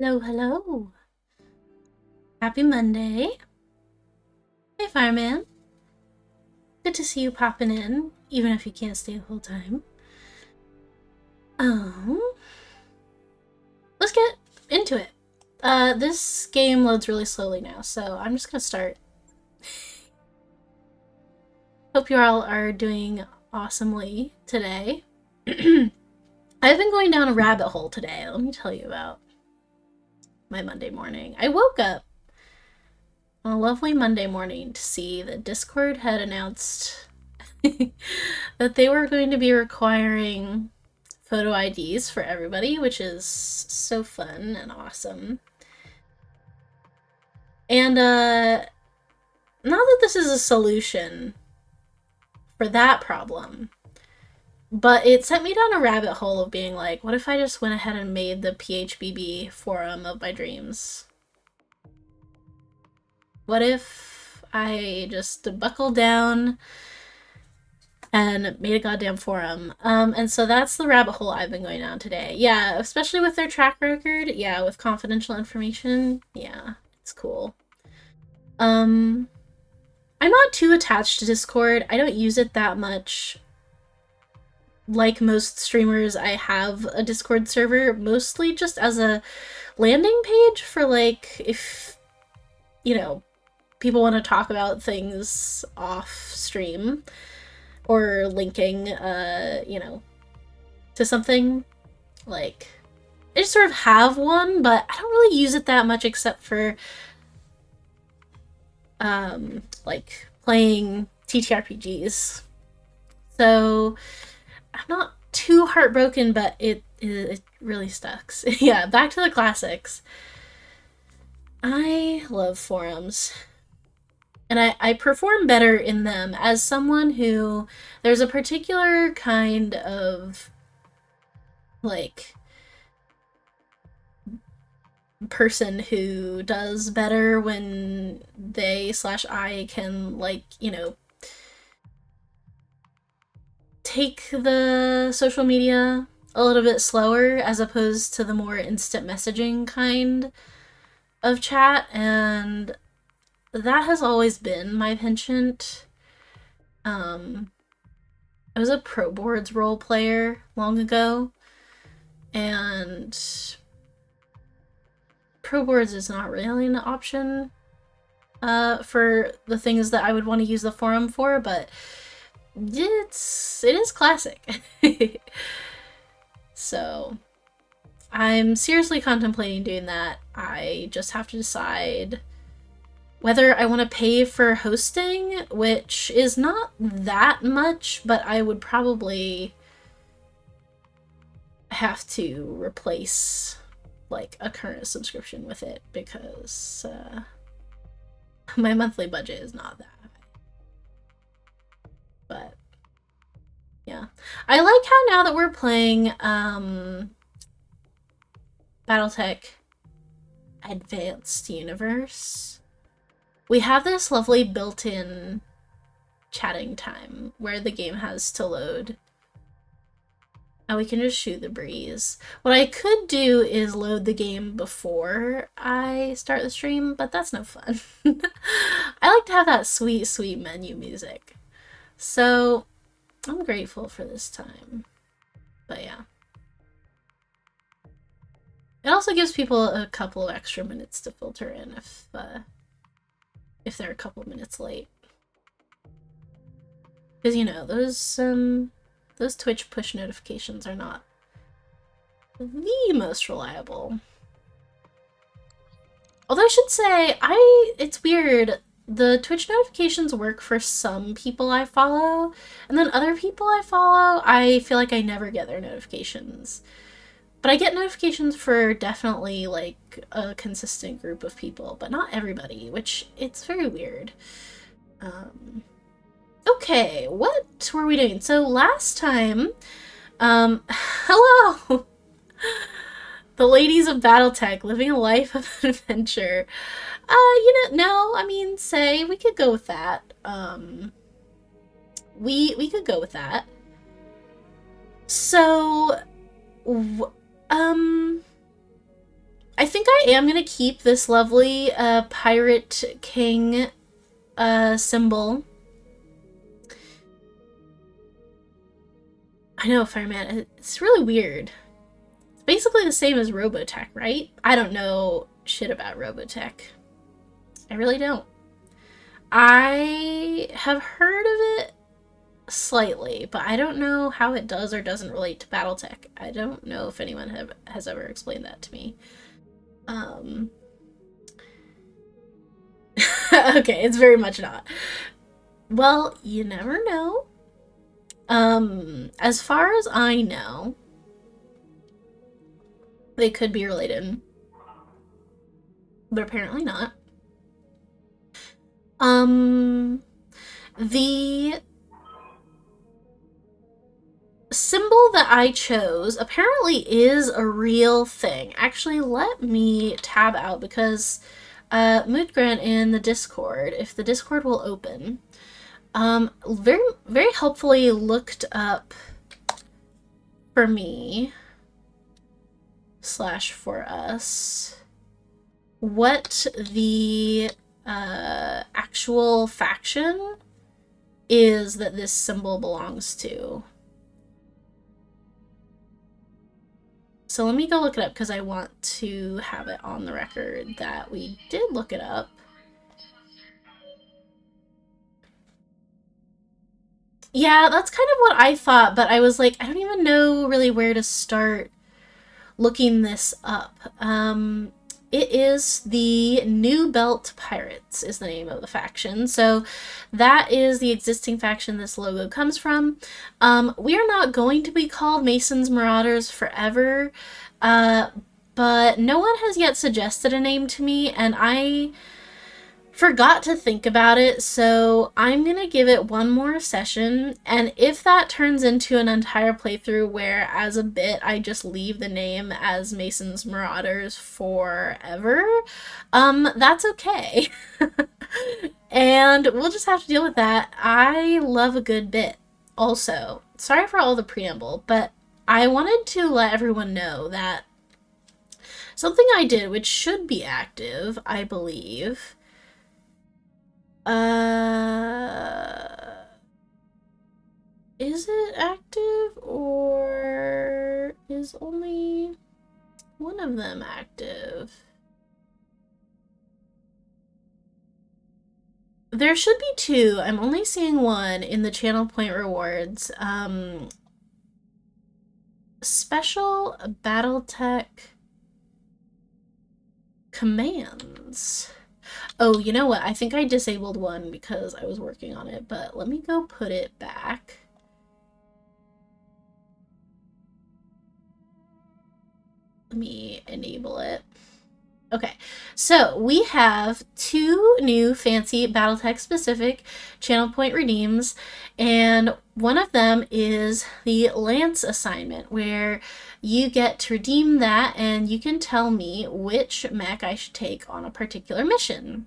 Hello, hello. Happy Monday. Hey, Fireman. Good to see you popping in, even if you can't stay the whole time. Um, let's get into it. This game loads really slowly now, so I'm just gonna start. Hope you all are doing awesomely today. I've been going down a rabbit hole today. Let me tell you about my Monday morning. I woke up on a lovely Monday morning to see that Discord had announced that they were going to be requiring photo IDs for everybody, which is so fun and awesome. And not that this is a solution for that problem, but it sent me down a rabbit hole of being like, what if I just went ahead and made the PHBB forum of my dreams? What if I just buckled down and made a goddamn forum? And so that's the rabbit hole I've been going down today. Yeah, especially with their track record. Yeah, with confidential information. Yeah, it's cool. I'm not too attached to Discord. I don't use it that much. Like most streamers, I have a Discord server, mostly just as a landing page for, like, if, you know, people want to talk about things off stream or linking, to something. Like, I just sort of have one, but I don't really use it that much except for, like, playing TTRPGs. So I'm not too heartbroken, but it really sucks. Yeah, back to the classics. I love forums. And I perform better in them as someone who, there's a particular kind of, like, person who does better when they/I can, like, take the social media a little bit slower as opposed to the more instant messaging kind of chat, and that has always been my penchant. I was a Pro Boards role player long ago, and Pro Boards is not really an option for the things that I would want to use the forum for, but it is classic. So I'm seriously contemplating doing that. I just have to decide whether I want to pay for hosting, which is not that much, but I would probably have to replace, like, a current subscription with it because my monthly budget is not that high. But yeah, I like how now that we're playing BattleTech Advanced Universe, we have this lovely built-in chatting time where the game has to load. And we can just shoot the breeze. What I could do is load the game before I start the stream, but that's no fun. I like to have that sweet, sweet menu music. So I'm grateful for this time. But yeah. It also gives people a couple of extra minutes to filter in if they're a couple minutes late. Because, those Twitch push notifications are not the most reliable. Although I should say, it's weird. The Twitch notifications work for some people I follow, and then other people I follow, I feel like I never get their notifications. But I get notifications for definitely, like, a consistent group of people, but not everybody, which it's very weird. Okay, what were we doing? So last time, hello! The ladies of BattleTech living a life of adventure. No, I mean, we could go with that. We could go with that. So, I think I I am going to keep this lovely Pirate King symbol. I know, Fireman, it's really weird. It's basically the same as Robotech, right? I don't know shit about Robotech. I really don't. I have heard of it slightly, but I don't know how it does or doesn't relate to BattleTech. I don't know if anyone has ever explained that to me. Okay, it's very much not. Well, you never know. As far as I know, they could be related, but apparently not. The symbol that I chose apparently is a real thing. Actually, let me tab out because Moodgrant in the Discord, if the Discord will open, very, very helpfully looked up for me / for us what the actual faction is that this symbol belongs to. So let me go look it up because I want to have it on the record that we did look it up. Yeah, that's kind of what I thought, but I was like, I don't even know really where to start looking this up. It is the New Belt Pirates is the name of the faction. So that is the existing faction this logo comes from. We are not going to be called Mason's Marauders forever, but no one has yet suggested a name to me, and I forgot to think about it, so I'm gonna give it one more session, and if that turns into an entire playthrough where as a bit I just leave the name as Mason's Marauders forever, that's okay. And we'll just have to deal with that. I love a good bit. Also, sorry for all the preamble, but I wanted to let everyone know that something I did, which should be active, I believe, is it active, or is only one of them active? There should be two. I'm only seeing one in the channel point rewards. Special BattleTech commands. Oh, you know what? I think I disabled one because I was working on it, but let me go put it back. Let me enable it. Okay, so we have two new fancy BattleTech specific channel point redeems, and one of them is the Lance assignment, where you get to redeem that and you can tell me which mech I should take on a particular mission.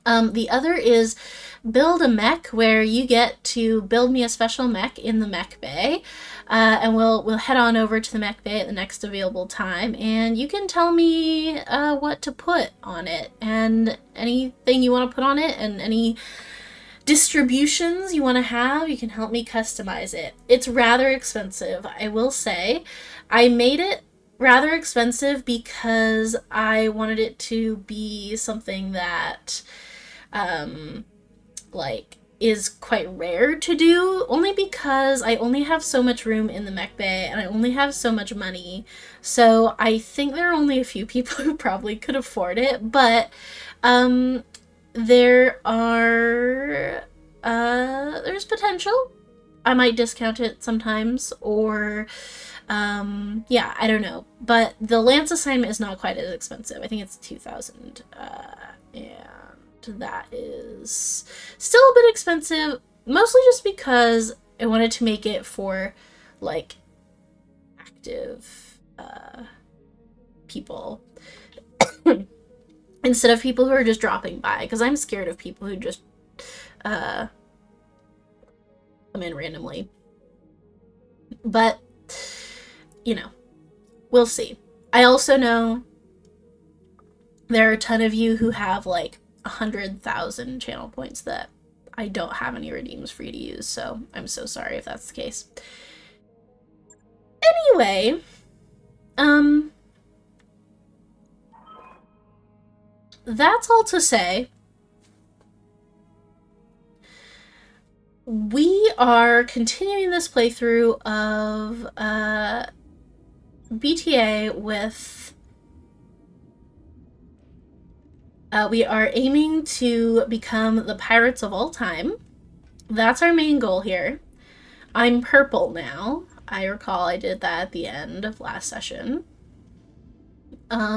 The other is build a mech, where you get to build me a special mech in the mech bay, and we'll head on over to the mech bay at the next available time, and you can tell me what to put on it and anything you want to put on it and any distributions you want to have. You can help me customize it. It's rather expensive, I will say. I made it rather expensive because I wanted it to be something that like is quite rare to do, only because I only have so much room in the mech bay and I only have so much money. So I think there are only a few people who probably could afford it, but there are there's potential. I might discount it sometimes, or yeah, I don't know. But the Lance assignment is not quite as expensive. I think it's 2,000, and that is still a bit expensive, mostly just because I wanted to make it for, like, active people instead of people who are just dropping by, because I'm scared of people who just come in randomly. But, you know, we'll see. I also know There are a ton of you who have like 100,000 channel points that I don't have any redeems for you to use, so I'm so sorry if that's the case. Anyway, that's all to say. We are continuing this playthrough of BTA with... we are aiming to become the pirates of all time. That's our main goal here. I'm purple now. I recall I did that at the end of last session.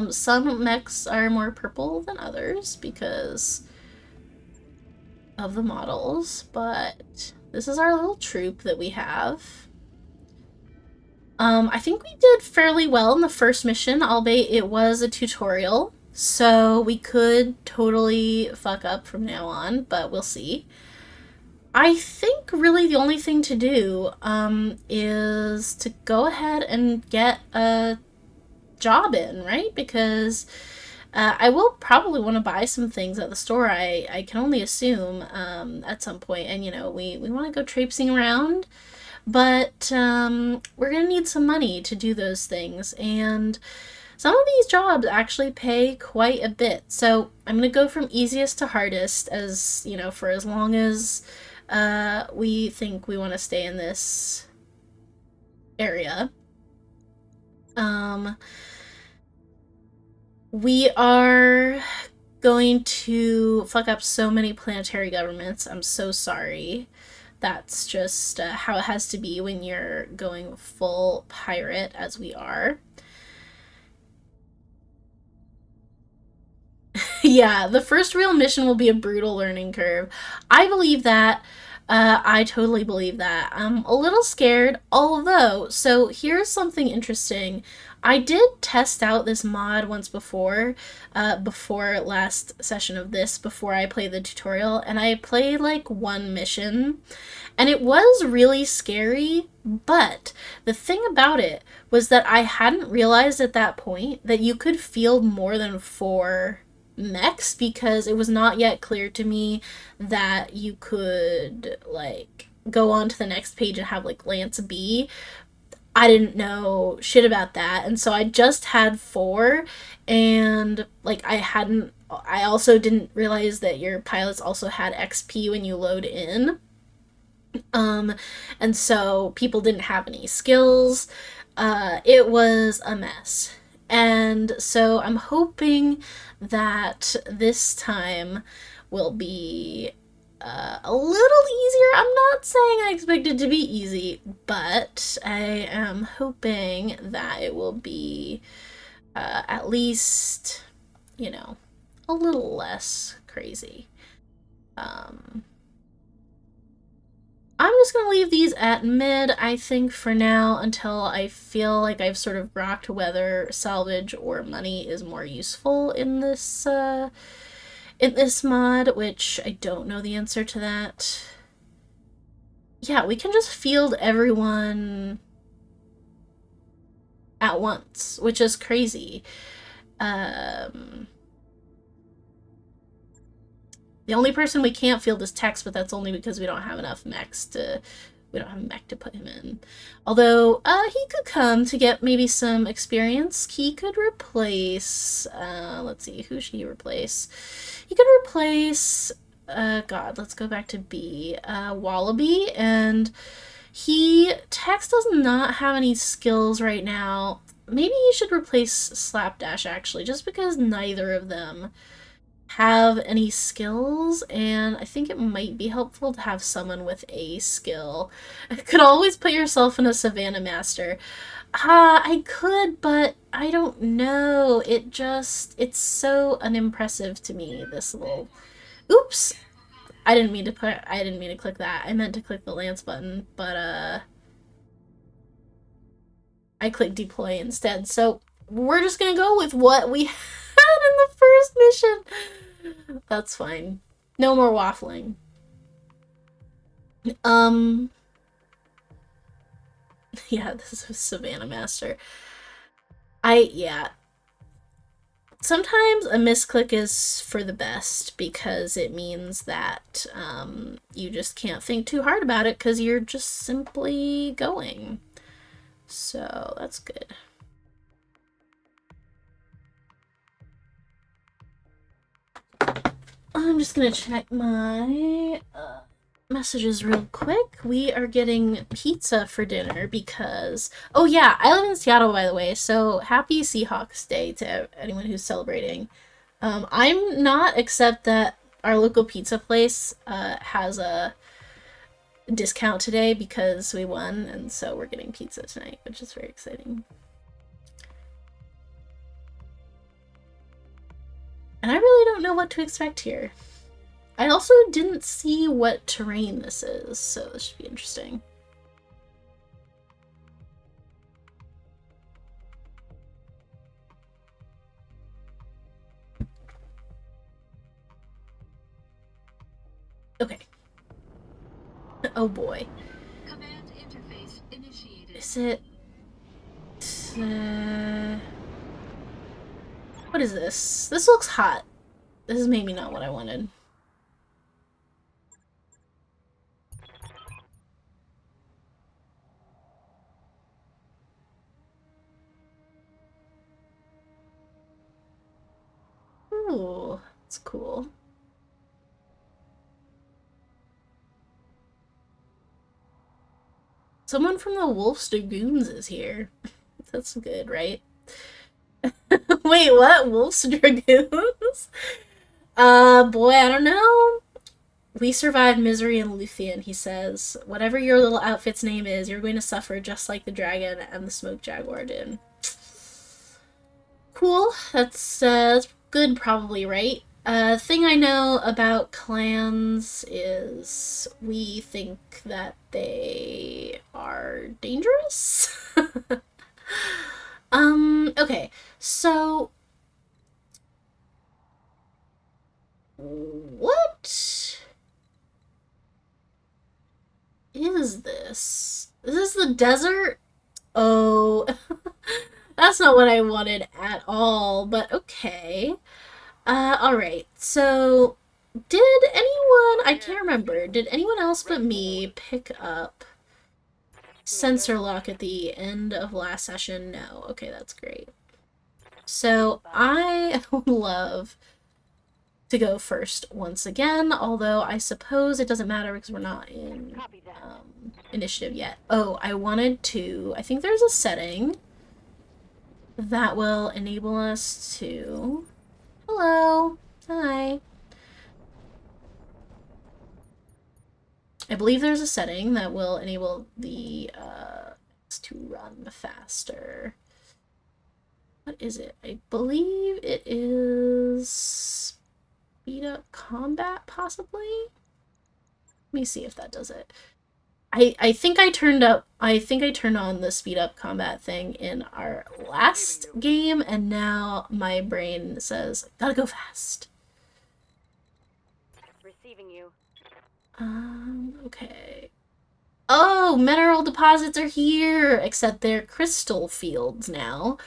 Some mechs are more purple than others because of the models, but this is our little troop that we have. I think we did fairly well in the first mission, albeit it was a tutorial, so we could totally fuck up from now on, but we'll see. I think really the only thing to do is to go ahead and get a job in, right? Because I will probably want to buy some things at the store, I can only assume, at some point. And, you know, we want to go traipsing around, but we're going to need some money to do those things. And some of these jobs actually pay quite a bit. So I'm going to go from easiest to hardest, as, you know, for as long as we think we want to stay in this area. We are going to fuck up so many planetary governments. I'm so sorry. That's just how it has to be when you're going full pirate, as we are. Yeah, the first real mission will be a brutal learning curve. I believe that. I totally believe that. I'm a little scared, although, so here's something interesting. I did test out this mod once before last session of this, before I played the tutorial, and I played like one mission, and it was really scary, but the thing about it was that I hadn't realized at that point that you could field more than 4 mechs, because it was not yet clear to me that you could like go on to the next page and have like Lance B. I didn't know shit about that, and so I just had 4, and like I also didn't realize that your pilots also had XP when you load in. And so people didn't have any skills. It was a mess. And so I'm hoping that this time will be a little easier. I'm not saying I expect it to be easy, but I am hoping that it will be at least, you know, a little less crazy. I'm just going to leave these at mid, I think, for now, until I feel like I've sort of grokked whether salvage or money is more useful in this mod, which I don't know the answer to that. Yeah, we can just field everyone at once, which is crazy. The only person we can't field is Tex, but that's only because we don't have enough mechs to... We don't have a mech to put him in. Although, he could come to get maybe some experience. He could replace... let's see, who should he replace? He could replace... God, let's go back to B. Wallaby, and Tex does not have any skills right now. Maybe he should replace Slapdash, actually, just because neither of them have any skills, and I think it might be helpful to have someone with a skill. You could always put yourself in a Savannah Master. I could, but I don't know. It's so unimpressive to me, this little... Oops! I didn't mean to click that. I meant to click the Lance button, but, I clicked deploy instead. So, we're just gonna go with what we had in the first mission. That's fine. No more waffling. Yeah, this is Savannah Master. Yeah. sometimes a misclick is for the best because it means that you just can't think too hard about it because you're just simply going. So that's good. I'm just gonna check my messages real quick. We are getting pizza for dinner because, oh yeah, I live in Seattle, by the way, so happy Seahawks Day to anyone who's celebrating. I'm not, except that our local pizza place has a discount today because we won, and so we're getting pizza tonight, which is very exciting. And I really don't know what to expect here. I also didn't see what terrain this is, so this should be interesting. Okay. Oh boy. Command interface initiated. Is it... what is this? This looks hot. This is maybe not what I wanted. Ooh, that's cool. Someone from the Wolf's Dragoons is here. That's good, right? Wait, what? Wolf's Dragoons? Boy, I don't know. We survived misery in Luthien, he says. Whatever your little outfit's name is, you're going to suffer just like the dragon and the smoke jaguar did. Cool. That's good, probably, right? Thing I know about clans is we think that they are dangerous. Okay, so what is this? Is this the desert? Oh, that's not what I wanted at all, but okay. Alright, so did anyone, I can't remember, did anyone else but me pick up sensor lock at the end of last session? No. Okay, that's great. So I would love to go first once again, although I suppose it doesn't matter because we're not in initiative yet. Oh, I think there's a setting that will enable us to... Hello. Hi. I believe there's a setting that will enable the to run faster. What is it? I believe it is speed up combat, possibly? Let me see if that does it. I think I turned on the speed up combat thing in our last game, and now my brain says, gotta go fast. Receiving you. Okay. Oh, mineral deposits are here, except they're crystal fields now.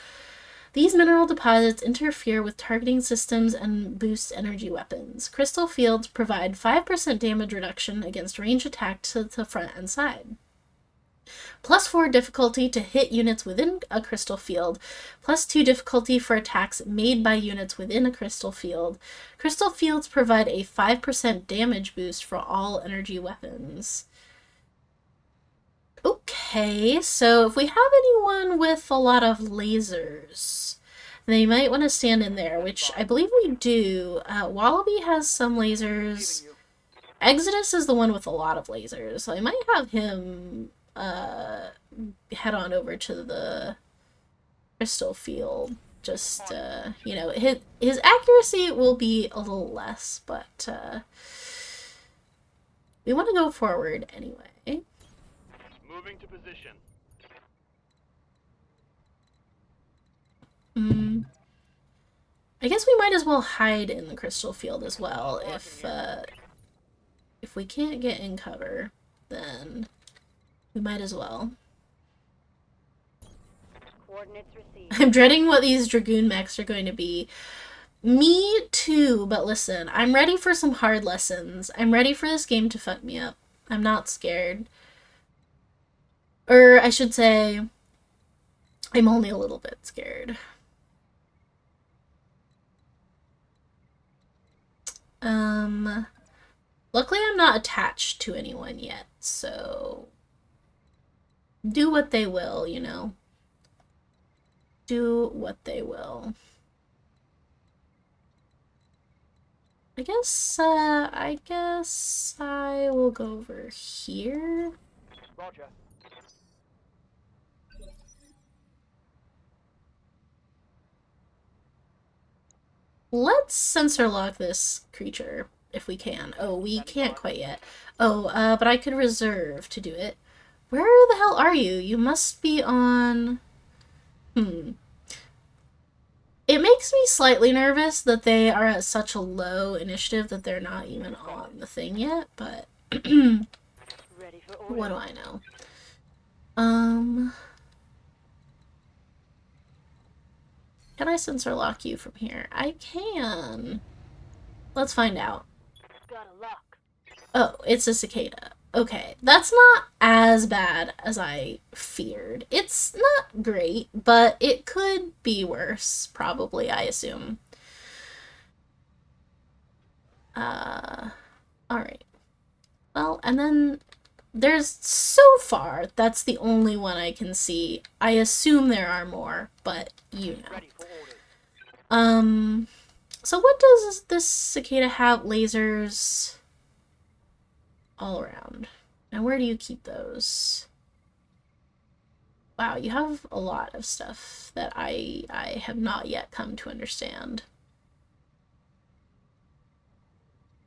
These mineral deposits interfere with targeting systems and boost energy weapons. Crystal fields provide 5% damage reduction against ranged attack to the front and side. +4 difficulty to hit units within a crystal field. +2 difficulty for attacks made by units within a crystal field. Crystal fields provide a 5% damage boost for all energy weapons. Okay, so if we have anyone with a lot of lasers, they might want to stand in there, which I believe we do. Wallaby has some lasers. Exodus is the one with a lot of lasers, so I might have him head on over to the crystal field. Just, you know, his accuracy will be a little less, but we want to go forward anyway. Moving to position. I guess we might as well hide in the crystal field as well. If we can't get in cover, then we might as well. Coordinates received. I'm dreading what these Dragoon mechs are going to be. Me too, but listen, I'm ready for some hard lessons. I'm ready for this game to fuck me up. I'm not scared. Or I should say, I'm only a little bit scared. Luckily I'm not attached to anyone yet, so do what they will, you know. Do what they will. I guess I will go over here. Roger. Let's sensor lock this creature if we can. Oh, we can't quite yet. Oh, but I could reserve to do it. Where the hell are you? You must be on... It makes me slightly nervous that they are at such a low initiative that they're not even on the thing yet, but... Ready for order. What do I know? Can I sensor lock you from here? I can. Let's find out. Got a lock. Oh, it's a cicada. Okay, that's not as bad as I feared. It's not great, but it could be worse, probably, I assume. Alright. Well, and then there's, so far, that's the only one I can see. I assume there are more, but you know. Ready for orders. So what does this cicada have? Lasers all around. And where do you keep those? Wow, you have a lot of stuff that I have not yet come to understand.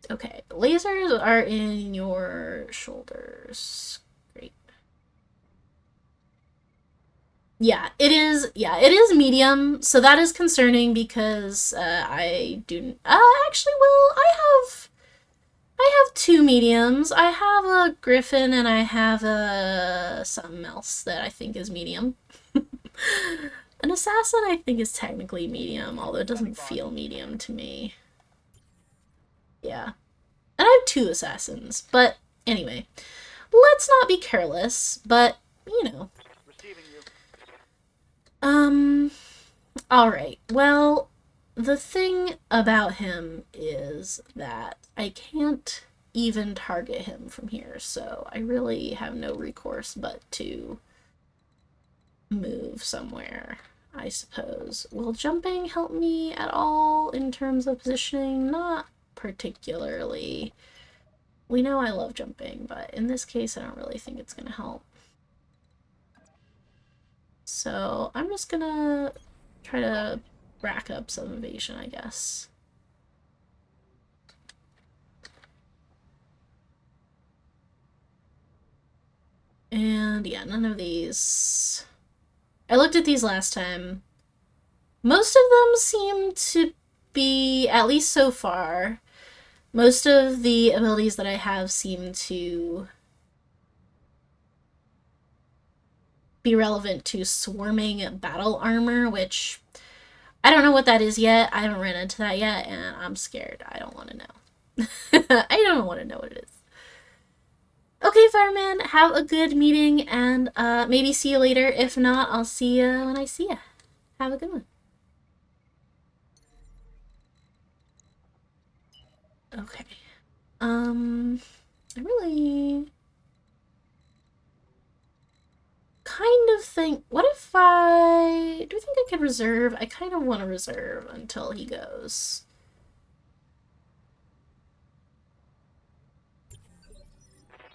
Okay, lasers are in your shoulders. Great. Yeah, it is medium, so that is concerning because I do actually, well, I have two mediums. I have a griffin and I have a something else that I think is medium. An assassin I think is technically medium, although it doesn't feel medium to me. Yeah. And I have two assassins, but anyway. Let's not be careless, but, you know. Receiving you. Alright. Well, the thing about him is that I can't even target him from here, so I really have no recourse but to move somewhere, I suppose. Will jumping help me at all in terms of positioning? Not particularly. We know I love jumping, but in this case I don't really think it's gonna help. So I'm just gonna try to rack up some evasion, I guess. And yeah, none of these. I looked at these last time. Most of them seem to be, at least so far, most of the abilities that I have seem to be relevant to swarming battle armor, which I don't know what that is yet. I haven't ran into that yet, and I'm scared. I don't want to know. I don't want to know what it is. Okay, fireman, have a good meeting, and maybe see you later. If not, I'll see you when I see you. Have a good one. Okay. I really kind of think, what if do you think I could reserve? I kind of want to reserve until he goes.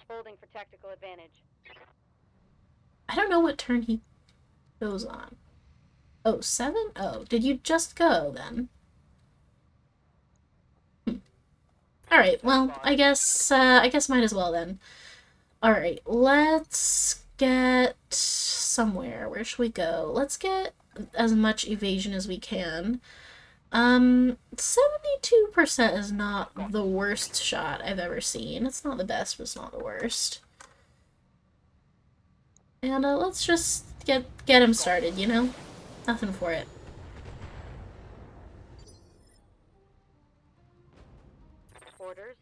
Holding for tactical advantage. I don't know what turn he goes on. Oh, 7? Oh, did you just go then? Alright, well, I guess might as well then. Alright, let's get somewhere. Where should we go? Let's get as much evasion as we can. 72% is not the worst shot I've ever seen. It's not the best, but it's not the worst. And let's just get him started, you know? Nothing for it. Orders.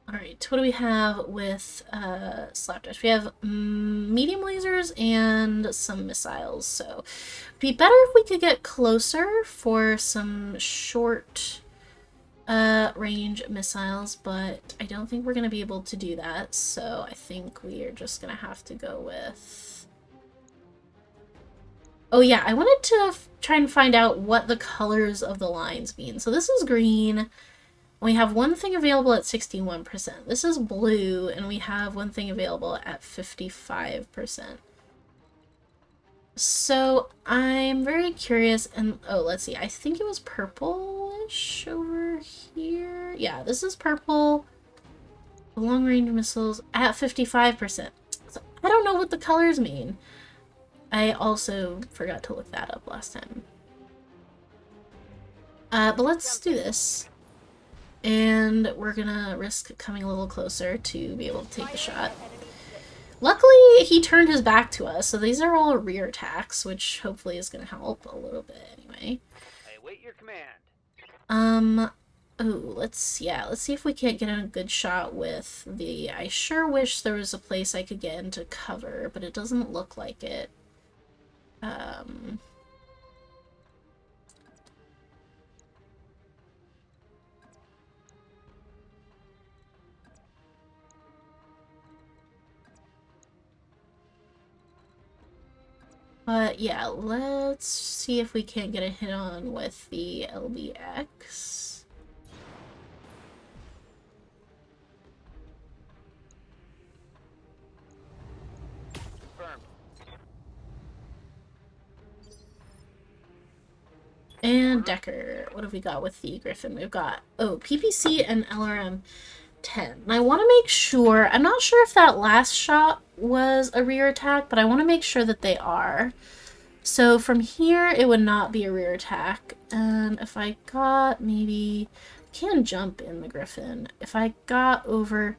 Alright, what do we have with Slapdash? We have medium lasers and some missiles, so it'd be better if we could get closer for some short range missiles, but I don't think we're going to be able to do that, so I think we are just going to have to go with... Oh yeah, I wanted to try and find out what the colors of the lines mean. So this is green. We have one thing available at 61%. This is blue, and we have one thing available at 55%. So I'm very curious, and oh, let's see. I think it was purplish over here. Yeah, this is purple. Long-range missiles at 55%. So I don't know what the colors mean. I also forgot to look that up last time. But let's do this. And we're gonna risk coming a little closer to be able to take the shot. Luckily, he turned his back to us, so these are all rear attacks, which hopefully is gonna help a little bit anyway. I await your command. Oh, let's see if we can't get a good shot with the... I sure wish there was a place I could get into cover, but it doesn't look like it. But yeah, let's see if we can't get a hit on with the LBX. Confirmed. And Decker, what have we got with the Griffin? We've got, oh, PPC and LRM 10. And I want to make sure, I'm not sure if that last shot was a rear attack, but I want to make sure that they are. So from here, it would not be a rear attack. And if I got maybe, I can jump in the Griffin. If I got over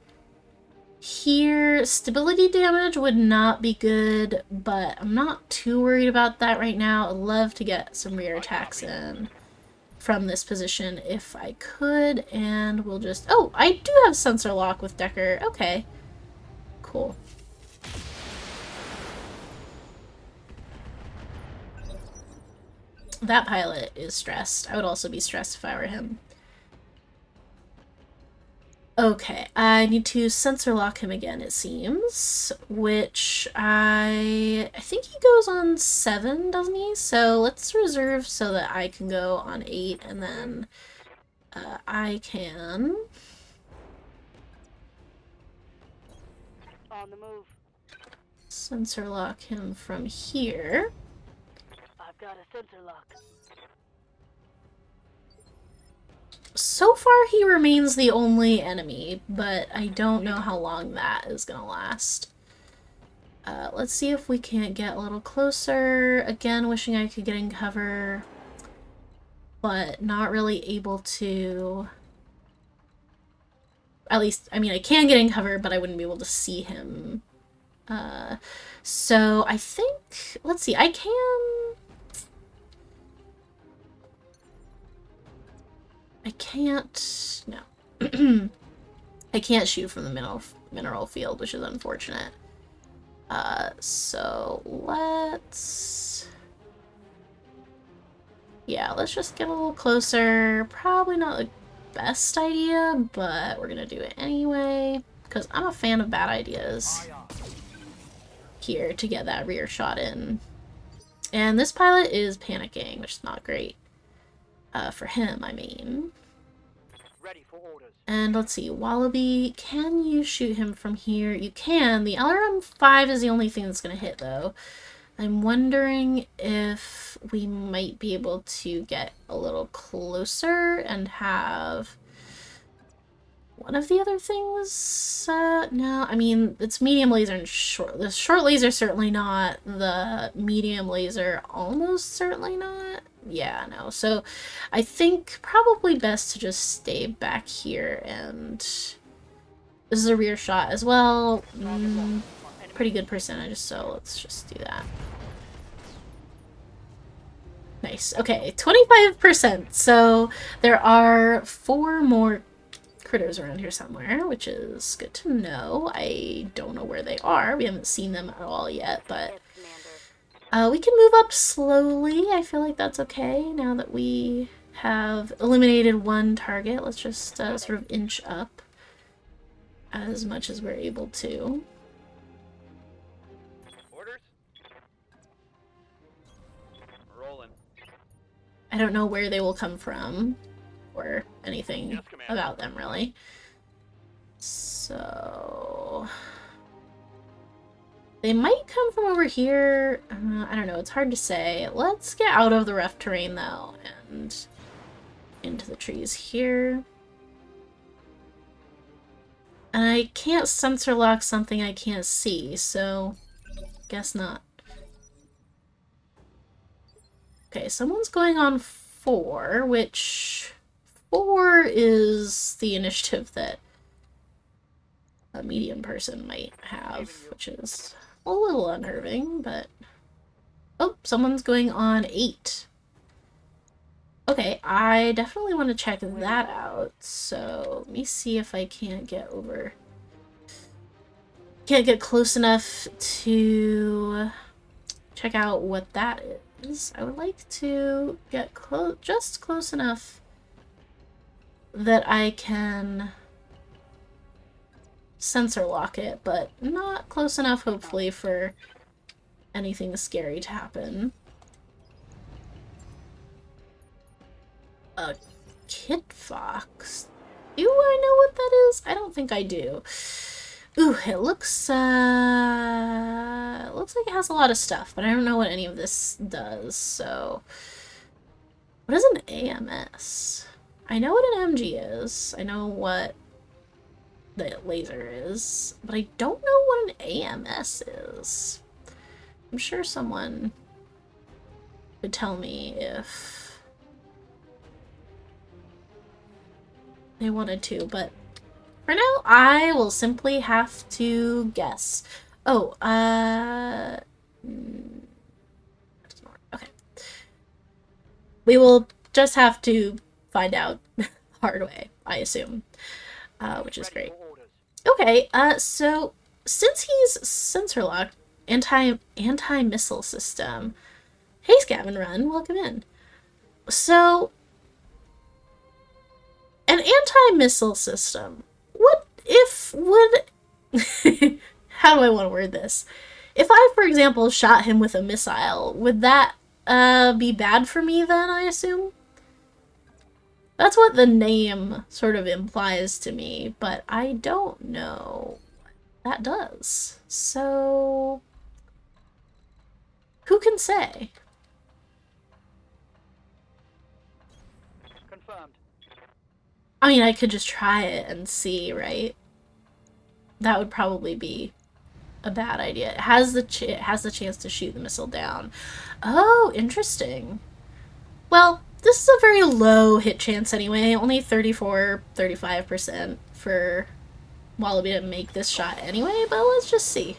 here, stability damage would not be good, but I'm not too worried about that right now. I'd love to get some rear attacks in from this position if I could, and we'll just... Oh, I do have sensor lock with Decker. Okay. Cool. That pilot is stressed. I would also be stressed if I were him. Okay, I need to sensor lock him again, it seems, which I think he goes on 7, doesn't he? So let's reserve so that I can go on 8, and then I can... On the move. Sensor lock him from here. I've got a sensor lock. So far, he remains the only enemy, but I don't know how long that is gonna last. Let's see if we can't get a little closer. Again, wishing I could get in cover, but not really able to. At least, I mean, I can get in cover, but I wouldn't be able to see him. So I think, let's see, I can't, no. I can't shoot from the mineral field, which is unfortunate. So let's just get a little closer. Probably not the best idea, but we're gonna do it anyway, because I'm a fan of bad ideas here to get that rear shot in. And this pilot is panicking, which is not great. For him, I mean. Ready for orders. And let's see, Wallaby, can you shoot him from here? You can. The LRM-5 is the only thing that's going to hit, though. I'm wondering if we might be able to get a little closer and have one of the other things. No, I mean, it's medium laser and short. The short laser certainly not. The medium laser almost certainly not. Yeah, no. So I think probably best to just stay back here, and this is a rear shot as well. Pretty good percentage, so let's just do that. Nice. Okay, 25%. So there are 4 more critters around here somewhere, which is good to know. I don't know where they are. We haven't seen them at all yet, but Yes, Commander. we can move up slowly. I feel like that's okay now that we have eliminated one target. Let's just sort of inch up as much as we're able to. Orders? Rolling. I don't know where they will come from or anything Yes, Commander. about them, really. So... they might come from over here. I don't know. It's hard to say. Let's get out of the rough terrain, though, and into the trees here. And I can't sensor lock something I can't see, so guess not. Okay, someone's going on 4, which 4 is the initiative that a medium person might have, which is a little unnerving, but... oh, someone's going on 8. Okay, I definitely want to check that out, so let me see if I can't get over... can't get close enough to check out what that is. I would like to get just close enough that I can sensor lock it, but not close enough, hopefully, for anything scary to happen. A kid fox? Do I know what that is? I don't think I do. Ooh, it looks like it has a lot of stuff, but I don't know what any of this does, so... what is an AMS? I know what an MG is. I know what the laser is, but I don't know what an AMS is. I'm sure someone could tell me if they wanted to, but for now, I will simply have to guess. Oh, okay. We will just have to find out hard way, I assume, which is Ready great. for orders. Okay, so since he's sensor locked, anti-missile system. Hey, Scavin Run, welcome in. So, an anti-missile system. What if would... how do I want to word this? If I, for example, shot him with a missile, would that be bad for me then, I assume? That's what the name sort of implies to me, but I don't know what that does. So, who can say? Confirmed. I mean, I could just try it and see, right? That would probably be a bad idea. It has the chance to shoot the missile down. Oh, interesting. Well, this is a very low hit chance anyway. Only 35% for Wallaby to make this shot anyway, but let's just see.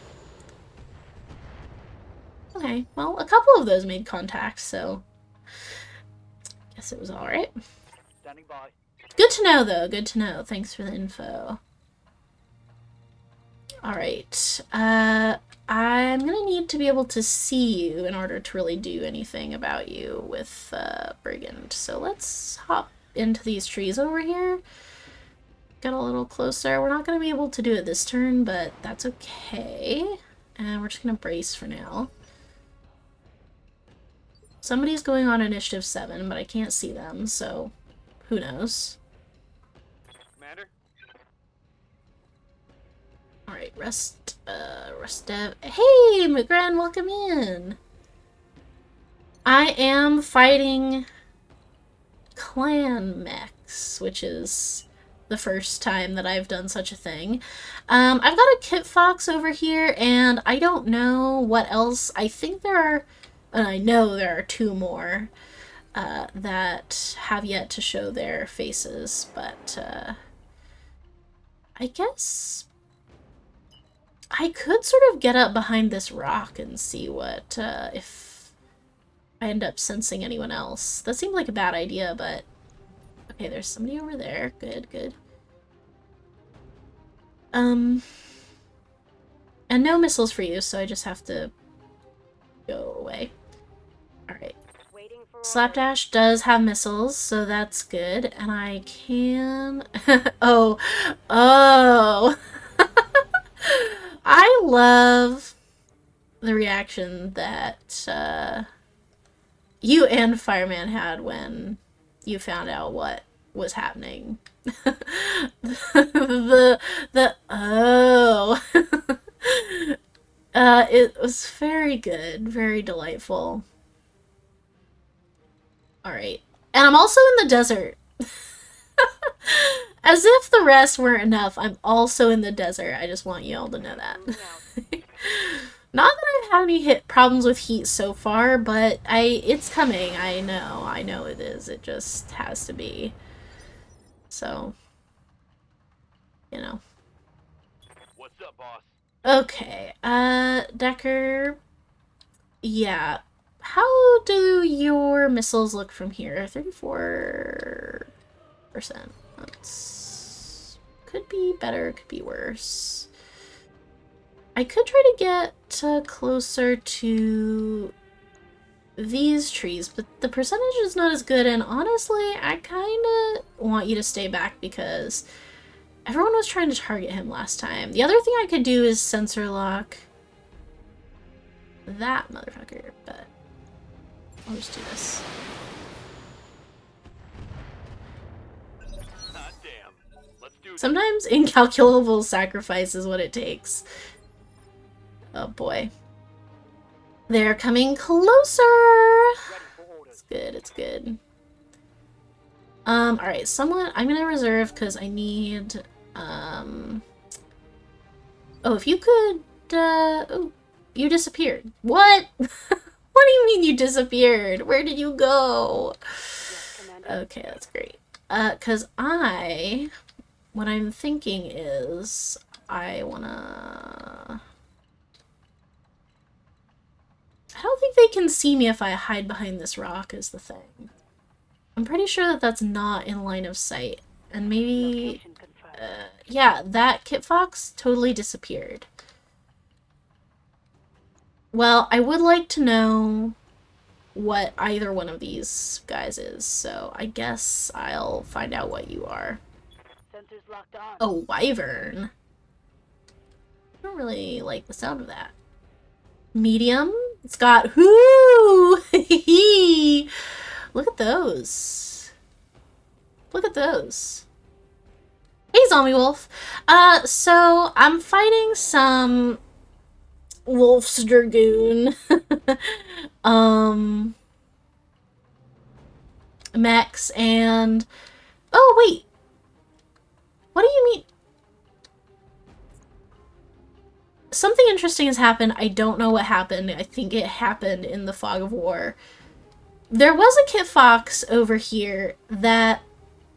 Okay, well, a couple of those made contact, so guess it was alright. Standing by. Good to know, though. Good to know. Thanks for the info. Alright. I'm gonna need to be able to see you in order to really do anything about you with Brigand. So let's hop into these trees over here. Get a little closer. We're not gonna be able to do it this turn, but that's okay. And we're just gonna brace for now. Somebody's going on initiative 7, but I can't see them, so who knows. Commander? Alright, rest dev. Hey, McGran, welcome in! I am fighting clan mechs, which is the first time that I've done such a thing. I've got a kit fox over here, and I don't know what else. I think there are, and I know there are 2 more that have yet to show their faces, but I guess I could sort of get up behind this rock and see what, if I end up sensing anyone else. That seemed like a bad idea, but... Okay, there's somebody over there. Good, good. And no missiles for you, so I just have to go away. Alright. Waiting for orders. Slapdash does have missiles, so that's good. And I can... oh. Oh! I love the reaction that you and Fireman had when you found out what was happening. the oh. It was very good, very delightful. Alright. And I'm also in the desert. As if the rest weren't enough, I'm also in the desert. I just want you all to know that. Not that I've had any problems with heat so far, but it's coming. I know it is. It just has to be. So, you know. What's up, boss? Okay, Decker, yeah. How do your missiles look from here? 34%. That's... could be better, could be worse. I could try to get closer to these trees, but the percentage is not as good, and honestly, I kind of want you to stay back because everyone was trying to target him last time. The other thing I could do is sensor lock that motherfucker, but I'll just do this. Hot damn. Let's do this. Sometimes incalculable sacrifice is what it takes. Oh boy. They're coming closer! Ready for orders. It's good, it's good. Alright, someone... I'm gonna reserve because I need... Oh, if you could... Oh, you disappeared. What? What do you mean you disappeared? Where did you go? Yes, Commander. Okay, that's great. Because what I'm thinking is, I wanna... I don't think they can see me if I hide behind this rock is the thing. I'm pretty sure that that's not in line of sight. And maybe... Location confirmed. yeah, that Kit Fox totally disappeared. Well, I would like to know what either one of these guys is, so I guess I'll find out what you are. Sensors locked on. A wyvern. I don't really like the sound of that. Medium. It's got whoo. Look at those. Look at those. Hey, Zombie Wolf. So I'm fighting some Wolf's Dragoon. Mechs and... oh, wait. What do you mean? Something interesting has happened. I don't know what happened. I think it happened in the fog of war. There was a Kit Fox over here that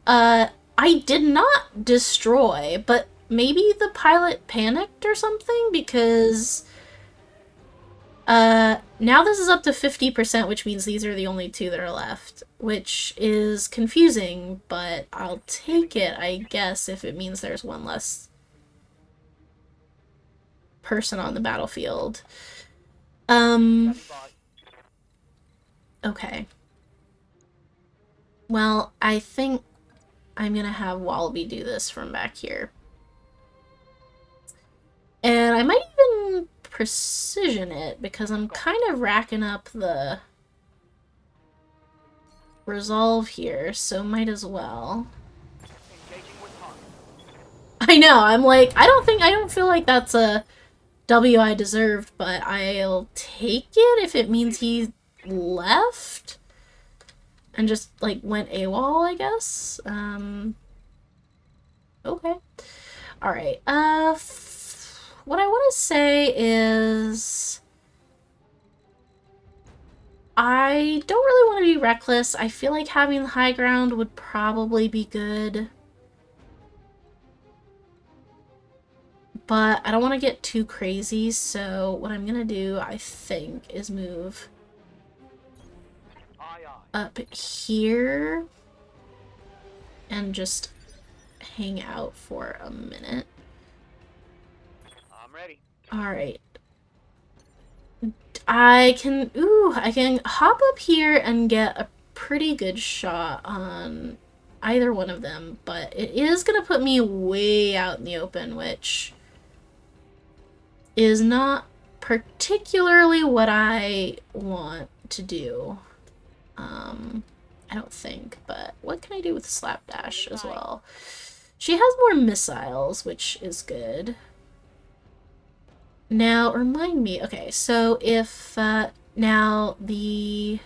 I did not destroy, but maybe the pilot panicked or something because now this is up to 50%, which means these are the only two that are left, which is confusing, but I'll take it, I guess, if it means there's one less person on the battlefield. Standing by. Okay. Well, I think I'm gonna have Wallaby do this from back here. And I might even precision it, because I'm kind of racking up the resolve here, so might as well. Engaging with target. I know, I'm like, I don't feel like that's a W I deserved, but I'll take it if it means he left and just like went AWOL, I guess. Okay. Alright, what I want to say is I don't really want to be reckless. I feel like having the high ground would probably be good. But I don't want to get too crazy, so what I'm gonna do, I think, is move aye. up here and just hang out for a minute. I'm ready. Alright. I can hop up here and get a pretty good shot on either one of them, but it is going to put me way out in the open, which is not particularly what I want to do. I don't think, but what can I do with Slapdash as well? She has more missiles, which is good. Now, remind me, okay, so if, now the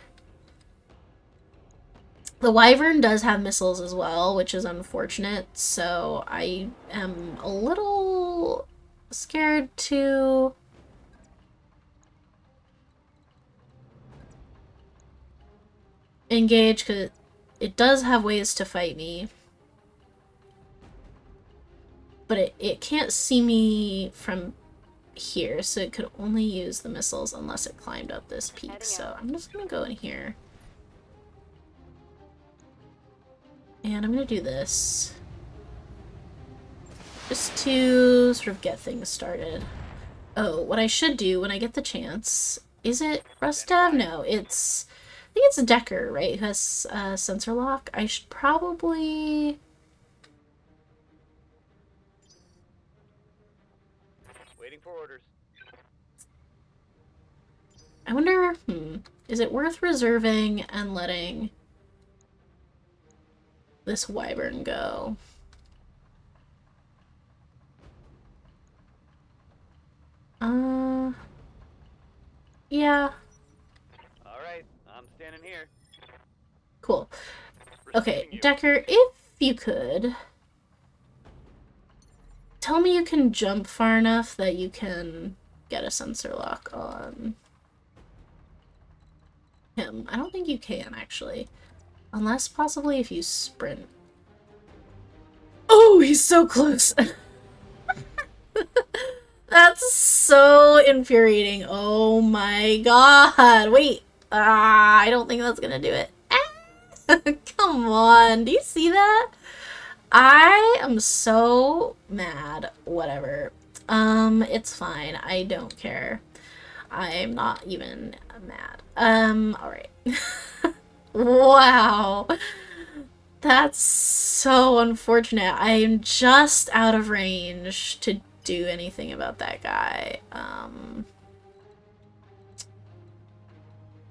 Wyvern does have missiles as well, which is unfortunate, so I am a little scared to engage, because it does have ways to fight me. But it can't see me from here, so it could only use the missiles unless it climbed up this peak. So I'm just gonna go in here. And I'm gonna do this. Just to sort of get things started. Oh, what I should do when I get the chance, is it Rustav? No, it's, I think it's Decker, right, who has sensor lock. I should probably... Waiting for orders. I wonder, is it worth reserving and letting this Wyvern go? Yeah. Alright, I'm standing here. Cool. Okay, Receiving you. Decker, if you could... tell me you can jump far enough that you can get a sensor lock on him. I don't think you can, actually. Unless possibly if you sprint. Oh, he's so close! That's so infuriating. Oh my god. Wait. I don't think that's gonna do it. Come on. Do you see that? I am so mad. Whatever. It's fine. I don't care. I'm not even mad. Alright. Wow. That's so unfortunate. I am just out of range to do anything about that guy.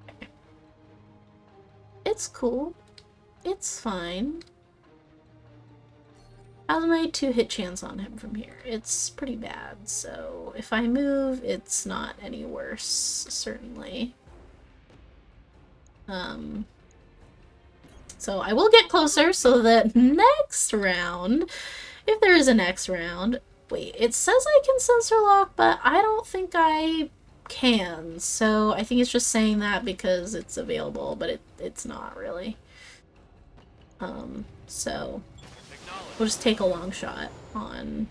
Okay. It's cool. It's fine. How's my 2-hit chance on him from here? It's pretty bad, so if I move, it's not any worse, certainly. So I will get closer so that next round, if there is a next round, wait, it says I can sensor lock, but I don't think I can, so I think it's just saying that because it's available, but it's not really. So we'll just take a long shot on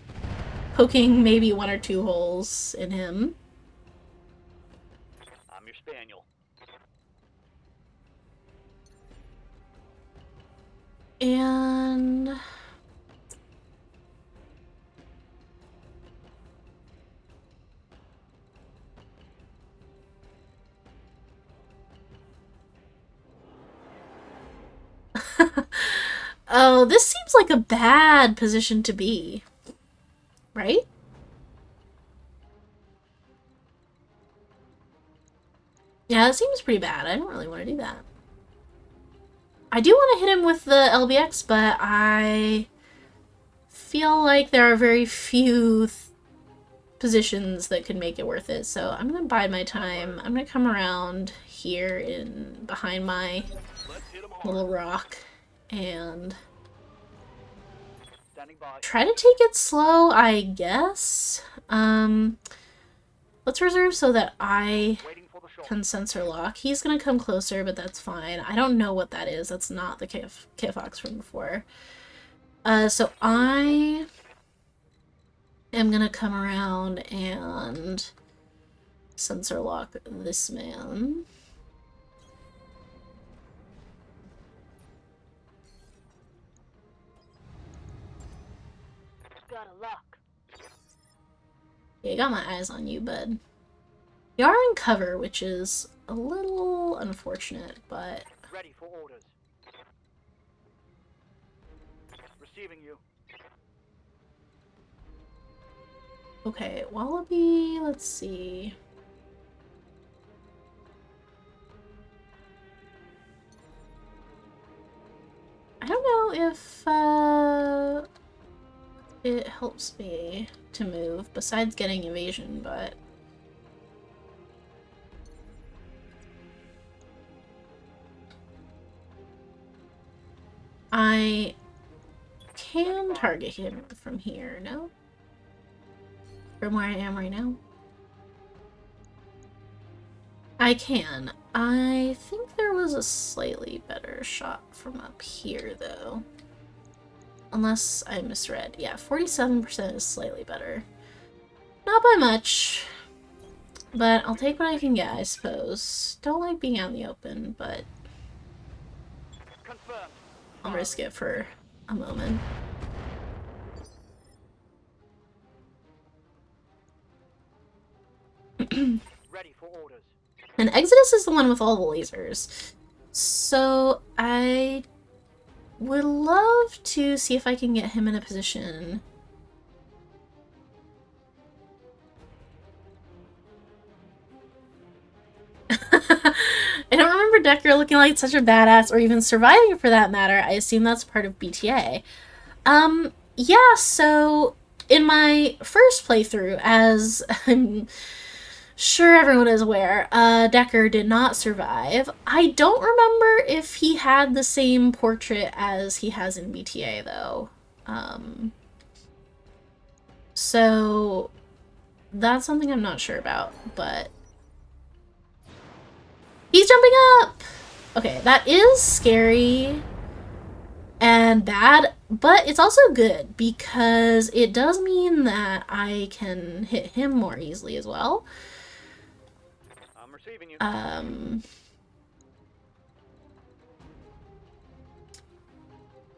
poking maybe 1 or 2 holes in him. I'm your spaniel. And oh, this seems like a bad position to be, right? Yeah, it seems pretty bad. I don't really want to do that. I do want to hit him with the LBX, but I feel like there are very few positions that could make it worth it, so I'm gonna bide my time. I'm gonna come around here in behind my little rock and Standing by. try to take it slow, I guess. Let's reserve so that I Waiting for the shot. can sensor lock. He's gonna come closer, but that's fine. I don't know what that is. That's not the Kit Fox from before. So I am gonna come around and sensor lock this man. got a lock. Yeah, I got my eyes on you, bud. You are in cover, which is a little unfortunate, but... Ready for orders. Receiving you. Okay, Wallaby, let's see. I don't know if, it helps me to move, besides getting evasion, but... I can target him from here, no? From where I am right now? I can. I think there was a slightly better shot from up here, though. Unless I misread. Yeah, 47% is slightly better. Not by much. But I'll take what I can get, I suppose. Don't like being out in the open, but Confirmed. I'll risk it for a moment. Ready for orders. And Exodus is the one with all the lasers. So I would love to see if I can get him in a position. I don't remember Decker looking like such a badass, or even surviving for that matter. I assume that's part of BTA. Yeah, so in my first playthrough, as I'm sure everyone is aware, Decker did not survive. I don't remember if he had the same portrait as he has in BTA, though. So that's something I'm not sure about, but... He's jumping up! Okay, that is scary and bad, but it's also good because it does mean that I can hit him more easily as well. I'm receiving you.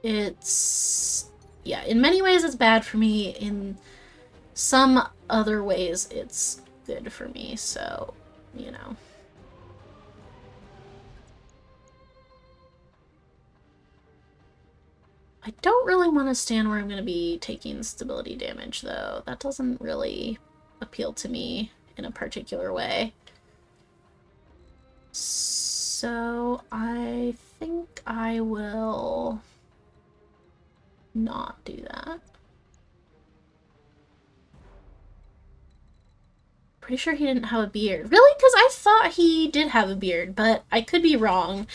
It's... yeah, in many ways it's bad for me. In some other ways it's good for me, so, you know. I don't really want to stand where I'm going to be taking stability damage, though. That doesn't really appeal to me in a particular way. So I think I will not do that. Pretty sure he didn't have a beard. Really? Because I thought he did have a beard, but I could be wrong.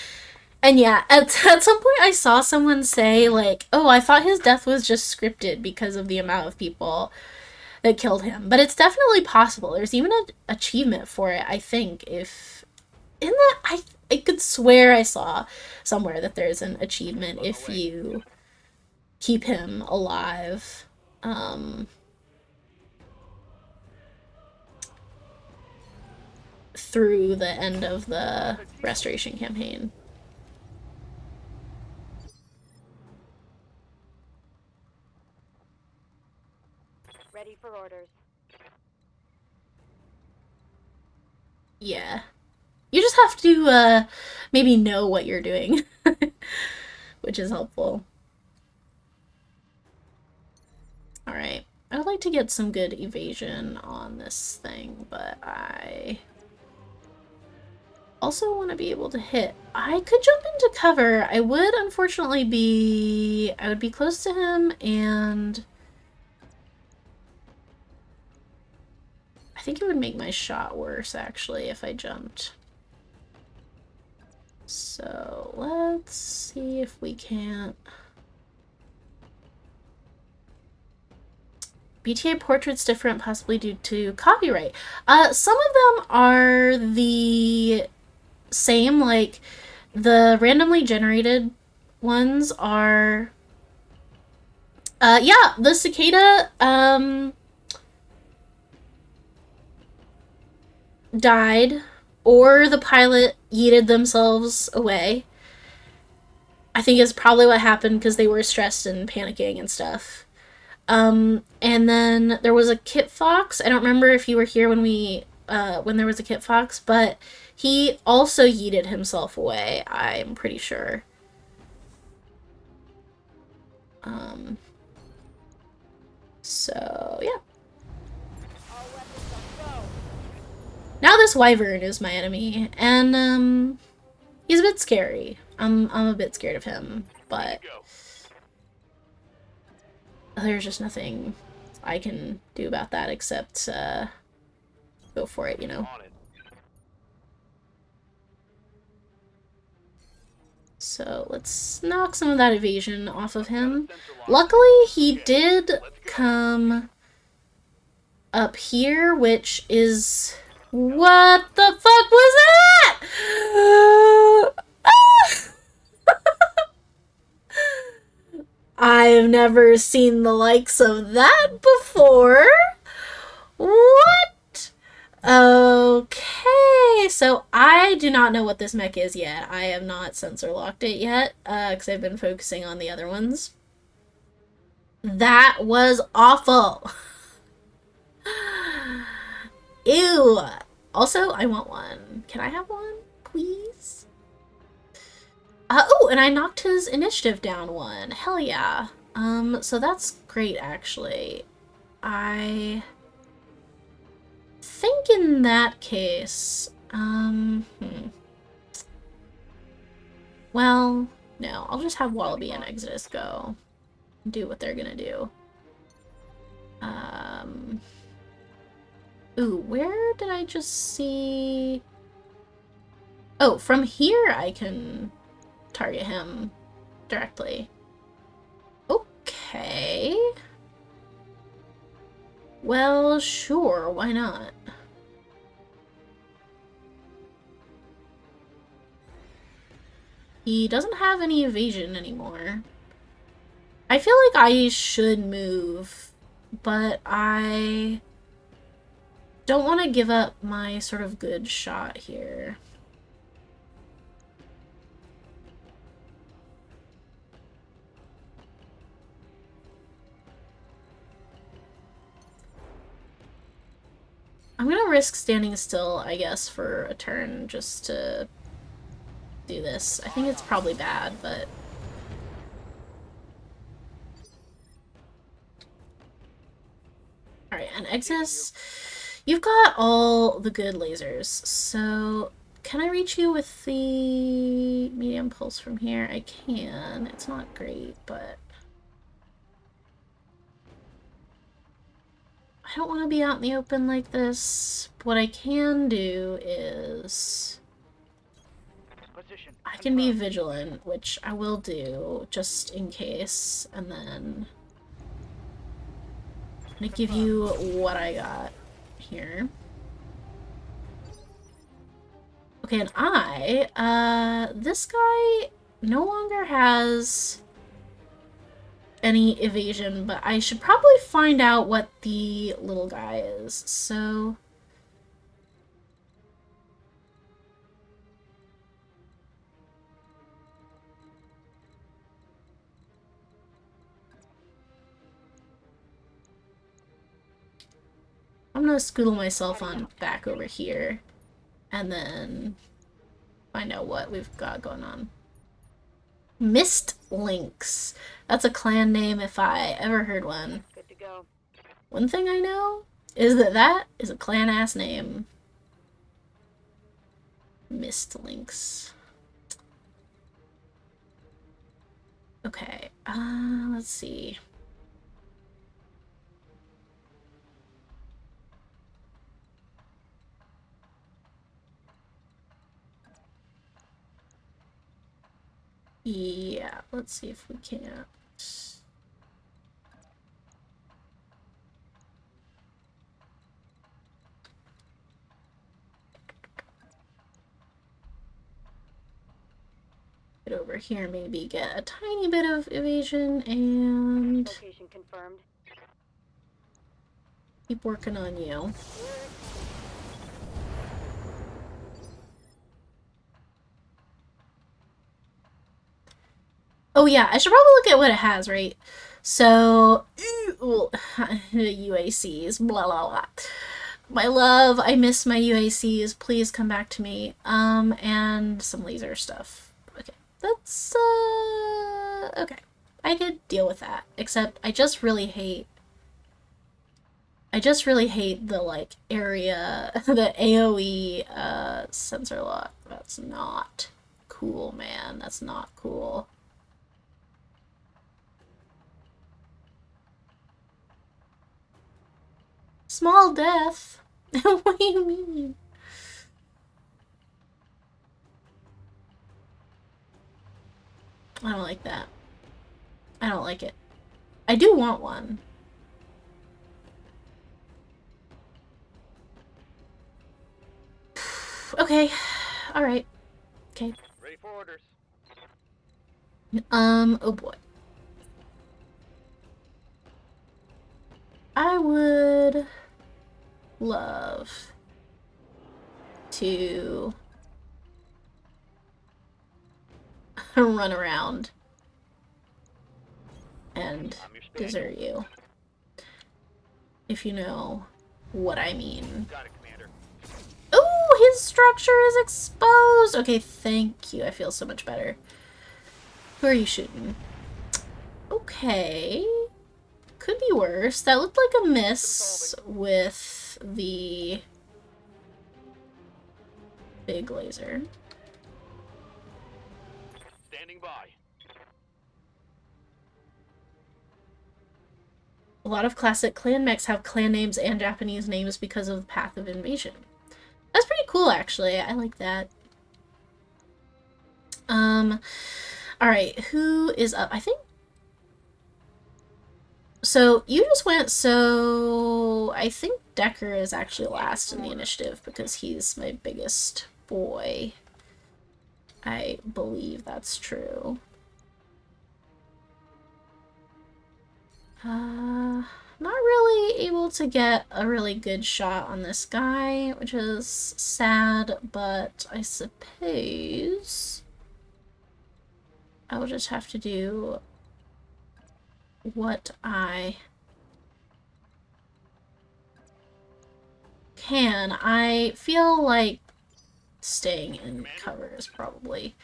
And yeah, at some point I saw someone say, like, oh, I thought his death was just scripted because of the amount of people that killed him. But it's definitely possible. There's even an achievement for it, I think, if... in that, I could swear I saw somewhere that there's an achievement if you keep him alive. Through the end of the restoration campaign. Ready for orders. Yeah. You just have to, maybe know what you're doing, which is helpful. Alright. I would like to get some good evasion on this thing, but I also want to be able to hit. I could jump into cover. I would, unfortunately, I would be close to him, and I think it would make my shot worse, actually, if I jumped. So let's see if we can't... BTA portrait's different, possibly due to copyright. Some of them are the same, like the randomly generated ones are... yeah, the cicada, died, or the pilot yeeted themselves away. I think is probably what happened because they were stressed and panicking and stuff. And then there was a Kit Fox. I don't remember if you were here when when there was a Kit Fox, but he also yeeted himself away, I'm pretty sure. So, yeah. All weapons on go. Now this Wyvern is my enemy, and, he's a bit scary. I'm a bit scared of him, but there's just nothing I can do about that except, go for it, you know? On it. So let's knock some of that evasion off of him. Sensor lock. Luckily, he did come up here, which is... What the fuck was that? I've never seen the likes of that before. What? Okay, so I do not know what this mech is yet. I have not sensor locked it yet, because I've been focusing on the other ones. That was awful. Ew. Also, I want one. Can I have one, please? Oh, and I knocked his initiative down one. Hell yeah. So that's great, actually. I think in that case, well, no, I'll just have Wallaby and Exodus go do what they're gonna do. Ooh, where did I just see... Oh, from here I can target him directly. Okay. Well, sure, why not? He doesn't have any evasion anymore. I feel like I should move, but I don't want to give up my sort of good shot here. I'm gonna risk standing still, I guess, for a turn just to do this. I think it's probably bad, but... Alright, and Exodus, you've got all the good lasers, so can I reach you with the medium pulse from here? I can. It's not great, but... I don't want to be out in the open like this. What I can do is... Position. I can be vigilant, which I will do, just in case, and then... I'm gonna give you what I got here. Okay, and this guy no longer has any evasion, but I should probably find out what the little guy is, so... I'm gonna scoodle myself on back over here, and then find out what we've got going on. Mist Lynx. That's a clan name if I ever heard one. Good to go. One thing I know is that that is a clan-ass name. Mist Lynx. Okay, let's see. Yeah, let's see if we can't. Get over here, maybe get a tiny bit of evasion and Location confirmed. keep working on you. Oh yeah, I should probably look at what it has, right? So, well, UACs, blah blah blah. My love, I miss my UACs. Please come back to me. And some laser stuff. Okay, that's okay. I could deal with that. Except I just really hate the like area, the AoE sensor lock. That's not cool, man. That's not cool. Small death? What do you mean? I don't like that. I don't like it. I do want one. Okay. Alright. Okay. Ready for orders. Oh boy. I would love to run around and desert you. If you know what I mean. Got it, Commander. Ooh, his structure is exposed! Okay, thank you. I feel so much better. Who are you shooting? Okay. Could be worse. That looked like a miss with the big laser. Standing by. A lot of classic clan mechs have clan names and Japanese names because of the path of invasion. That's pretty cool, actually. I like that. Alright, who is up? I think... So, you just went, so... I think Decker is actually last in the initiative because he's my biggest boy. I believe that's true. Not really able to get a really good shot on this guy, which is sad, but I suppose I'll just have to do what I can. I feel like staying in cover is probably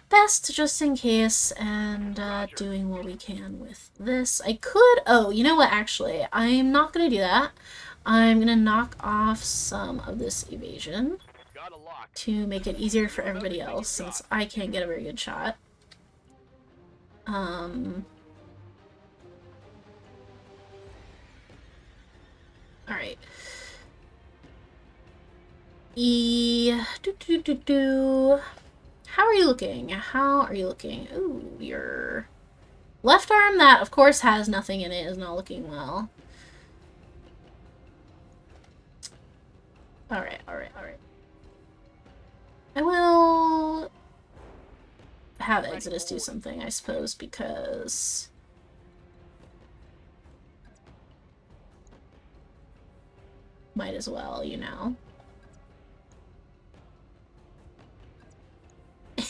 best, just in case, and doing what we can with this. I could... Oh, you know what, actually? I'm not going to do that. I'm going to knock off some of this evasion to make it easier for everybody else, since I can't get a very good shot. Alright. How are you looking? How are you looking? Ooh, your left arm, that of course has nothing in it, is not looking well. Alright, alright, alright. I will have Exodus do something, I suppose, because might as well, you know.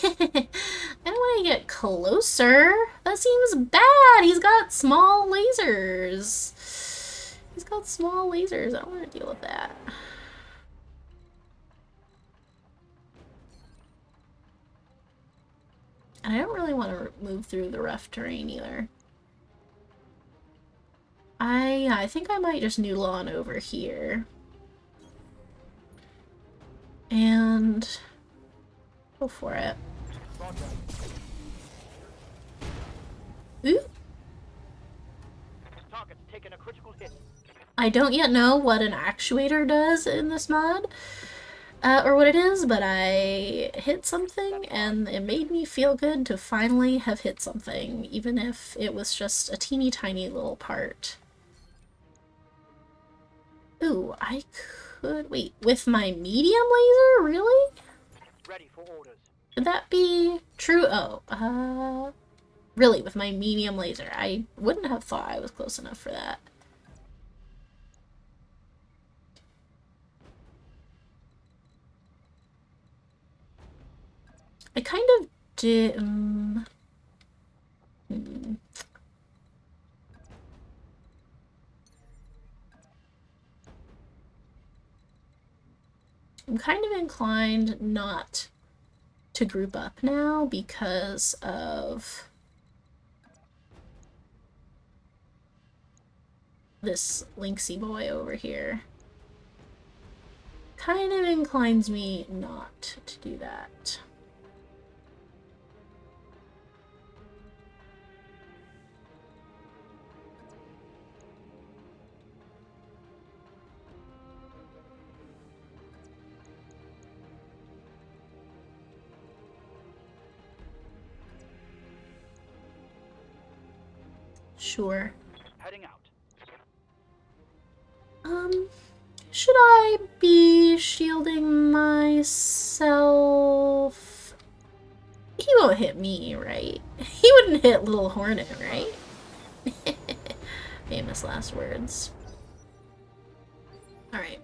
I don't want to get closer. That seems bad. He's got small lasers. He's got small lasers. I don't want to deal with that. And I don't really want to move through the rough terrain either. I think I might just noodle on over here. And go for it. Ooh. Target's taken a critical hit. I don't yet know what an actuator does in this mod, or what it is, but I hit something and it made me feel good to finally have hit something, even if it was just a teeny tiny little part. Ooh, I could... Wait, with my medium laser? Really? Ready for orders. Would that be true? Oh, really, with my medium laser. I wouldn't have thought I was close enough for that. I kind of did... kind of inclined not to group up now because of this Lynxy boy over here. Kind of inclines me not to do that. Sure. Heading out. Should I be shielding myself? He won't hit me, right? He wouldn't hit Little Hornet, right? Famous last words. Alright.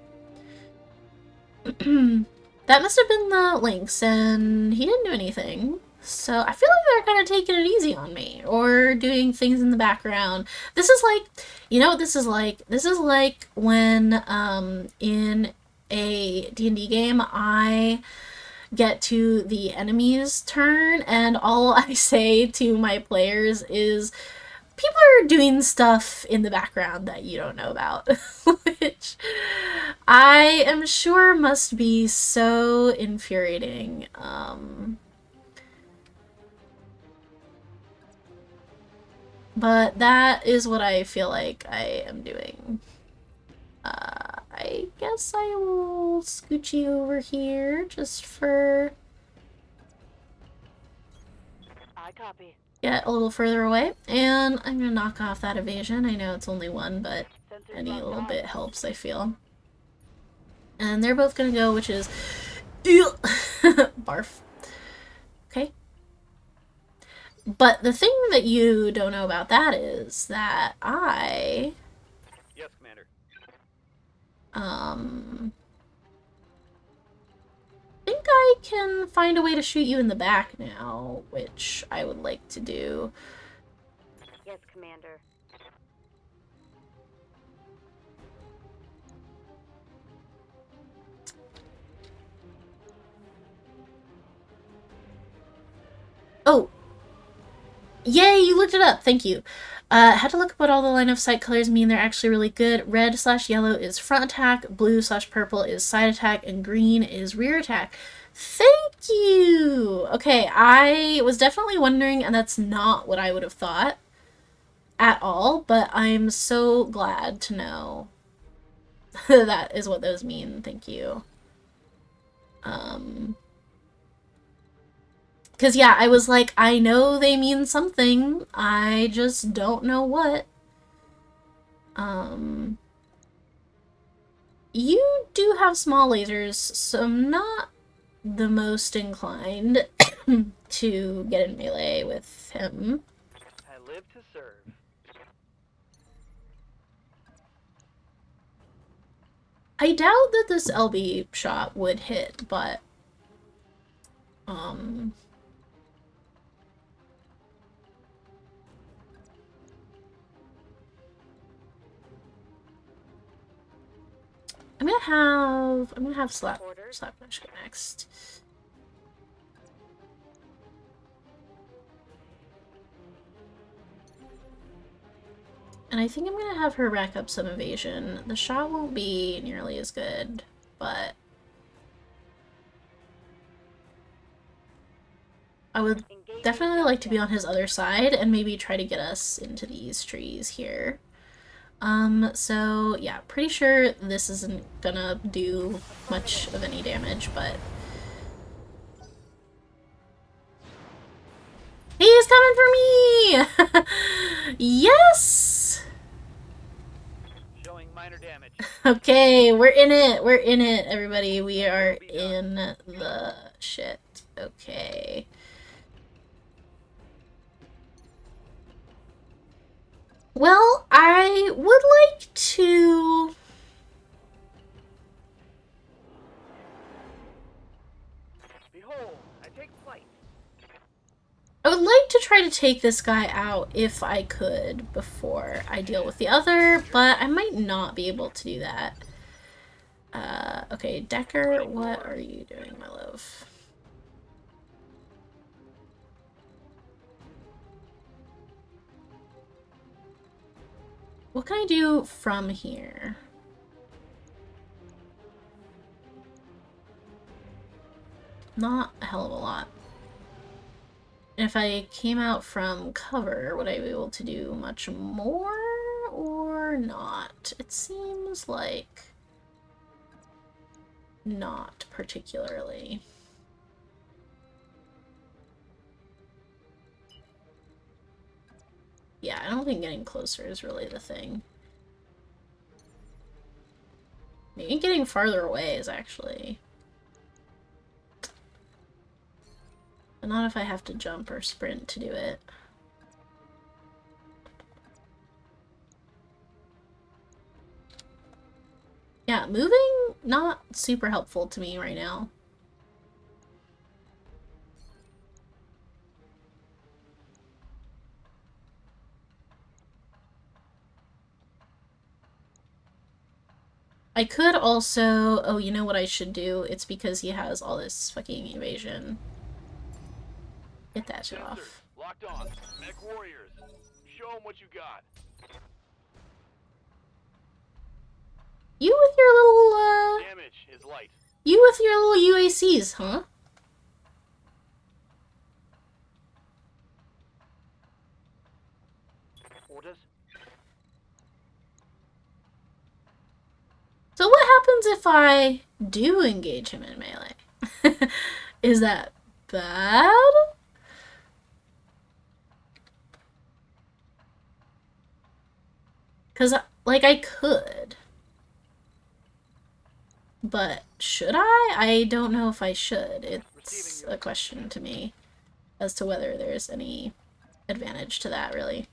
That must have been the Lynx, and he didn't do anything. So I feel like they're kind of taking it easy on me, or doing things in the background. This is like, you know what this is like? This is like when in a D&D game I get to the enemy's turn and all I say to my players is, people are doing stuff in the background that you don't know about, which I am sure must be so infuriating. But that is what I feel like I am doing. I guess I will scooch you over here just for... I copy. Get a little further away. And I'm gonna knock off that evasion. I know it's only one, but Sensors any locked little on. bit helps, I feel. And they're both gonna go, which is... Barf. Okay. But the thing that you don't know about that is that I... Yes, Commander. think I can find a way to shoot you in the back now, which I would like to do. Yes, Commander. Oh! Yay, you looked it up! Thank you. Had to look up what all the line of sight colors mean. They're actually really good. Red/yellow is front attack, blue/purple is side attack, and green is rear attack. Thank you! Okay, I was definitely wondering, and that's not what I would have thought at all, but I'm so glad to know that is what those mean. Thank you. Because, yeah, I was like, I know they mean something. I just don't know what. You do have small lasers, so I'm not the most inclined to get in melee with him. I live to serve. I doubt that this LB shot would hit, but... I'm gonna have slap punch go next. And I think I'm gonna have her rack up some evasion. The shot won't be nearly as good, but I would definitely like to be on his other side and maybe try to get us into these trees here. So yeah, pretty sure this isn't gonna do much of any damage, but... He's coming for me! Yes! Showing minor damage. Okay, we're in it, everybody. We are in the shit. Okay. Well, I would like to... Behold, I take flight. I would like to try to take this guy out if I could before I deal with the other, but I might not be able to do that. Okay, Decker, what are you doing, my love? What can I do from here? Not a hell of a lot. If I came out from cover, would I be able to do much more or not? It seems like not particularly. Yeah, I don't think getting closer is really the thing. Maybe getting farther away is actually... But not if I have to jump or sprint to do it. Yeah, moving, not super helpful to me right now. I could also... Oh, you know what I should do? It's because he has all this fucking evasion. Get that shit Sensors off. locked on. MechWarriors, show them what you got. You with your little, Damage is light. You with your little UACs, huh? Orders. So what happens if I do engage him in melee? Is that bad? Because, like, I could. But should I? I don't know if I should. It's a question to me as to whether there's any advantage to that, really.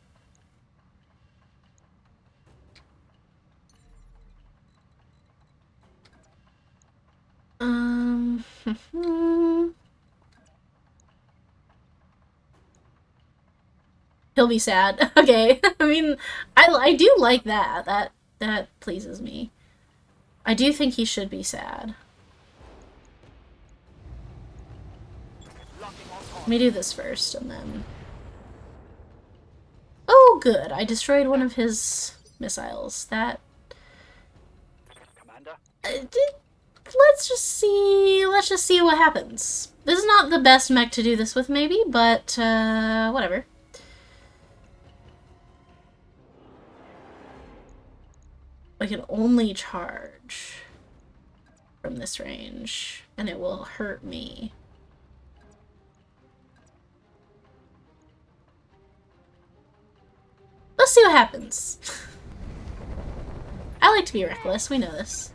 He'll be sad. Okay. I mean, I do like that. That pleases me. I do think he should be sad. Let me do this first, and then... Oh, good. I destroyed one of his missiles. That... Commander. Let's just see what happens. This is not the best mech to do this with, maybe, but, whatever. I can only charge from this range, and it will hurt me. Let's see what happens. I like to be reckless, we know this.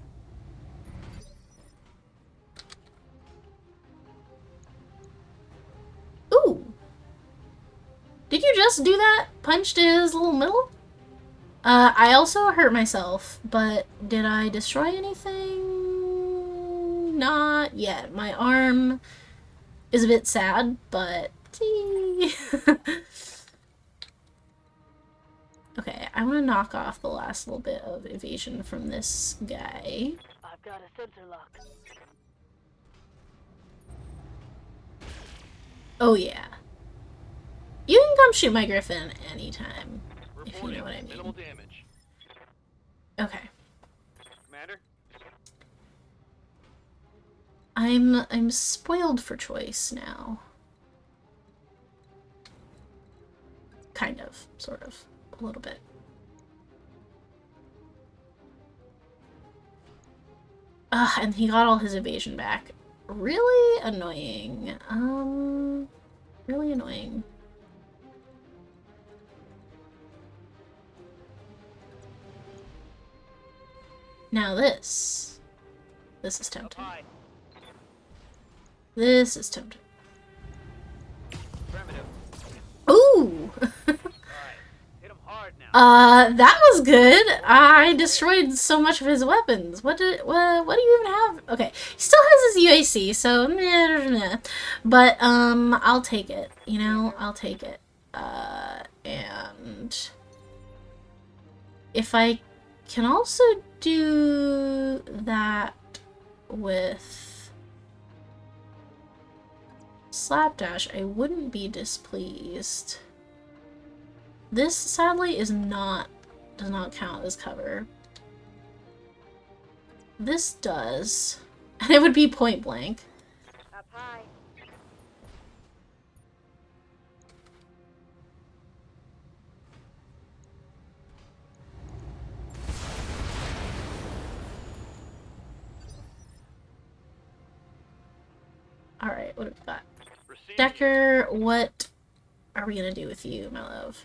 Ooh! Did you just do that? Punched his little middle? I also hurt myself, but did I destroy anything? Not yet. My arm is a bit sad, but... Okay, I want to knock off the last little bit of evasion from this guy. I've got a sensor lock. Oh yeah. You can come shoot my griffin anytime, if you know what I mean. Minimal damage. Okay. Commander. I'm spoiled for choice now. Kind of, sort of, a little bit. And he got all his evasion back. Really annoying. Really annoying. Now this is tempting. This is tempting. Ooh! Hit him hard now. That was good. I destroyed so much of his weapons. What do you even have? Okay, he still has his UAC, so but I'll take it. You know, I'll take it. And if I can also do that with Slapdash. I wouldn't be displeased. This sadly does not count as cover. This does. And it would be point blank. Up high. Alright, what have we got? Receiving. Decker, what are we gonna do with you, my love?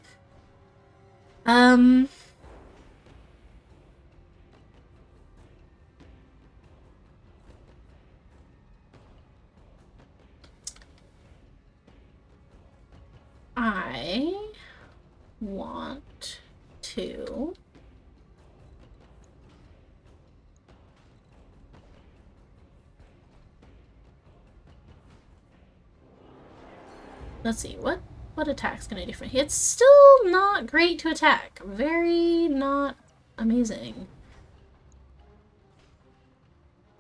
I want to let's see, what attack's can I do for him? It's still not great to attack. Very not amazing.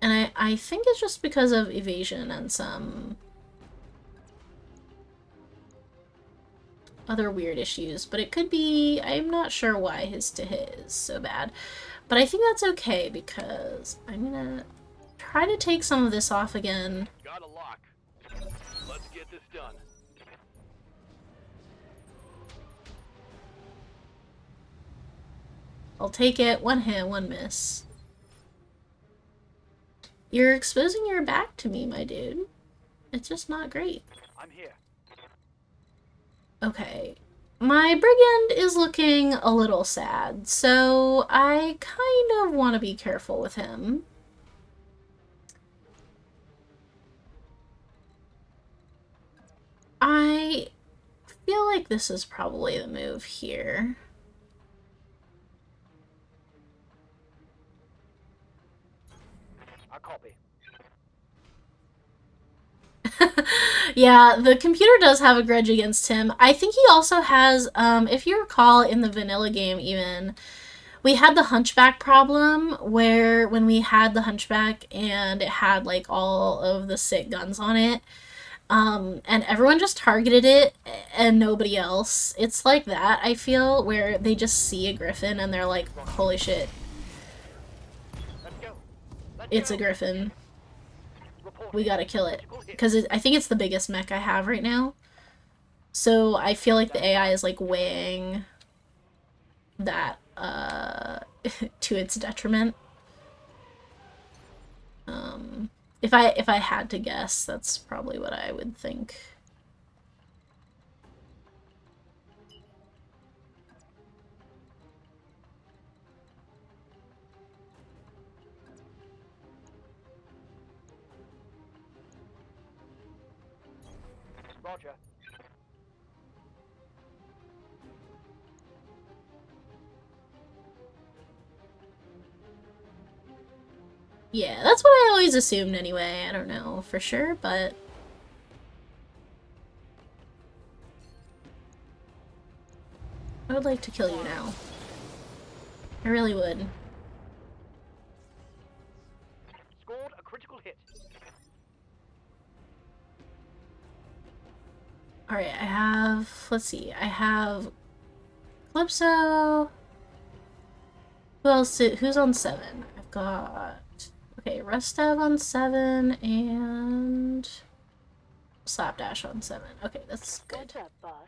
And I think it's just because of evasion and some other weird issues, but it could be, I'm not sure why his to hit is so bad. But I think that's okay because I'm gonna try to take some of this off again. Got a lock. Let's get this done. I'll take it. One hit, one miss. You're exposing your back to me, my dude. It's just not great. I'm here. Okay. My brigand is looking a little sad, so I kind of want to be careful with him. I feel like this is probably the move here. I copy. Yeah, the computer does have a grudge against him. I think he also has, if you recall in the vanilla game even, we had the hunchback problem where when we had the hunchback and it had like all of the sick guns on it, and everyone just targeted it and nobody else. It's like that, I feel, where they just see a griffin and they're like, holy shit, Let's go. Let's it's go. a griffin. Report. We gotta kill it. Critical hit. Because I think it's the biggest mech I have right now. So I feel like the AI is like weighing that to its detriment. If I had to guess, that's probably what I would think. Roger. Yeah, that's what I always assumed anyway. I don't know for sure, but I would like to kill you now. I really would. Scored a critical hit. Alright, I have, let's see, I have Calypso. Who else? Who's on 7? I've got, okay, Rustev on 7 and Slapdash on 7. Okay, that's good. What's up, boss?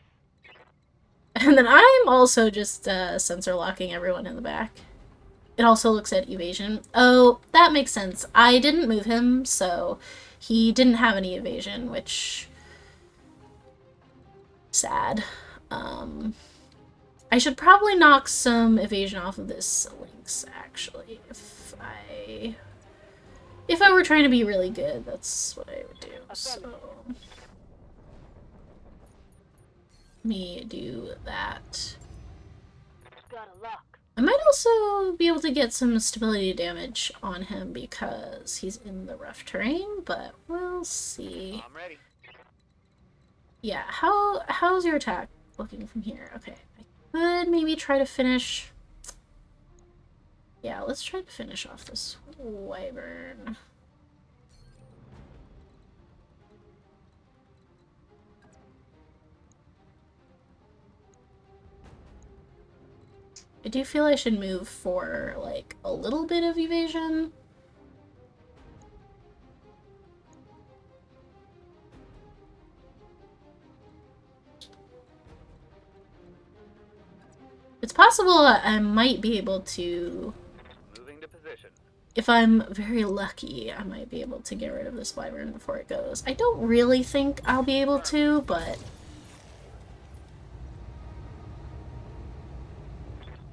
And then I'm also just sensor locking everyone in the back. It also looks at evasion. Oh, that makes sense. I didn't move him, so he didn't have any evasion, which... sad. I should probably knock some evasion off of this Lynx, actually. If I were trying to be really good, that's what I would do. So let me do that. Got a lock. I might also be able to get some stability damage on him because he's in the rough terrain, but we'll see. I'm ready. Yeah, how's your attack looking from here? Okay, I could maybe try to finish Yeah, let's try to finish off this wyvern. I do feel I should move for, like, a little bit of evasion. It's possible I might be able to... Moving to position. If I'm very lucky, I might be able to get rid of this wyvern before it goes. I don't really think I'll be able to, but...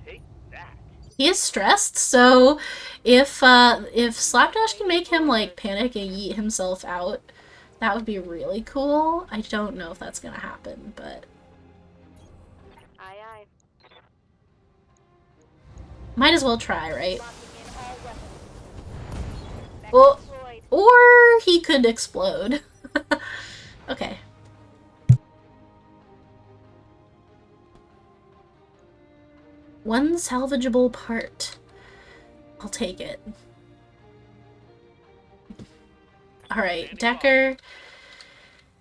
Take that. He is stressed, so if Slapdash can make him, like, panic and yeet himself out, that would be really cool. I don't know if that's gonna happen, but... Aye, aye. Might as well try, right? Locking in all weapons. Mech Well, deployed. or he could explode. Okay. One salvageable part. I'll take it. Alright, Decker.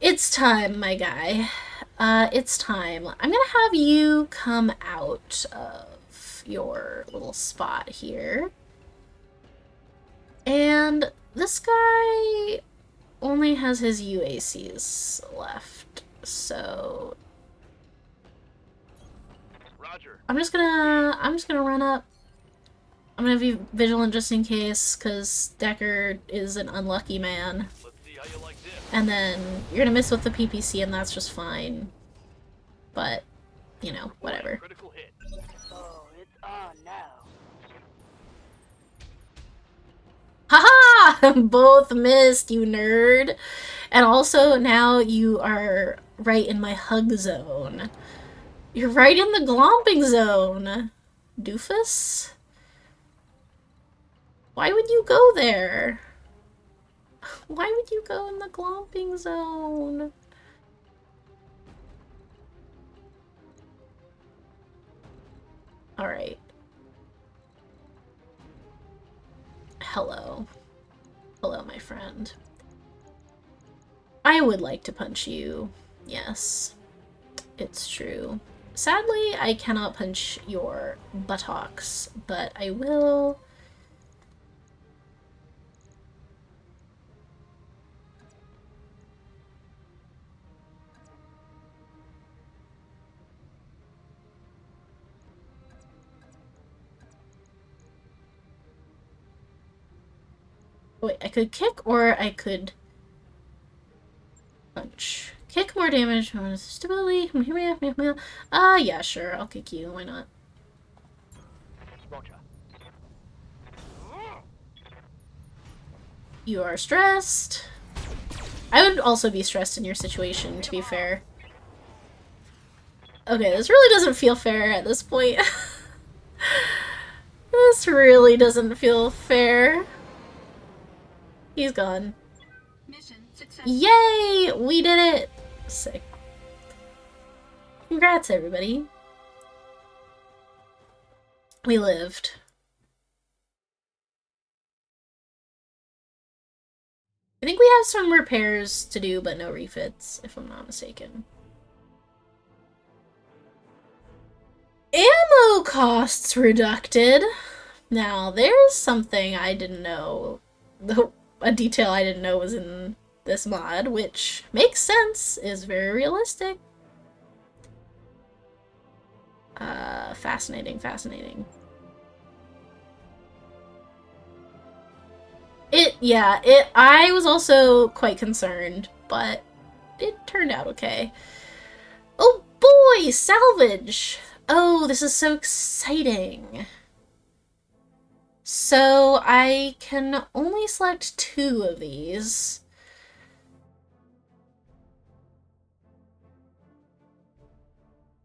It's time, my guy. It's time. I'm gonna have you come out of your little spot here. And this guy only has his UACs left, so Roger. I'm just gonna run up. I'm gonna be vigilant just in case, because Decker is an unlucky man. Let's see how you like this. And then you're gonna miss with the PPC, and that's just fine. But, you know, whatever. Critical hit. Oh, it's on now. Haha! Both missed, you nerd! And also, now you are right in my hug zone. You're right in the glomping zone, doofus. Why would you go there? Why would you go in the glomping zone? Alright. Hello. Hello, my friend. I would like to punch you. Yes. It's true. Sadly, I cannot punch your buttocks, but I will... Wait, I could kick or I could punch. Kick more damage, more stability. Yeah, sure, I'll kick you. Why not? Roger. You are stressed. I would also be stressed in your situation, to be fair. Okay, this really doesn't feel fair at this point. This really doesn't feel fair. He's gone. Mission successful. Yay! We did it! Sick. Congrats, everybody. We lived. I think we have some repairs to do, but no refits, if I'm not mistaken. Ammo costs reducted. Now, there's something I didn't know. A detail I didn't know was in this mod, which makes sense, is very realistic. Fascinating, fascinating. I was also quite concerned, but it turned out okay. Oh boy, salvage! Oh, this is so exciting. So I can only select 2 of these.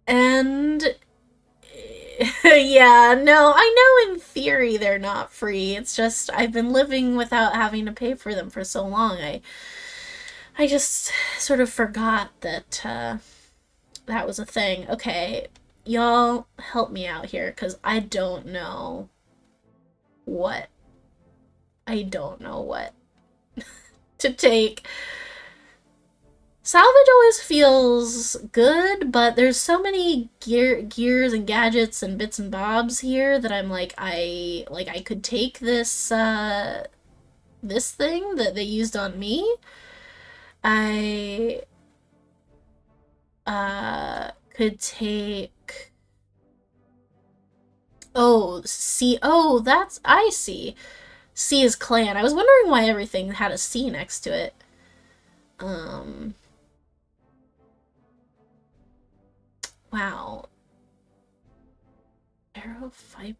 And yeah, no, I know in theory they're not free. It's just I've been living without having to pay for them for so long. I just sort of forgot that that was a thing. Okay, y'all help me out here, because I don't know what. I don't know what to take. Salvage always feels good, but there's so many gears and gadgets and bits and bobs here that I'm like, I could take this this thing that they used on me. I could take, oh, C. Oh, that's, I see. C is clan. I was wondering why everything had a C next to it. Wow. Arrow fiber.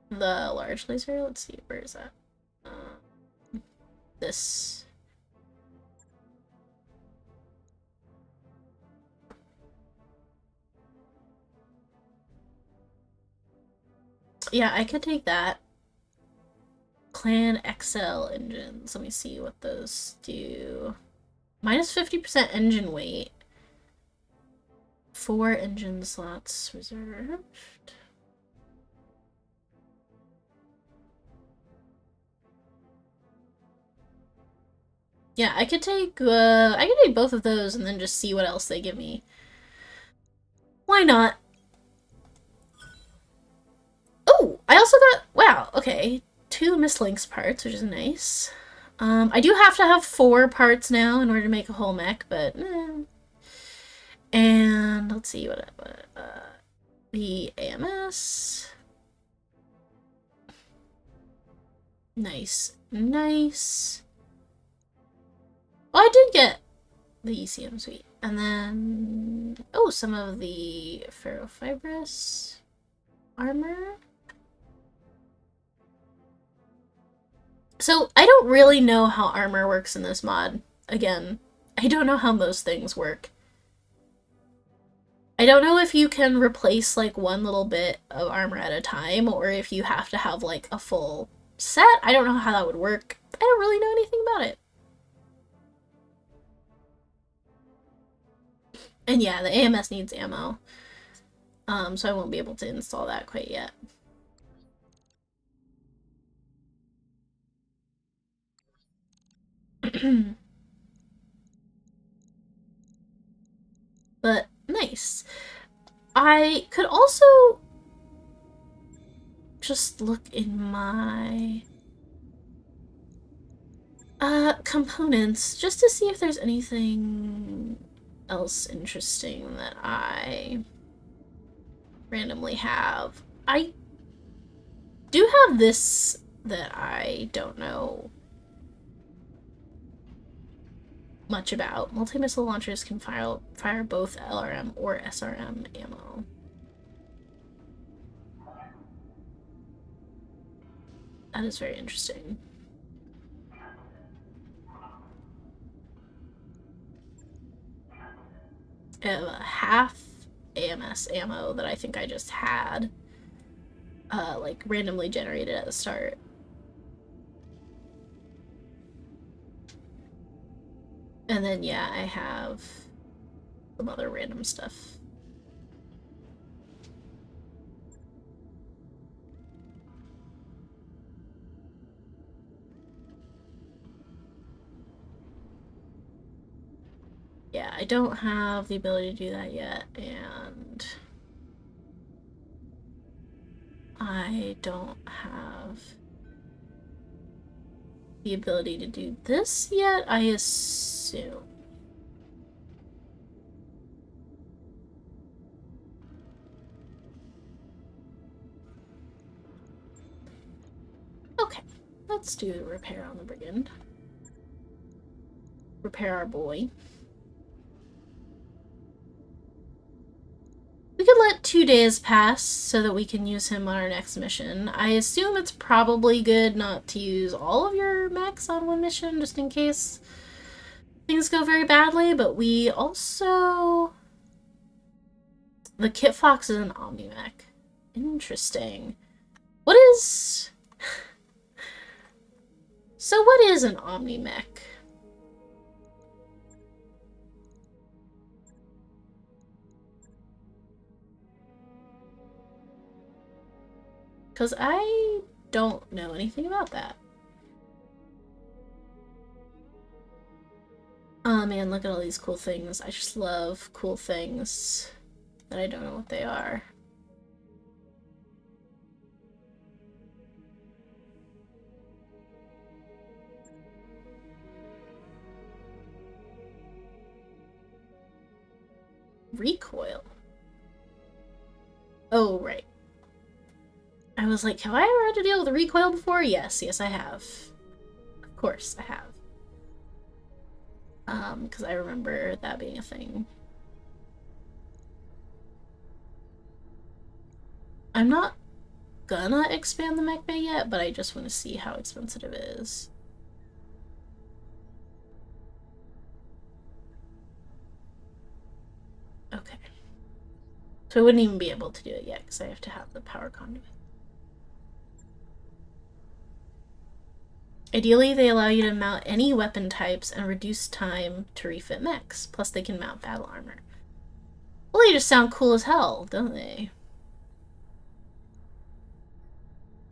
The large laser, let's see, where is that? This. Yeah, I could take that. Clan XL engines. Let me see what those do. Minus 50% engine weight. 4 engine slots reserved. Yeah, I could take both of those and then just see what else they give me. Why not? Oh, I also got, wow, okay, 2 Mislinks parts, which is nice. I do have to have 4 parts now in order to make a whole mech, but And let's see what the AMS. Nice, nice. Oh, I did get the ECM suite. And then, oh, some of the ferrofibrous armor. So, I don't really know how armor works in this mod. Again, I don't know how most things work. I don't know if you can replace, like, one little bit of armor at a time, or if you have to have, like, a full set. I don't know how that would work. I don't really know anything about it. And yeah, the AMS needs ammo. So I won't be able to install that quite yet. But nice. I could also just look in my components just to see if there's anything else interesting that I randomly have. I do have this that I don't know much about. Multi-missile launchers can fire both LRM or SRM ammo. That is very interesting. I have a half AMS ammo that I think I just had, like, randomly generated at the start. And then, yeah, I have some other random stuff. Yeah, I don't have the ability to do that yet, and I don't have the ability to do this yet, I assume. Okay, let's do a repair on the brigand. Repair our boy. We could let 2 days pass so that we can use him on our next mission. I assume it's probably good not to use all of your mechs on one mission, just in case things go very badly, but we also... The Kit Fox is an Omni-mech. Interesting. What is... So what is an Omni-Mech? Because I don't know anything about that. Oh man, look at all these cool things. I just love cool things that I don't know what they are. Recoil. Oh, right. I was like, have I ever had to deal with a recoil before? Yes, yes I have. Of course I have. Because I remember that being a thing. I'm not gonna expand the mech bay yet, but I just want to see how expensive it is. Okay. So I wouldn't even be able to do it yet because I have to have the power conduit. Ideally, they allow you to mount any weapon types and reduce time to refit mechs. Plus, they can mount battle armor. Well, they just sound cool as hell, don't they?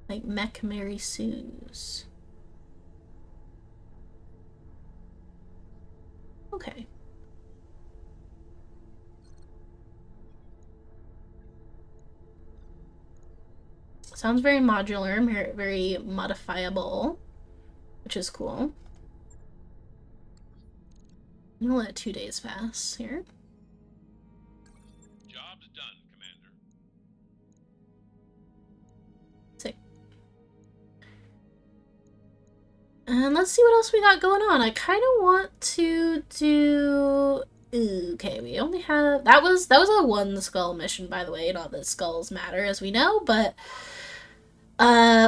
Like Mech Mary Sue's. Okay. Sounds very modular, very modifiable, which is cool. I'm gonna let 2 days pass here. Job's done, Commander. Sick. And let's see what else we got going on. I kind of want to do... Okay, we only have... That was a one skull mission, by the way. Not that skulls matter, as we know, but...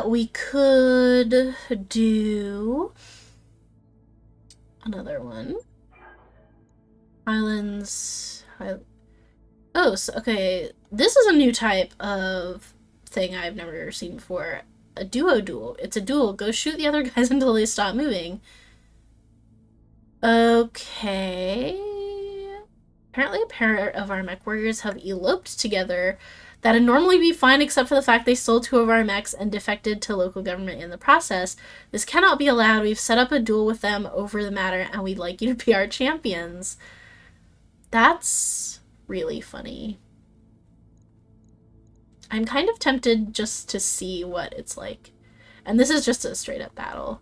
we could do... another one. Islands... Oh, so, okay. This is a new type of thing I've never seen before. A duo. It's a duel. Go shoot the other guys until they stop moving. Okay. Apparently a pair of our MechWarriors have eloped together. That'd normally be fine except for the fact they stole 2 of our mechs and defected to local government in the process. This cannot be allowed. We've set up a duel with them over the matter and we'd like you to be our champions. That's really funny. I'm kind of tempted just to see what it's like. And this is just a straight up battle.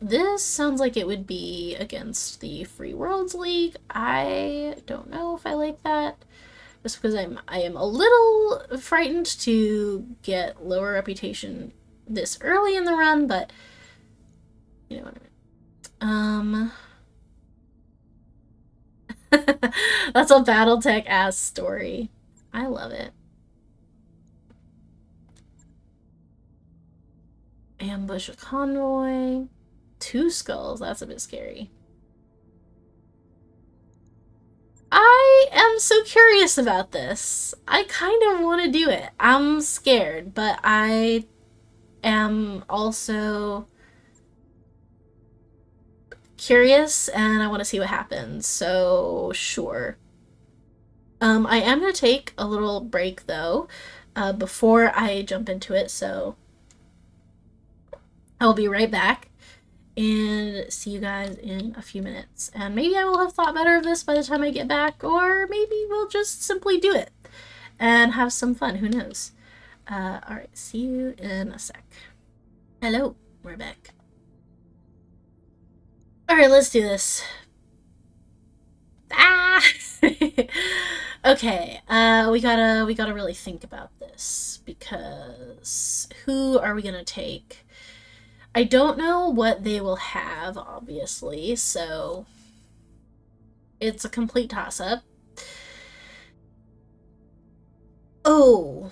This sounds like it would be against the Free Worlds League. I don't know if I like that. Just because I am a little frightened to get lower reputation this early in the run, but you know what I mean. That's a BattleTech ass story. I love it. Ambush a convoy. 2 skulls. That's a bit scary. I am so curious about this. I kind of want to do it. I'm scared, but I am also curious and I want to see what happens. So, sure. I am going to take a little break though before I jump into it, so I'll be right back and see you guys in a few minutes. And maybe I will have thought better of this by the time I get back, or maybe we'll just simply do it and have some fun. Who knows? Alright, see you in a sec. Hello, we're back. Alright, let's do this. Ah! Okay, we gotta really think about this, because who are we gonna take? I don't know what they will have, obviously, so it's a complete toss-up. Oh,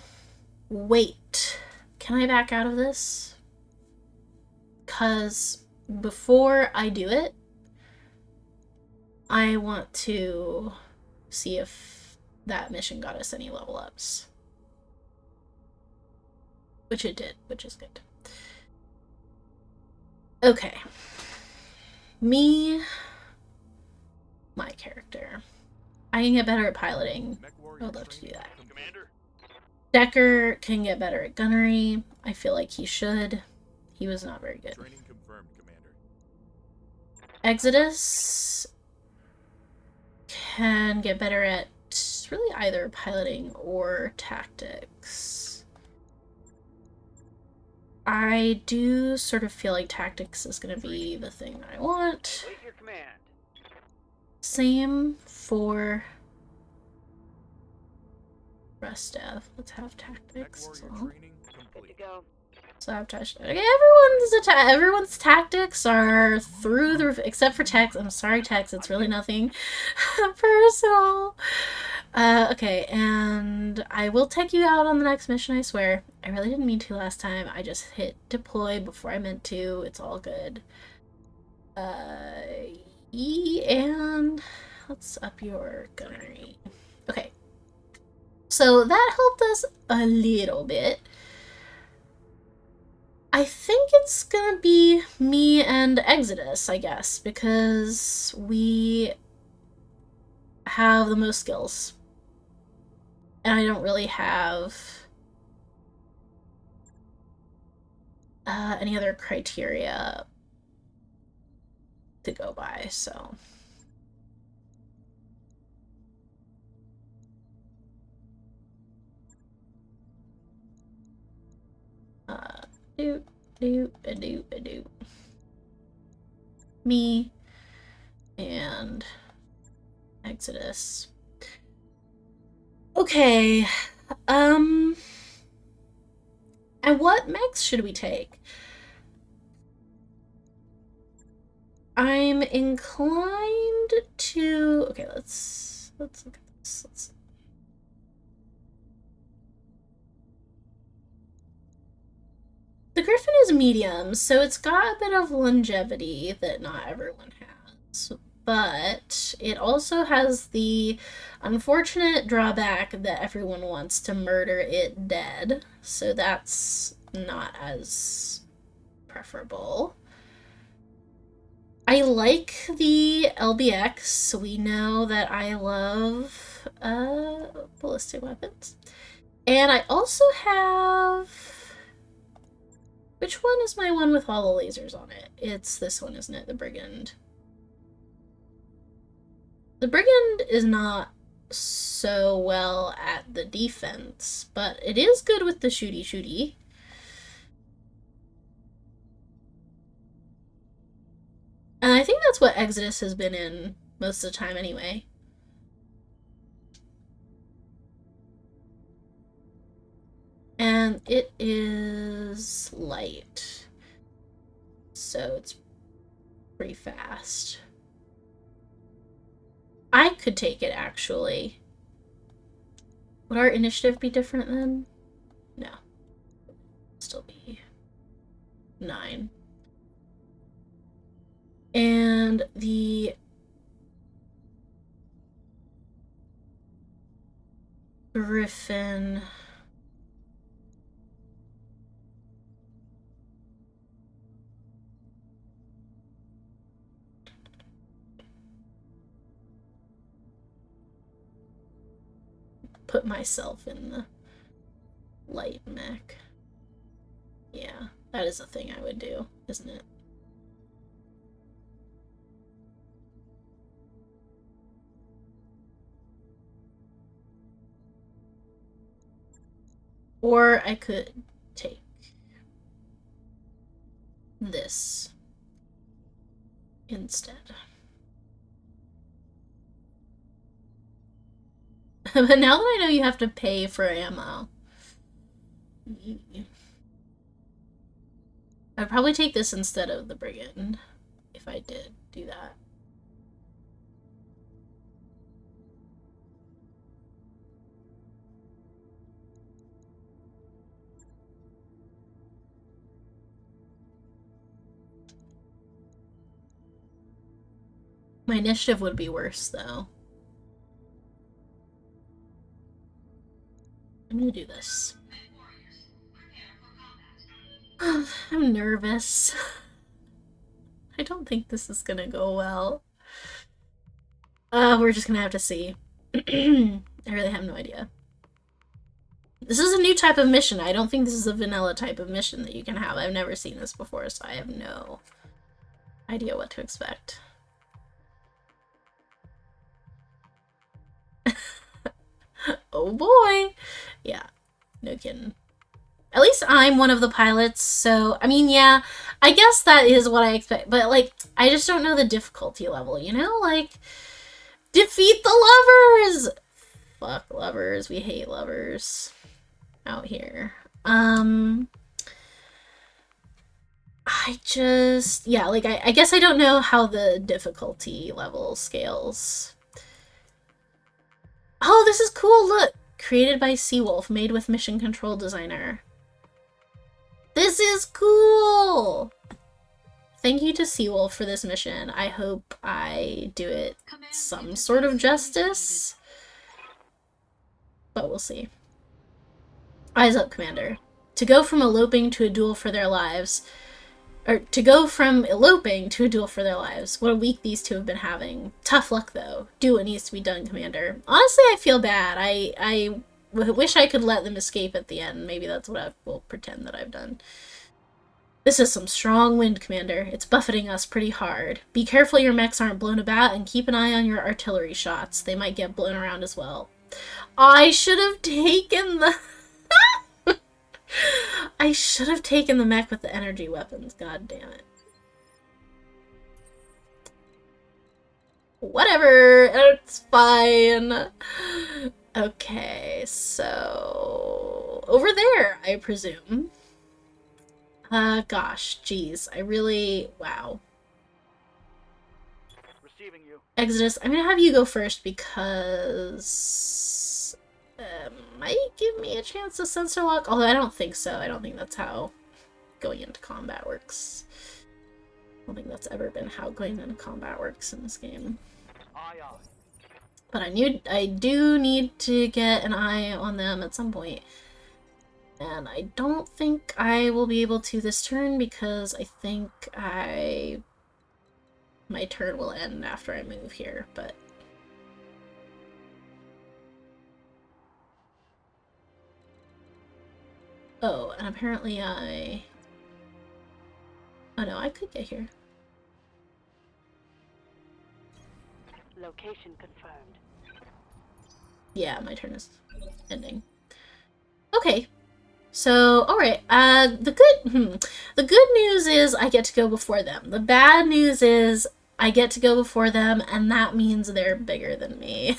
wait. Can I back out of this? Because before I do it, I want to see if that mission got us any level ups. Which it did, which is good. Okay. Me, my character. I can get better at piloting. I would love to do that. Commander? Decker can get better at gunnery. I feel like he should. He was not very good. Training confirmed, Commander. Exodus can get better at really either piloting or tactics. I do sort of feel like tactics is going to be the thing that I want. Wait your command. Same for rest of. Let's have tactics as MechWarrior well. training Good complete. to go. Sabotage. Okay, everyone's tactics are through the roof, except for Tex. I'm sorry, Tex. It's really nothing personal. Okay, and I will take you out on the next mission, I swear. I really didn't mean to last time. I just hit deploy before I meant to. It's all good. And let's up your gunnery. Okay. So that helped us a little bit. I think it's gonna be me and Exodus, I guess, because we have the most skills. And I don't really have any other criteria to go by, so. Do. Me and Exodus. Okay. And what mechs should we take? I'm inclined to. Okay, let's look at this. The Griffin is medium, so it's got a bit of longevity that not everyone has. But it also has the unfortunate drawback that everyone wants to murder it dead. So that's not as preferable. I like the LBX. We know that I love ballistic weapons. And I also have... Which one is my one with all the lasers on it? It's this one, isn't it? The Brigand. The Brigand is not so well at the defense, but it is good with the shooty. And I think that's what Exodus has been in most of the time anyway. And it is light, so it's pretty fast. I could take it, actually. Would our initiative be different then? No. Still be 9. And the Griffin... Put myself in the light mech. Yeah, that is a thing I would do, isn't it? Or I could take this instead. But now that I know you have to pay for ammo, I'd probably take this instead of the Brigand, if I did do that. My initiative would be worse, though. I'm gonna do this. I'm nervous. I don't think this is gonna go well. We're just gonna have to see. I really have no idea. This is a new type of mission. I don't think this is a vanilla type of mission that you can have. I've never seen this before, so I have no idea what to expect. Oh boy! Yeah, no kidding. At least I'm one of the pilots, so, I mean, yeah, I guess that is what I expect, but, like, I just don't know the difficulty level, you know? Like, defeat the lovers! Fuck lovers, we hate lovers out here. Yeah, like, I guess I don't know how the difficulty level scales. Oh, this is cool, look! Created by Seawolf, made with Mission Control Designer. This is cool! Thank you to Seawolf for this mission. I hope I do it some sort of justice. But we'll see. Eyes up, Commander. To go from eloping to a duel for their lives. Or, to go from eloping to a duel for their lives. What a week these two have been having. Tough luck, though. Do what needs to be done, Commander. Honestly, I feel bad. I wish I could let them escape at the end. Maybe that's what I will pretend that I've done. This is some strong wind, Commander. It's buffeting us pretty hard. Be careful your mechs aren't blown about, and keep an eye on your artillery shots. They might get blown around as well. I should have taken the... I should have taken the mech with the energy weapons. God damn it. Whatever. It's fine. Okay, so... over there, I presume. Gosh, geez. I really... wow. Receiving you. Exodus, I'm gonna have you go first because... might give me a chance to sensor lock, although I don't think so. I don't think that's how going into combat works. I don't think that's ever been how going into combat works in this game. Aye, aye. But I do need to get an eye on them at some point. And I don't think I will be able to this turn because I think my turn will end after I move here, but... oh, and apparently oh no, I could get here. Location confirmed. Yeah, my turn is ending. Okay. So, alright, the good news is I get to go before them. The bad news is I get to go before them, and that means they're bigger than me.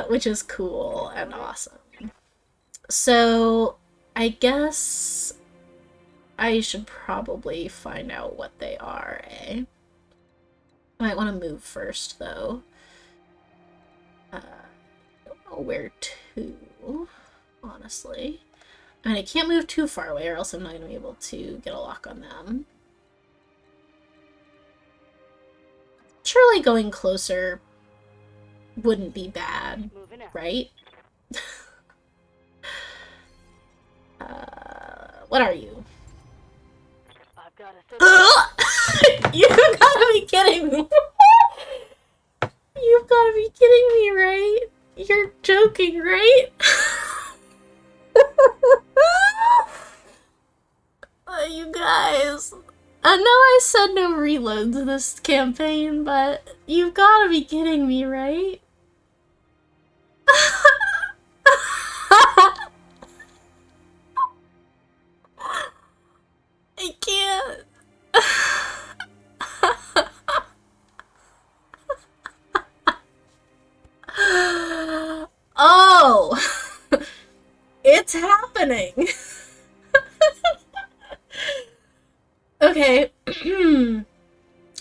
Which is cool and awesome. So, I guess I should probably find out what they are, eh? I might want to move first, though. I don't know where to, honestly. I mean, I can't move too far away or else I'm not going to be able to get a lock on them. Surely going closer wouldn't be bad, right? What are you? I've got a You gotta be kidding me! You've gotta be kidding me, right? You're joking, right? You guys. I know I said no reloads this campaign, but you've gotta be kidding me, right? I can't. Oh! It's happening! Okay.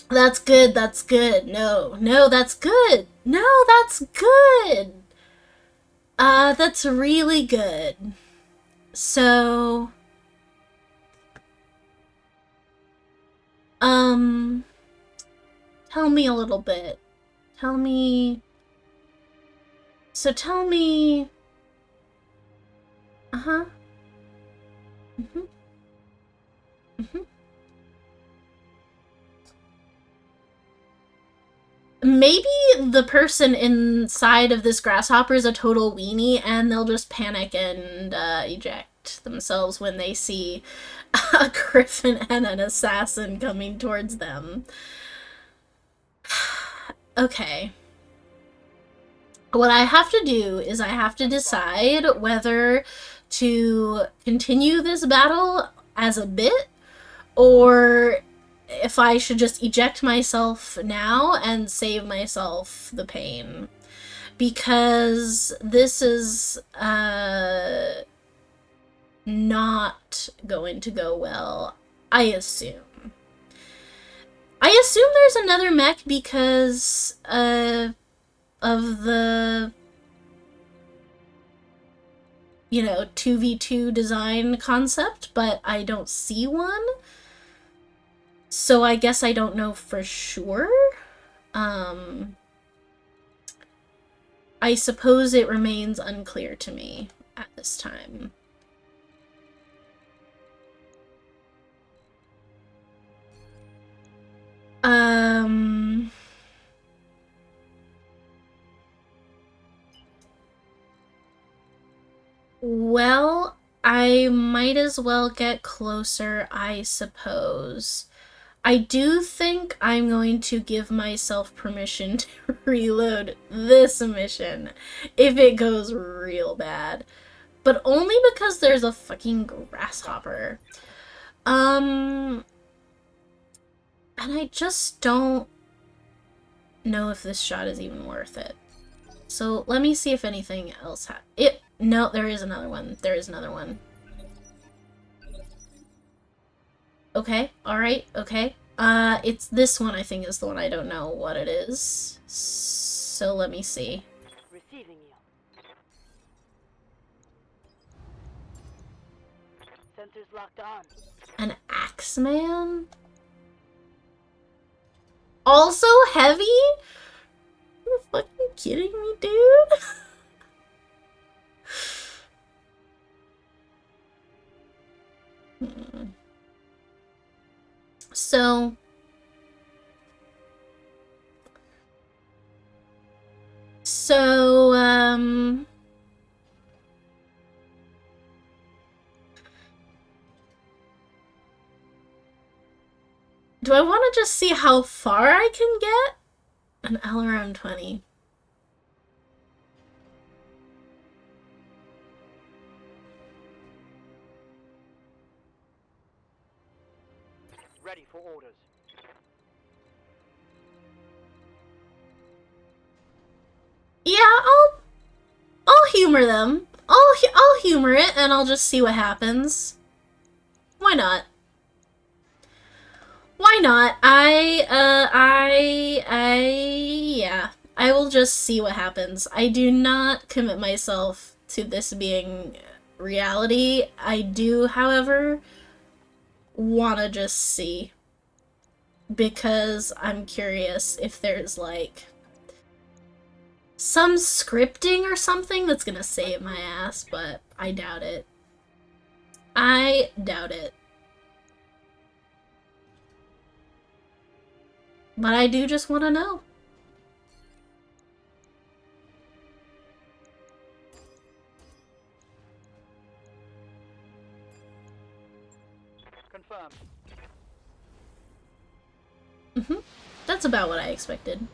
That's good, that's good. No, that's good. No, that's good! That's really good. So... tell me a little bit. Tell me... so tell me... uh-huh. Mhm. Mhm. Maybe the person inside of this grasshopper is a total weenie and they'll just panic and eject themselves when they see a griffin and an assassin coming towards them. Okay. What I have to do is I have to decide whether to continue this battle as a bit or if I should just eject myself now and save myself the pain. Because this is not going to go well, I assume. I assume there's another mech because of the, you know, 2v2 design concept, but I don't see one. So I guess I don't know for sure. I suppose it remains unclear to me at this time. Well, I might as well get closer, I suppose. I do think I'm going to give myself permission to reload this mission if it goes real bad. But only because there's a fucking grasshopper. And I just don't know if this shot is even worth it. So let me see if anything else no, there is another one. There is another one. Okay, alright, okay. It's this one I think is the one I don't know what it is. So let me see. Receiving you. Sensors locked on. An Axeman? Also heavy? Are you fucking kidding me, dude? So do I want to just see how far I can get? An L around 20. Ready for orders. Yeah, I'll humor them. I'll humor it and I'll just see what happens. Why not? Why not? Yeah. I will just see what happens. I do not commit myself to this being reality. I do, however, wanna just see. Because I'm curious if there's, like, some scripting or something that's gonna save my ass, but I doubt it. I doubt it. But I do just want to know. Confirmed. That's about what I expected.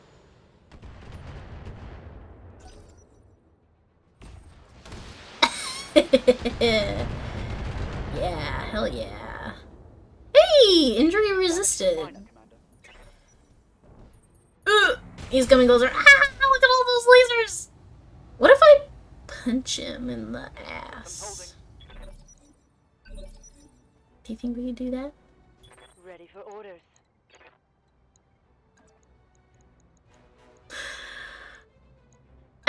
Yeah, hell yeah. Hey! Injury resisted. Fine, Commander. He's coming closer. Ah! Look at all those lasers! What if I punch him in the ass? Do you think we could do that? Ready for orders.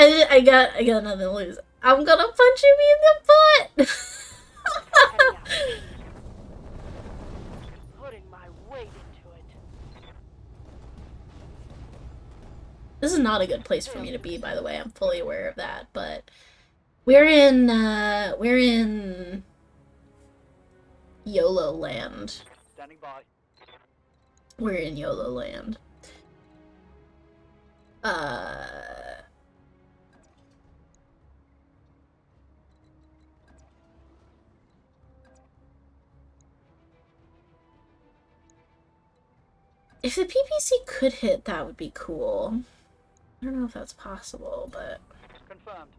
I got nothing to lose. I'm gonna punch him in the butt! Heading out. Putting my weight into it. This is not a good place for me to be, by the way. I'm fully aware of that, but we're in YOLO land. Standing by. We're in YOLO land. If the PPC could hit, that would be cool. I don't know if that's possible, but... Confirmed.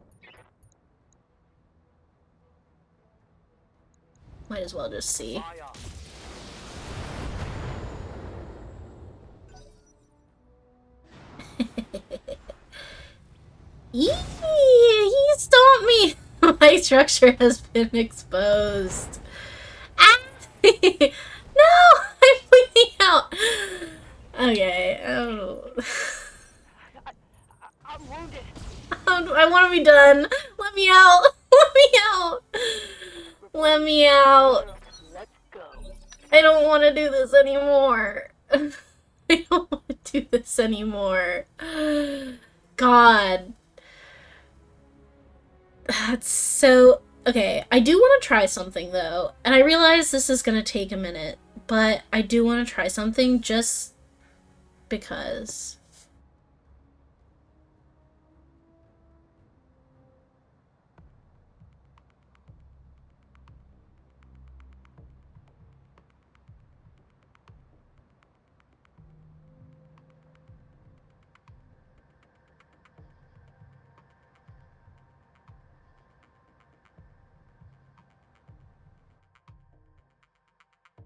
Might as well just see. Fire. Yee! He stomped me! My structure has been exposed. Ah! No! I'm bleeding out! Okay, oh. I'm wounded. I want to be done. Let me out! Let me out! Let me out! Let's go. I don't want to do this anymore. I don't want to do this anymore. God. That's so... Okay, I do want to try something, though. And I realize this is going to take a minute. But I do want to try something just because.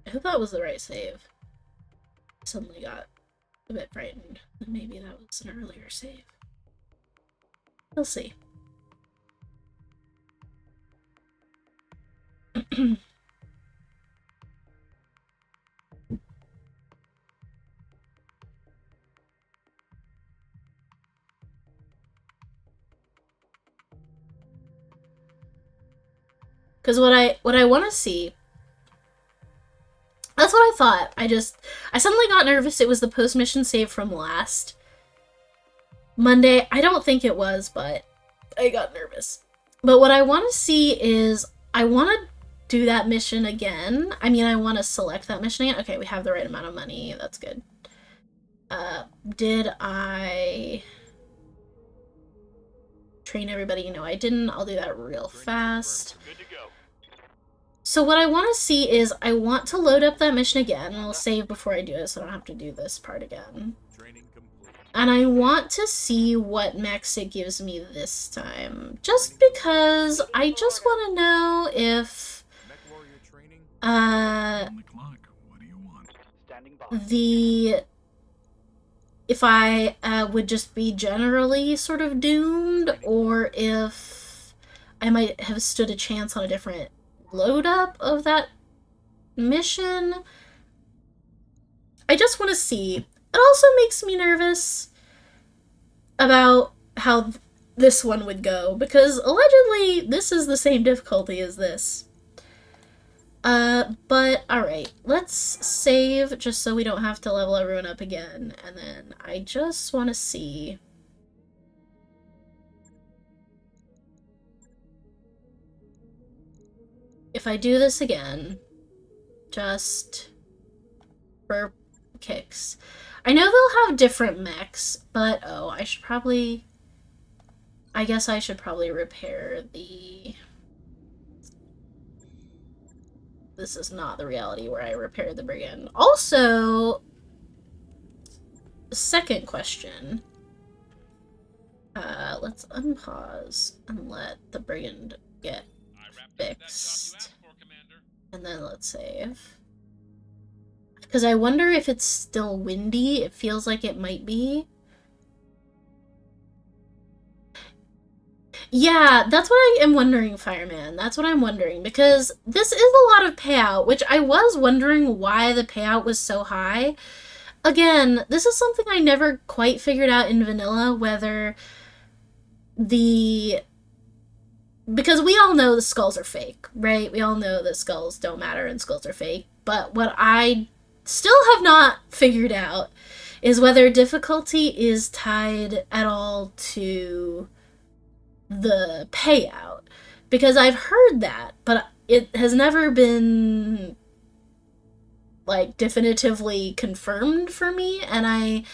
I hope that was the right save. Suddenly got a bit frightened that maybe that was an earlier save. We'll see. Because what I want to see, that's what I thought. I suddenly got nervous. It was the post-mission save from last Monday. I don't think it was, but I got nervous. But what I want to see is, I want to do that mission again. I mean, I want to select that mission again. Okay, we have the right amount of money. That's good. Did I train everybody? No, I didn't. I'll do that real fast. Good to go. So what I want to see is, I want to load up that mission again, and I'll save before I do it so I don't have to do this part again. Training complete. And I want to see what mechs it gives me this time. Just because I just want to know if, MechWarrior training. On the clock. What do you want? Standing by. if I would just be generally sort of doomed, or if I might have stood a chance on a different load up of that mission. I just want to see. It also makes me nervous about how this one would go, because allegedly this is the same difficulty as this. But alright, let's save just so we don't have to level everyone up again, and then I just want to see. If I do this again, just for kicks. I know they'll have different mechs, but oh, I guess I should probably repair the... This is not the reality where I repair the brigand. Also, second question. Let's unpause and let the brigand get fixed. And then let's save. Because I wonder if it's still windy. It feels like it might be. Yeah, that's what I am wondering, Fireman. That's what I'm wondering. Because this is a lot of payout, which I was wondering why the payout was so high. Again, this is something I never quite figured out in vanilla, whether because we all know the skulls are fake, right? We all know that skulls don't matter and skulls are fake. But what I still have not figured out is whether difficulty is tied at all to the payout. Because I've heard that, but it has never been like definitively confirmed for me, and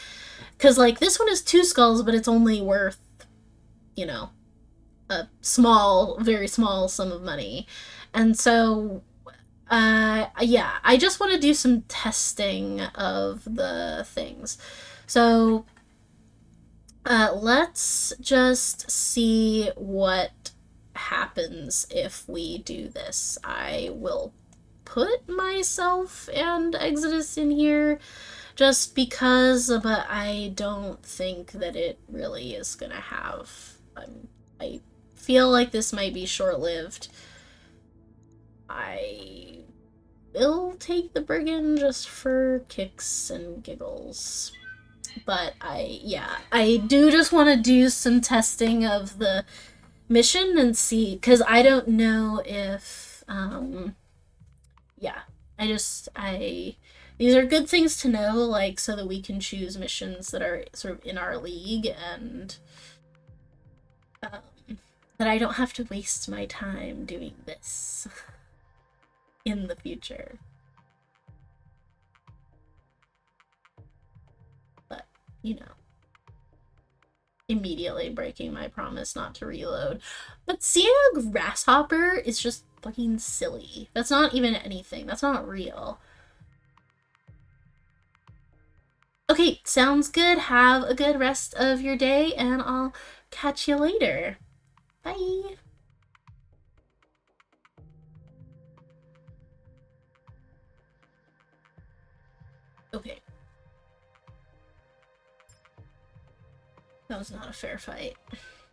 because like this one is 2 skulls, but it's only worth, you know, a small, very small sum of money. And so yeah, I just want to do some testing of the things. So let's just see what happens if we do this. I will put myself and Exodus in here just because, but I don't think that it really is gonna have. I feel like this might be short-lived. I will take the brigand just for kicks and giggles. But I do just want to do some testing of the mission and see, because I don't know if, yeah, these are good things to know, like, so that we can choose missions that are sort of in our league, and that I don't have to waste my time doing this in the future. But, you know, immediately breaking my promise not to reload. But seeing a grasshopper is just fucking silly. That's not even anything. That's not real. Okay, sounds good. Have a good rest of your day, and I'll catch you later. Bye. Okay. That was not a fair fight.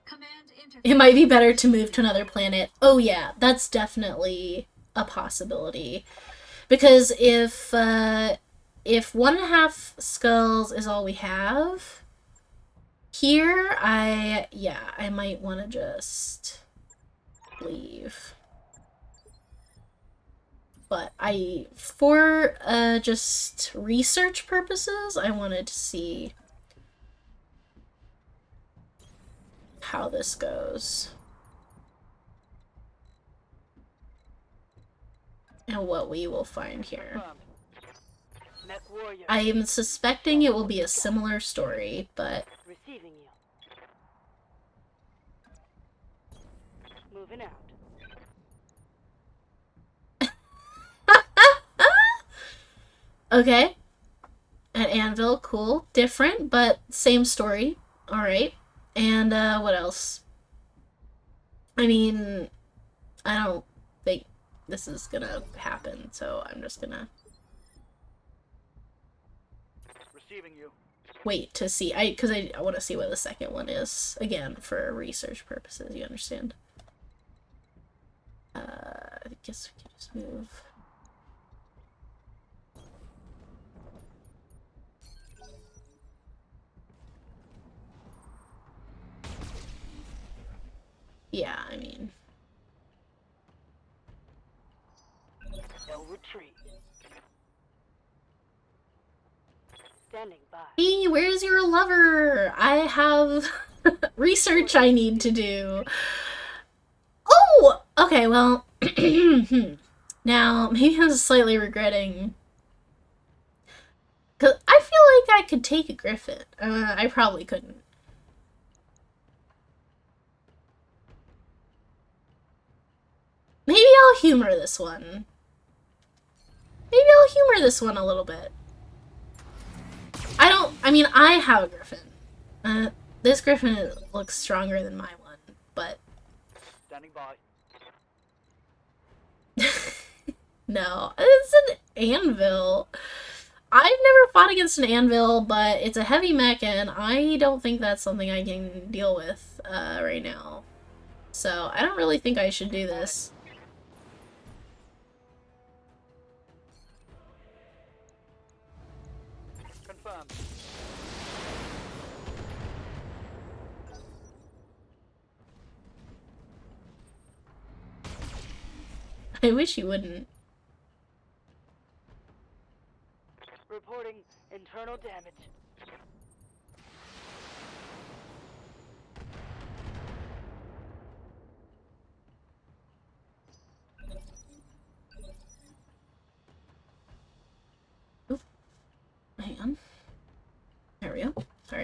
Command interface. It might be better to move to another planet. Oh yeah, that's definitely a possibility. Because if 1.5 skulls is all we have here, I might want to just leave. But for just research purposes, I wanted to see how this goes. And what we will find here. Confirmed. MechWarriors. I am suspecting it will be a similar story, but Receiving you. Moving out. okay. An anvil, cool. Different, but same story. Alright. And what else? I mean, I don't think this is gonna happen, so I'm just gonna Receiving you. wait to see. Because I want to see what the second one is. Again, for research purposes, you understand. I guess we can just move. Yeah, I mean... No retreat. Standing by. Hey, where's your lover? I have research I need to do. Oh! Okay, well... now, maybe I'm slightly regretting... Because I feel like I could take a griffin. I probably couldn't. Maybe I'll humor this one. Maybe I'll humor this one a little bit. I mean, I have a griffin. This griffin looks stronger than my one, but... Standing by. no, it's an anvil. I've never fought against an anvil, but it's a heavy mech, and I don't think that's something I can deal with right now. So, I don't really think I should do this. Confirmed. I wish you wouldn't. Reporting internal damage.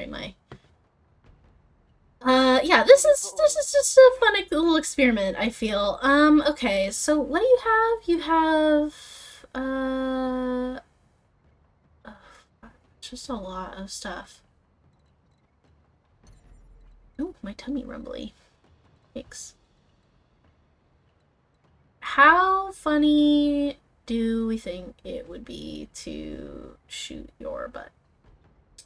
Sorry, my... yeah, this is just a fun little experiment, I feel. Okay, so what do you have? You have, oh, just a lot of stuff. Oh, my tummy rumbly. Thanks. How funny do we think it would be to shoot your butt?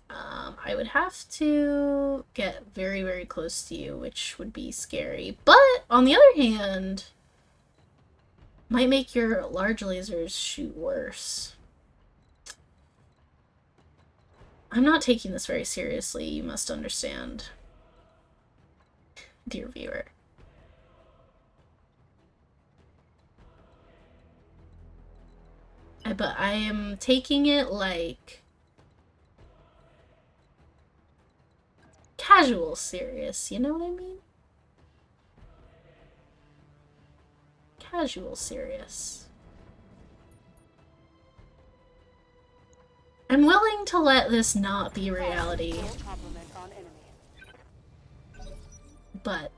I would have to get very, very close to you, which would be scary. But, on the other hand, might make your large lasers shoot worse. I'm not taking this very seriously, you must understand, dear viewer. But I am taking it like casual serious, you know what I mean? Casual serious. I'm willing to let this not be reality, Compliment on enemy. but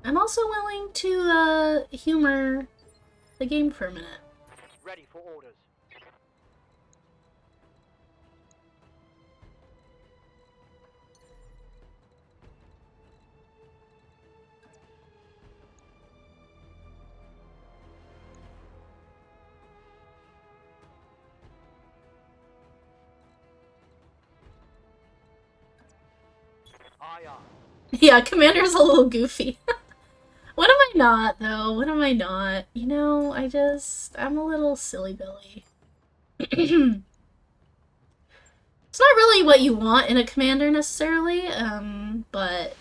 I'm also willing to humor the game for a minute. Ready for orders. Aye, aye. Yeah, Commander's a little goofy. What am I not, though? What am I not? You know, I'm a little silly Billy. It's not really what you want in a commander, necessarily, but...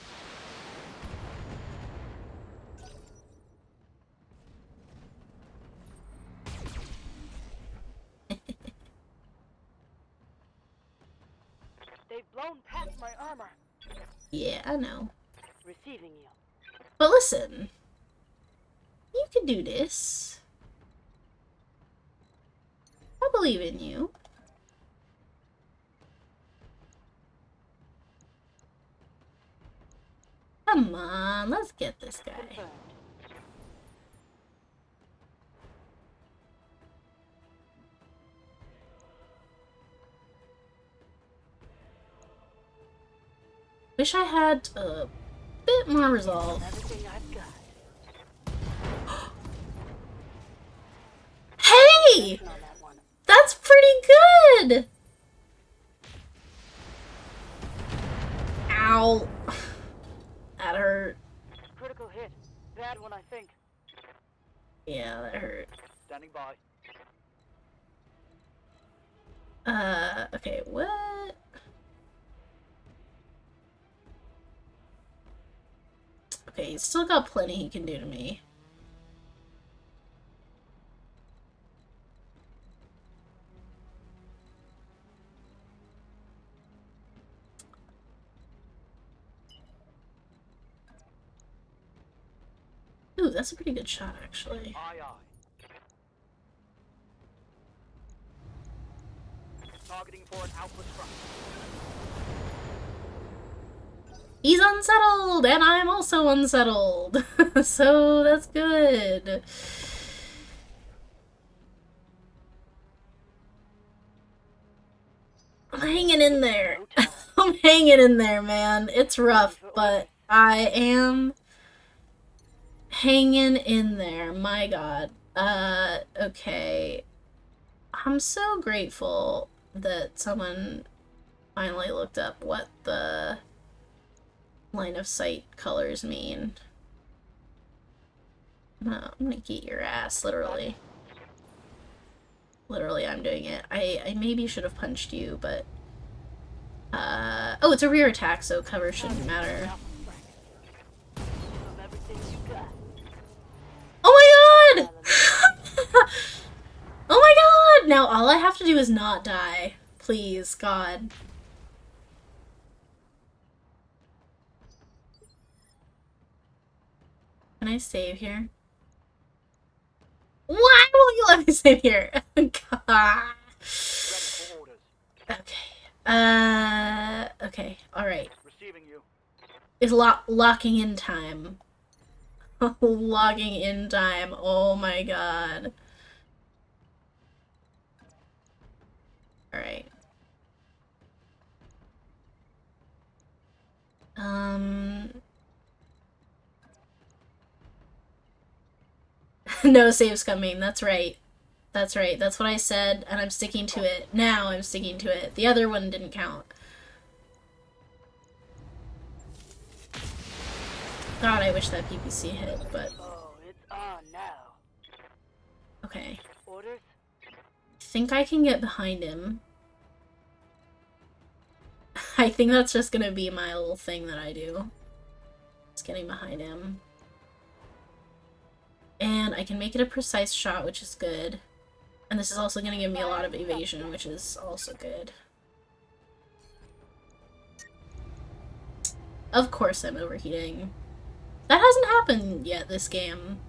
They've blown past my armor. yeah, I know. Receiving you. But listen, you can do this. I believe in you. Come on, let's get this guy. Confirmed. Wish I had a bit more resolve. Everything I've got. Hey! On that one. That's pretty good! Ow. That hurt. Critical hit. Bad one, I think. Yeah, that hurt. Standing by. Okay, what? Okay, he's still got plenty he can do to me. Ooh, that's a pretty good shot, actually. Aye, aye. Targeting for an alpha strike. He's unsettled, and I'm also unsettled. So that's good. I'm hanging in there. I'm hanging in there, man. It's rough, but I am hanging in there. My God. Okay. I'm so grateful that someone finally looked up what the line of sight colors mean. No, I'm gonna get your ass, literally. Literally, I'm doing it. I maybe should have punched you, but... oh, it's a rear attack, so cover shouldn't matter. Of everything you got. Oh my god! Oh my god! Now all I have to do is not die. Please, God. Can I save here? Why you let me sit here? God. Ready for orders. Okay. Okay. Alright. Receiving you. It's locking in time. Logging in time. Oh my god. Alright. No saves coming. That's right. That's right. That's what I said, and I'm sticking to it. Now I'm sticking to it. The other one didn't count. God, I wish that PPC hit, but... Oh, it's on now. Okay. Orders? I think I can get behind him. I think that's just gonna be my little thing that I do. Just getting behind him. And I can make it a precise shot, which is good. And this is also gonna give me a lot of evasion, which is also good. Of course I'm overheating. That hasn't happened yet this game.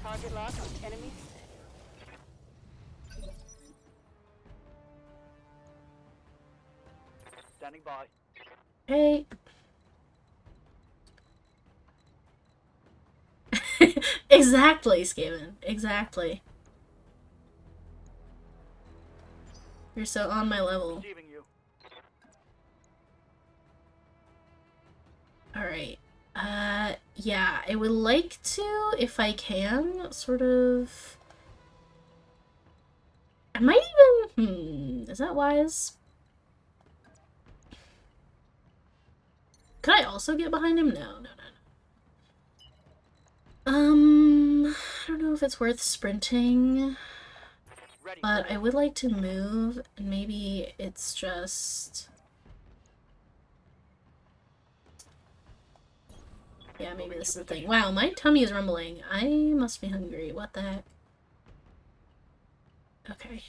Target lock on enemies. Standing by. Hey. Exactly, Skaven. Exactly. You're so on my level. Receiving you. Alright. Yeah, I would like to, if I can, sort of... I might even... is that wise? Could I also get behind him? No. I don't know if it's worth sprinting, Ready. but I would like to move, and maybe it's just... Yeah, maybe this is the thing. Wow, my tummy is rumbling. I must be hungry. What the heck? Okay.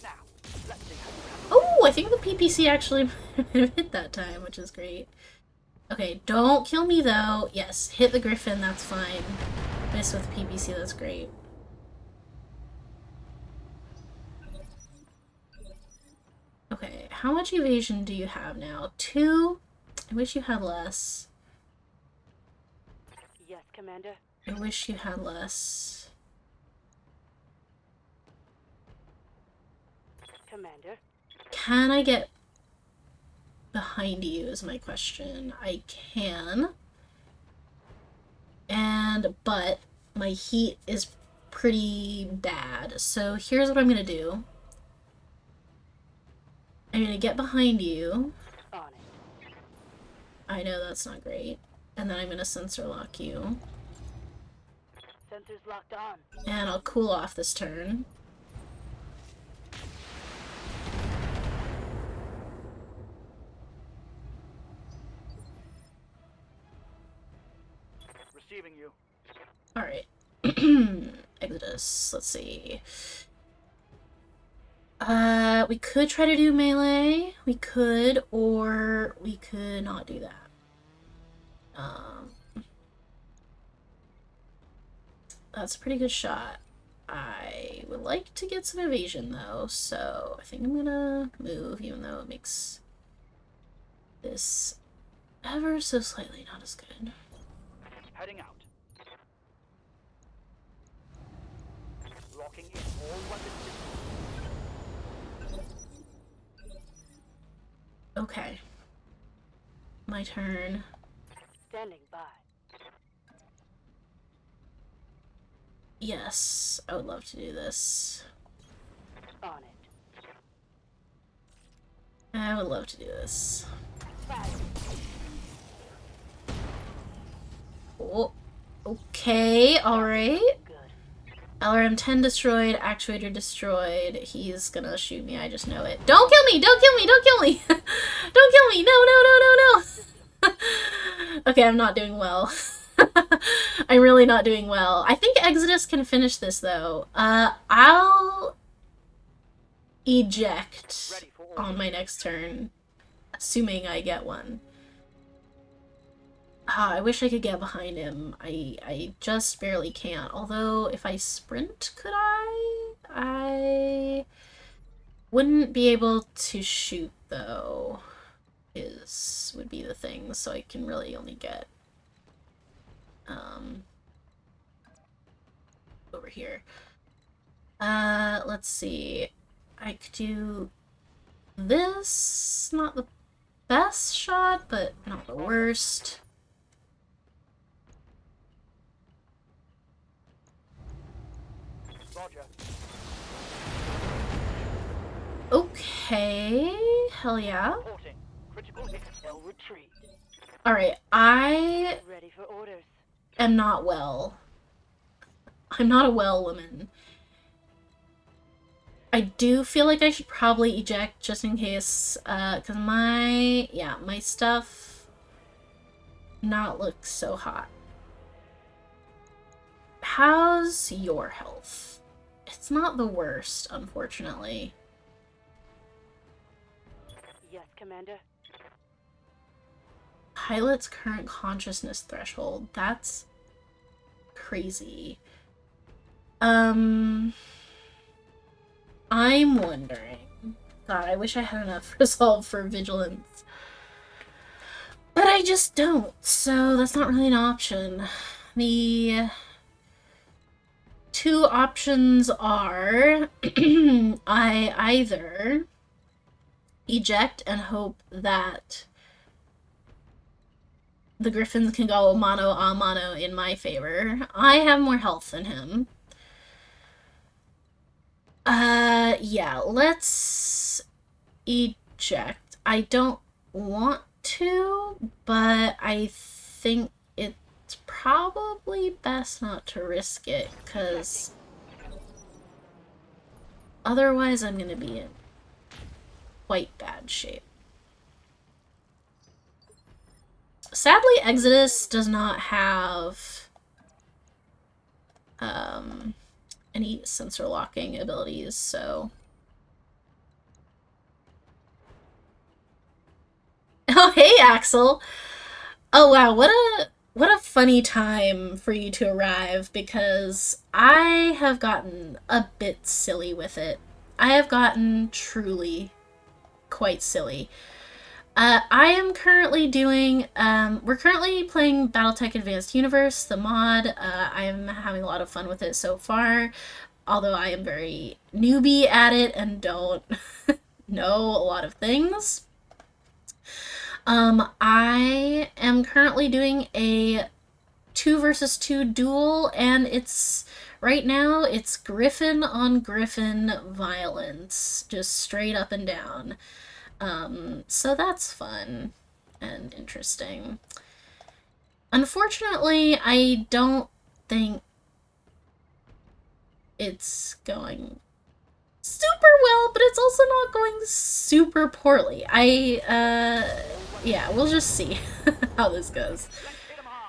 Now, let's see how you Oh, I think the PPC actually hit that time, which is great. Okay, don't kill me though. Yes, hit the griffin, that's fine. Miss with PPC, that's great. Okay, how much evasion do you have now? 2? I wish you had less. Yes, Commander. I wish you had less. Commander. Can I get behind you is my question. I can. But my heat is pretty bad. So here's what I'm gonna do. I'm gonna get behind you. On it. I know that's not great. And then I'm gonna sensor lock you. Sensors locked on. And I'll cool off this turn. receiving you. Alright. Exodus. Let's see. We could try to do melee. We could, or we could not do that. That's a pretty good shot. I would like to get some evasion though, so I think I'm gonna move, even though it makes this ever so slightly not as good. Heading out. Locking in all weapon systems. Okay. My turn. Standing by. Yes, I would love to do this. On it. I would love to do this. Fire. Oh, okay, alright. Good. LRM-10 destroyed, actuator destroyed. He's gonna shoot me, I just know it. Don't kill me! Don't kill me! Don't kill me! Don't kill me! No, no, no, no, no! Okay, I'm not doing well. I'm really not doing well. I think Exodus can finish this, though. I'll eject on my next turn, assuming I get one. I wish I could get behind him. I just barely can't. Although, if I sprint, could I? I wouldn't be able to shoot, though, would be the thing. So I can really only get, over here. Let's see. I could do this. Not the best shot, but not the worst. Roger. Okay. Hell yeah. Reporting. Critical hit. They'll retreat. Alright, I Ready for orders. am not well. I'm not a well woman. I do feel like I should probably eject just in case, because my stuff not look so hot. How's your health? It's not the worst, unfortunately. Yes, Commander. Pilot's current consciousness threshold. That's crazy. I'm wondering. God, I wish I had enough resolve for vigilance. But I just don't, so that's not really an option. The two options are I either eject and hope that the Griffins can go mano a mano in my favor. I have more health than him. Yeah, let's eject. I don't want to, but I think it's probably best not to risk it, because otherwise I'm gonna be in quite bad shape. Sadly, Exodus does not have any sensor locking abilities, so... Oh, hey, Axel! Oh, wow, what a funny time for you to arrive, because I have gotten a bit silly with it. I have gotten truly quite silly. I am currently doing, we're currently playing BattleTech Advanced Universe, the mod. I am having a lot of fun with it so far, although I am very newbie at it and don't know a lot of things. I am currently doing a 2 versus 2 duel, and right now, it's Griffin on Griffin violence, just straight up and down. So that's fun and interesting. Unfortunately, I don't think it's going super well, but it's also not going super poorly. Yeah, we'll just see how this goes.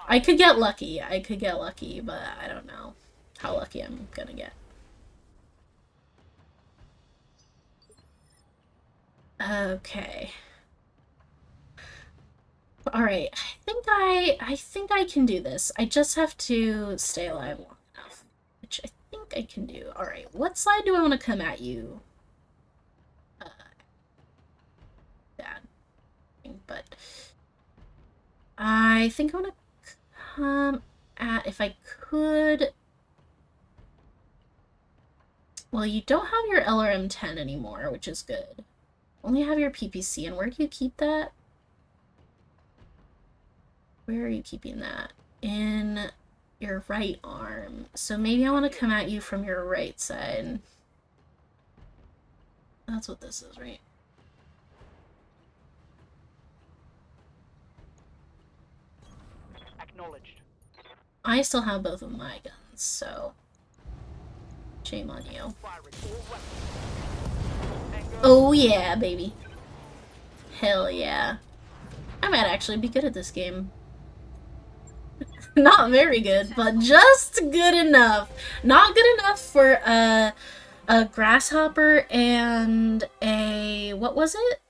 I could get lucky, but I don't know how lucky I'm gonna get. Okay. Alright, I think I can do this. I just have to stay alive long enough, which I think I can do. Alright, what side do I want to come at you? Bad. But I think I want to come at, if I could... Well, you don't have your LRM-10 anymore, which is good. Only have your PPC, and where do you keep that? Where are you keeping that? In your right arm. So maybe I want to come at you from your right side. That's what this is, right? Acknowledged. I still have both of my guns, so shame on you. Firing all weapons. Tango. Oh yeah, baby. Hell yeah. I might actually be good at this game. Not very good, but just good enough. Not good enough for a Grasshopper and a... what was it?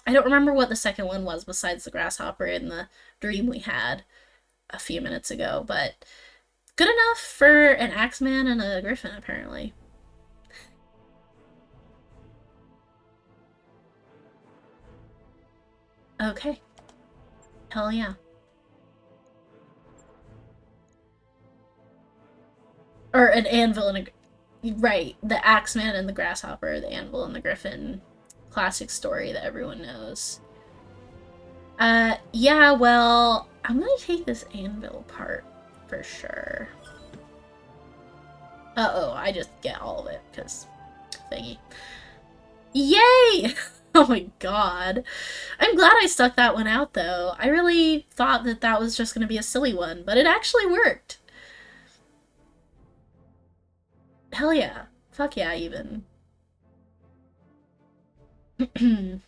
I don't remember what the second one was besides the grasshopper in the dream we had a few minutes ago, but good enough for an axeman and a griffin, apparently. Okay. Hell yeah. Or an anvil and a... Right, the axeman and the grasshopper, the anvil and the griffin. Classic story that everyone knows. Yeah, well, I'm gonna take this anvil part for sure. Uh-oh, I just get all of it, because thingy. Yay! Oh my god. I'm glad I stuck that one out, though. I really thought that that was just gonna be a silly one, but it actually worked. Hell yeah. Fuck yeah, even. And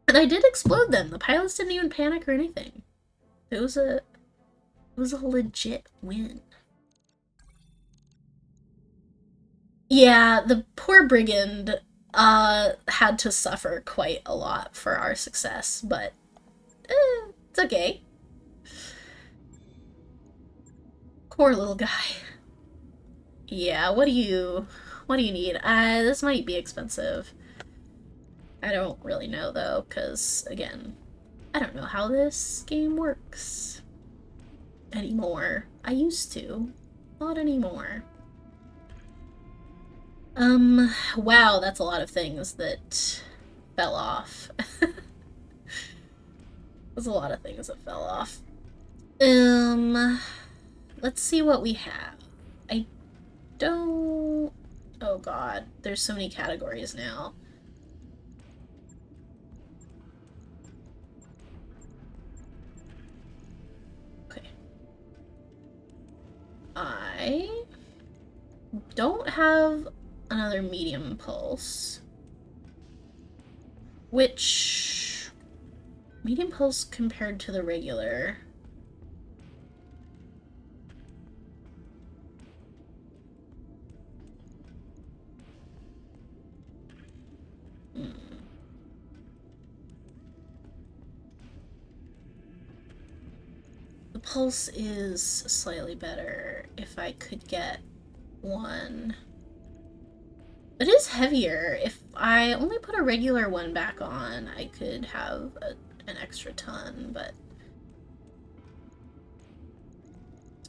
I did explode them. The pilots didn't even panic or anything. It was a legit win. Yeah, the poor brigand had to suffer quite a lot for our success, but it's okay. Poor little guy. Yeah, what do you need? This might be expensive. I don't really know, though, because, again, I don't know how this game works anymore. I used to. Not anymore. Wow, that's a lot of things that fell off. There's a lot of things that fell off. Let's see what we have. I don't... Oh god, there's so many categories now. Okay. I don't have another medium pulse. Which... medium pulse compared to the regular... The pulse is slightly better if I could get one. It is heavier. If I only put a regular one back on, I could have an extra ton, but...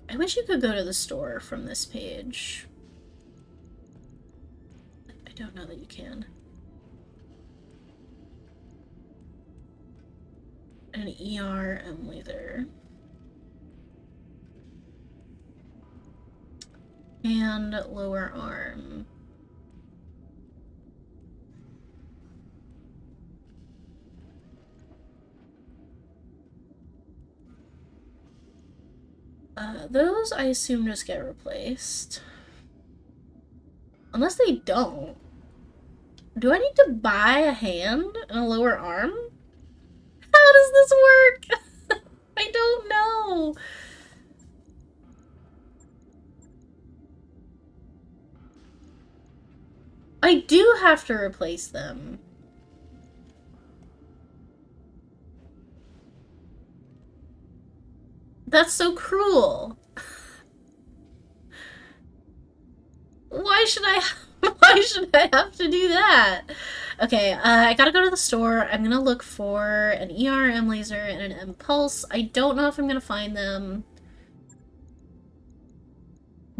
I wish you could go to the store from this page. I don't know that you can. An ER and laser. And lower arm. Those I assume just get replaced. Unless they don't. Do I need to buy a hand and a lower arm? How does this work? I don't know. I do have to replace them. That's so cruel. Why should I have to do that? Okay, I gotta go to the store. I'm gonna look for an ER M laser and an M pulse. I don't know if I'm gonna find them,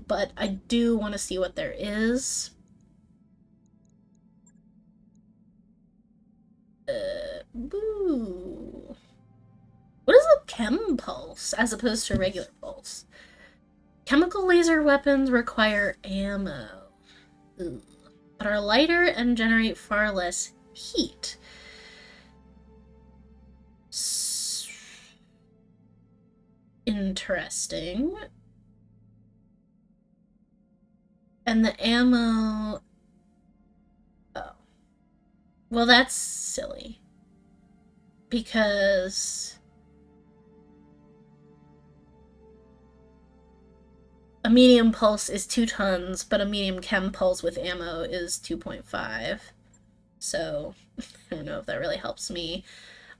but I do want to see what there is. Boo. What is a chem pulse as opposed to a regular pulse? Chemical laser weapons require ammo, but are lighter and generate far less heat. Interesting. And the ammo... Oh. Well, that's silly. Because... A medium pulse is 2 tons, but a medium chem pulse with ammo is 2.5. So, I don't know if that really helps me.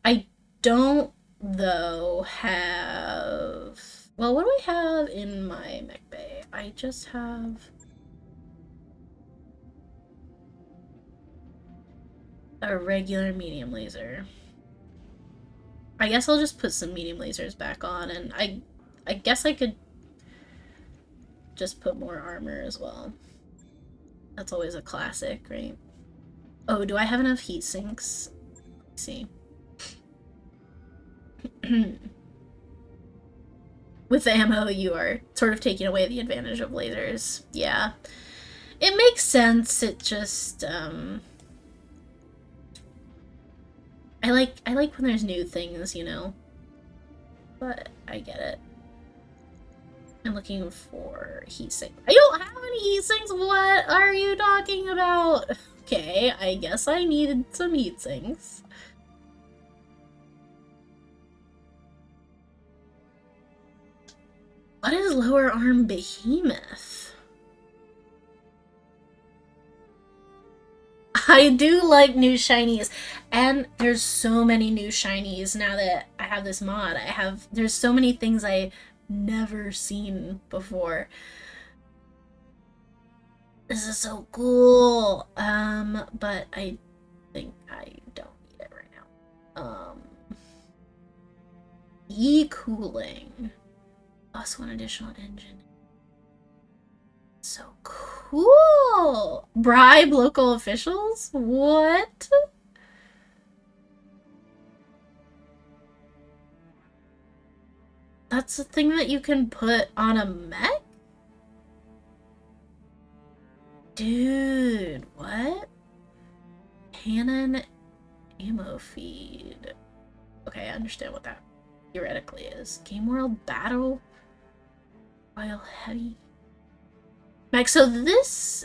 I don't, though, have... Well, what do I have in my mech bay? I just have... a regular medium laser. I guess I'll just put some medium lasers back on, and I guess I could just put more armor as well. That's always a classic, right? Oh, do I have enough heat sinks? Let's see. With the ammo, you are sort of taking away the advantage of lasers. Yeah. It makes sense. It just, I like when there's new things, you know? But I get it. I'm looking for heat sink. I don't have any heat sinks! What are you talking about? Okay, I guess I needed some heat sinks. What is lower arm behemoth? I do like new shinies, and there's so many new shinies now that I have this mod. There's so many things I've never seen before. This is so cool. But I think I don't need it right now. E-cooling. Plus 1 additional engine. So cool! Bribe local officials? What? That's a thing that you can put on a mech? Dude, what? Cannon ammo feed. Okay, I understand what that theoretically is. Game World Battle Royal Heavy. Max, so this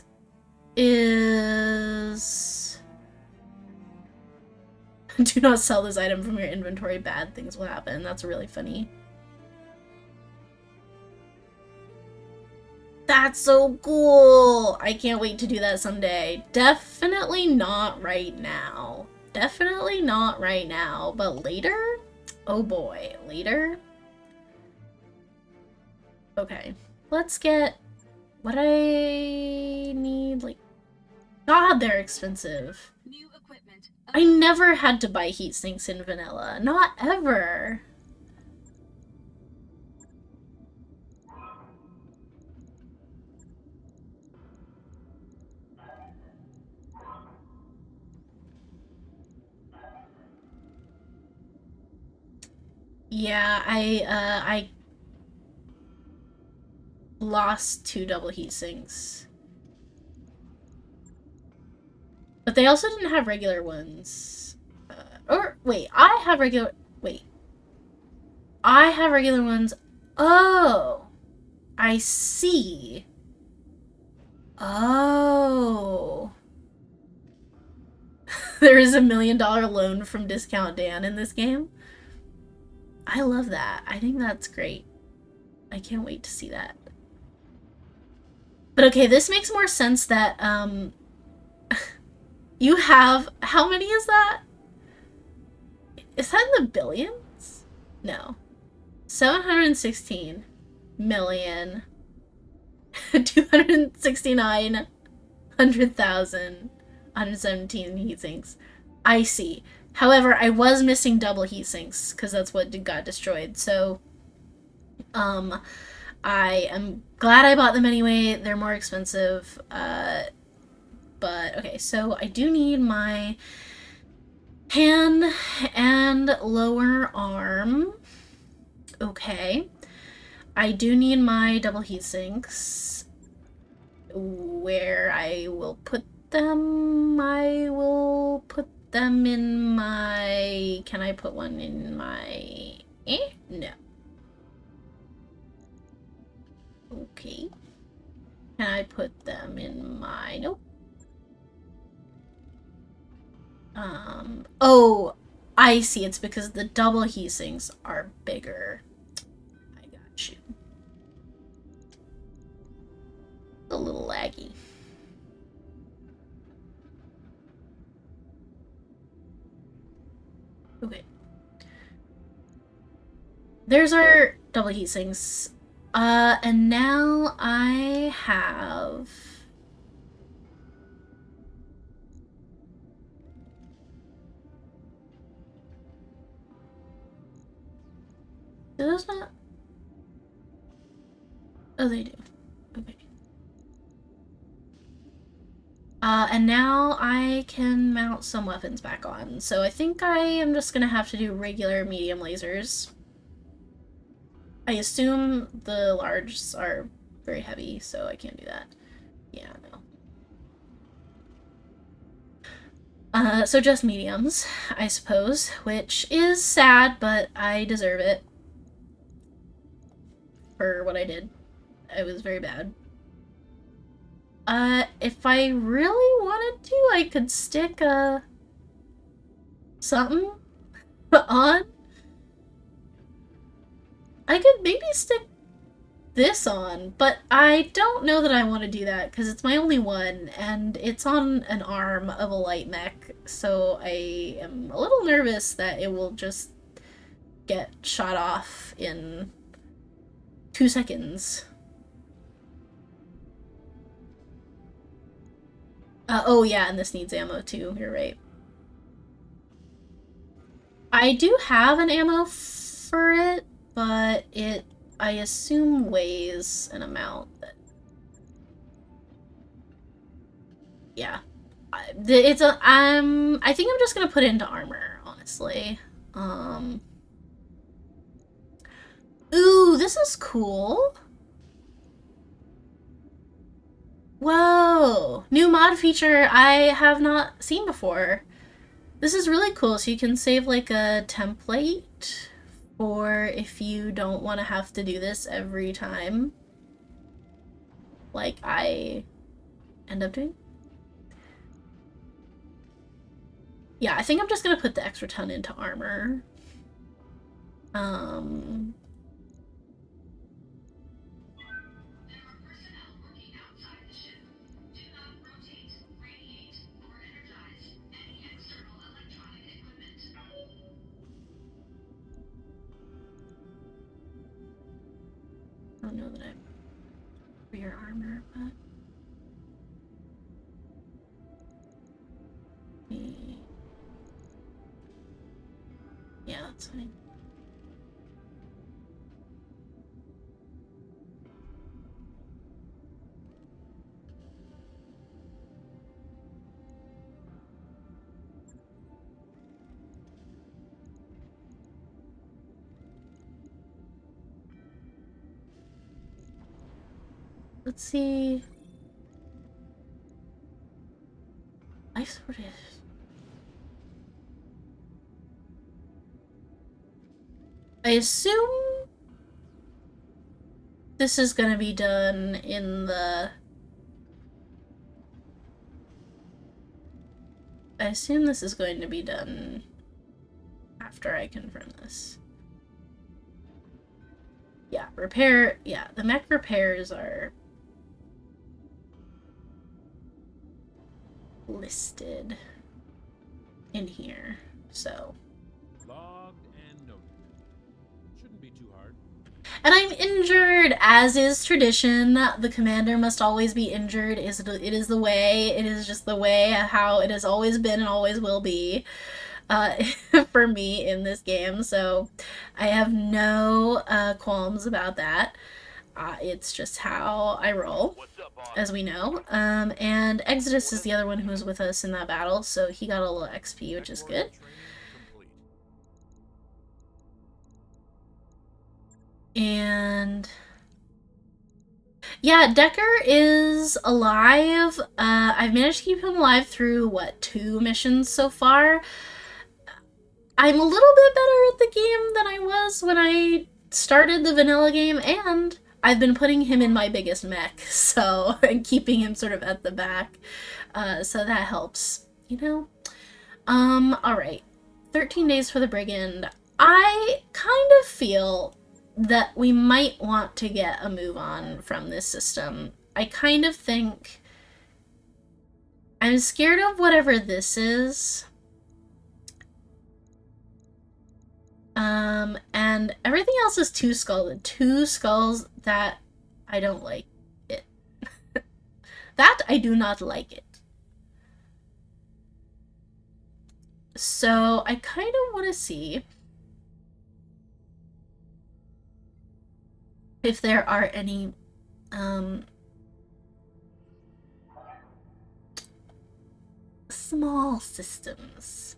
is... Do not sell this item from your inventory. Bad things will happen. That's really funny. That's so cool! I can't wait to do that someday. Definitely not right now. Definitely not right now, but later? Oh boy, later? Okay, let's get what I need, like... God, they're expensive. New equipment. I never had to buy heat sinks in vanilla. Not ever. Yeah, I lost 2 double heat sinks. But they also didn't have regular ones. Or, wait, I have regular... Wait. I have regular ones. Oh! I see. Oh. There is $1 million loan from Discount Dan in this game. I love that. I think that's great. I can't wait to see that. But okay, this makes more sense that, you have... How many is that? Is that in the billions? No. 716 million. 269,100,000. 117 heat sinks. I see. However, I was missing double heat sinks because that's what got destroyed. So, I am glad I bought them anyway. They're more expensive. But okay, so I do need my hand and lower arm. Okay. I do need my double heat sinks. Where I will put them, I will put them in my... Can I put one in my... No. Okay. Can I put them in my... Nope. Oh, I see. It's because the double heat sinks are bigger. I got you. a little laggy. Okay. There's our double heat sinks. And now I have... Do those not? Oh, they do. Okay. And now I can mount some weapons back on. So I think I am just gonna have to do regular medium lasers. I assume the larges are very heavy, so I can't do that. Yeah, no. So just mediums, I suppose, which is sad, but I deserve it for what I did. It was very bad. If I really wanted to, I could stick, something on. I could maybe stick this on, but I don't know that I want to do that, because it's my only one, and it's on an arm of a light mech, so I am a little nervous that it will just get shot off in 2 seconds. Oh yeah, and this needs ammo too, you're right. I do have an ammo for it, but it, I assume, weighs an amount that... Yeah. It's a, I think I'm just gonna put it into armor, honestly. Ooh, this is cool. Whoa! New mod feature I have not seen before. This is really cool, so you can save like a template for if you don't want to have to do this every time. Like I end up doing. Yeah, I think I'm just gonna put the extra ton into armor. I don't know that I have rear armor, but yeah, that's fine. Let's see. Life sword is. I assume this is gonna be done in the... I assume this is going to be done after I confirm this. Yeah, repair, yeah, the mech repairs are listed in here, so. Logged and noted. Shouldn't be too hard. And I'm injured, as is tradition. The commander must always be injured. It is the way. It is just the way how it has always been and always will be for me in this game. So I have no qualms about that. It's just how I roll, as we know. And Exodus is the other one who was with us in that battle, so he got a little XP, which is good. And yeah, Decker is alive. I've managed to keep him alive through, what, 2 missions so far. I'm a little bit better at the game than I was when I started the vanilla game, and I've been putting him in my biggest mech, so, and keeping him sort of at the back. So that helps, you know? Alright. 13 days for the Brigand. I kind of feel that we might want to get a move on from this system. I kind of think I'm scared of whatever this is. And everything else is two skulls that I don't like it. That I do not like it. So I kind of want to see if there are any small systems.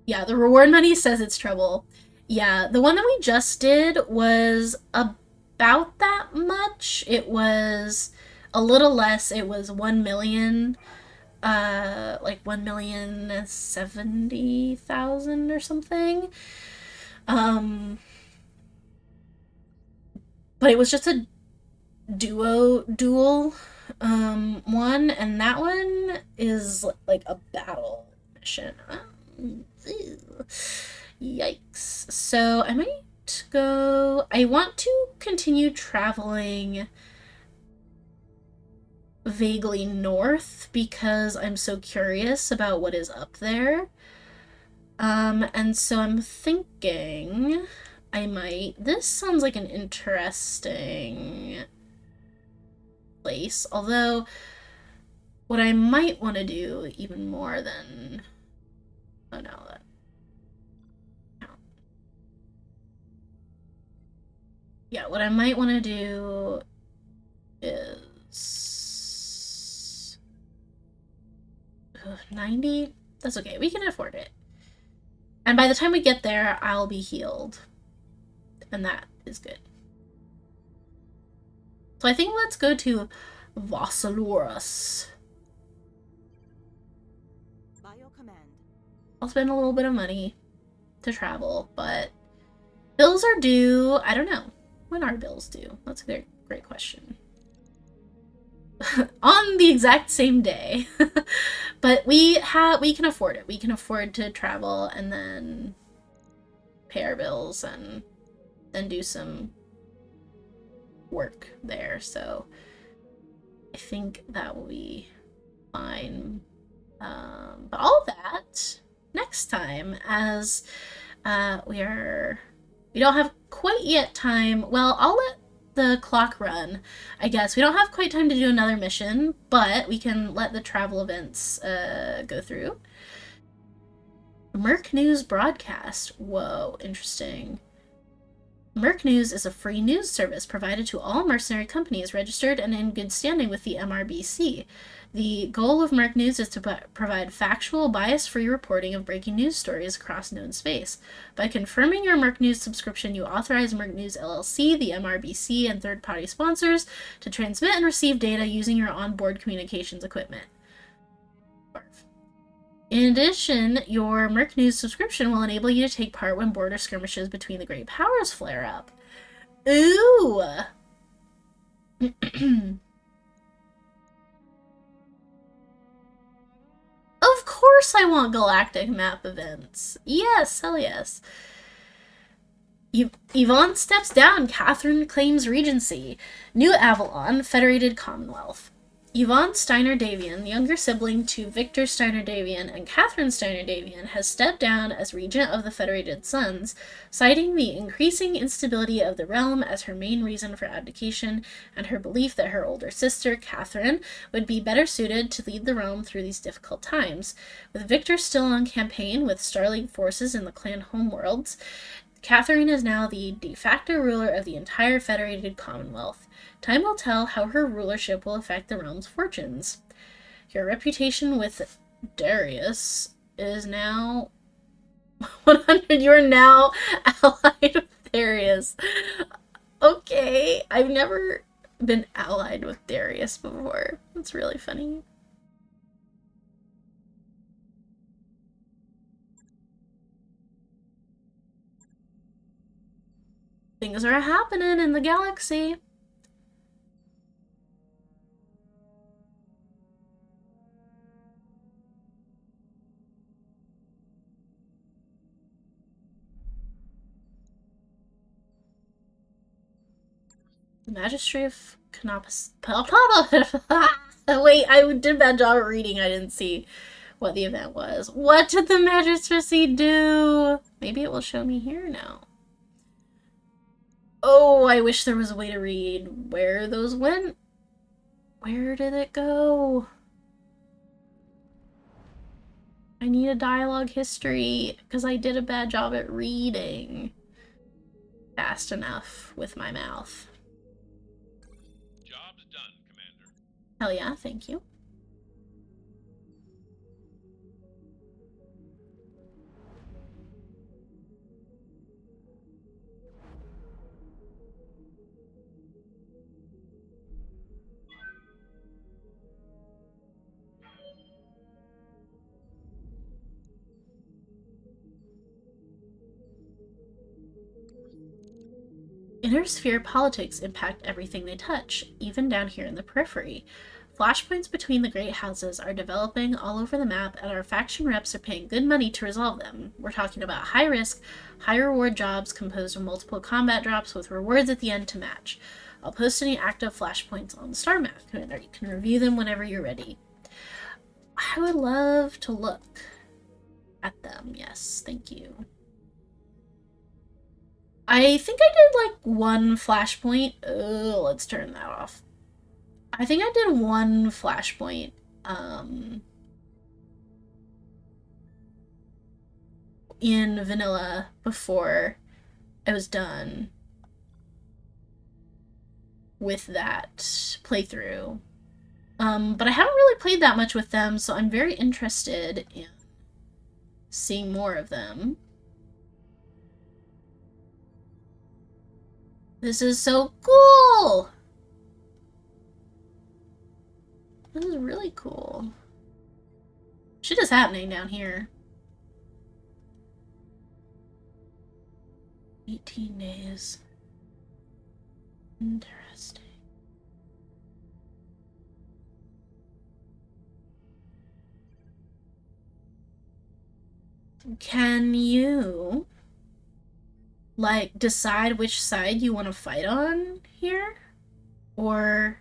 Yeah, the reward money says it's trouble. Yeah, the one that we just did was about that much. It was a little less. It was 1 million, like 1,070,000 or something. But it was just a dual one, and that one is like a battle mission. Yikes. So I might go. I want to continue traveling vaguely north because I'm so curious about what is up there. And so I'm thinking I might. This sounds like an interesting place, although what I might want to do even more than. Oh no, that. Yeah, what I might want to do is 90. That's okay. We can afford it. And by the time we get there, I'll be healed. And that is good. So I think let's go to Vossalorus. I'll spend a little bit of money to travel, but bills are due. I don't know. When are bills due? That's a great question. On the exact same day. But we can afford it. We can afford to travel and then pay our bills and then do some work there. So I think that will be fine. But all of that next time, as we don't have quite yet time. Well, I'll let the clock run, I guess. We don't have quite time to do another mission, but we can let the travel events go through. Merc News broadcast. Whoa, interesting. Merc News is a free news service provided to all mercenary companies registered and in good standing with the MRBC. The goal of Merc News is to provide factual, bias-free reporting of breaking news stories across known space. By confirming your Merc News subscription, you authorize Merc News LLC, the MRBC, and third-party sponsors to transmit and receive data using your onboard communications equipment. In addition, your Merc News subscription will enable you to take part when border skirmishes between the great powers flare up. Ooh! Of course I want galactic map events. Yes, hell yes. Yvonne steps down. Catherine claims regency. New Avalon, Federated Commonwealth. Yvonne Steiner-Davian, younger sibling to Victor Steiner-Davian and Catherine Steiner-Davian, has stepped down as regent of the Federated Sons, citing the increasing instability of the realm as her main reason for abdication and her belief that her older sister, Catherine, would be better suited to lead the realm through these difficult times. With Victor still on campaign with Starleague forces in the clan homeworlds, Catherine is now the de facto ruler of the entire Federated Commonwealth. Time will tell how her rulership will affect the realm's fortunes. Your reputation with Darius is now 100. You are now allied with Darius. Okay, I've never been allied with Darius before. That's really funny. Things are happening in the galaxy. The Magistrate of Wait, I did a bad job at reading. I didn't see what the event was. What did the magistracy do? Maybe it will show me here now. Oh, I wish there was a way to read where those went. Where did it go? I need a dialogue history because I did a bad job at reading fast enough with my mouth. Job's done, Commander. Hell yeah, thank you. Inner sphere politics impact everything they touch, even down here in the periphery. Flashpoints between the great houses are developing all over the map, and our faction reps are paying good money to resolve them. We're talking about high-risk, high-reward jobs composed of multiple combat drops with rewards at the end to match. I'll post any active flashpoints on the star map, Commander. You can review them whenever you're ready. I would love to look at them. Yes, thank you. I think I did like one flashpoint. Oh, let's turn that off. I think I did one flashpoint in vanilla before I was done with that playthrough. But I haven't really played that much with them, so I'm very interested in seeing more of them. This is so cool! This is really cool. Shit is happening down here. 18 days. Interesting. Can you like decide which side you want to fight on here? Or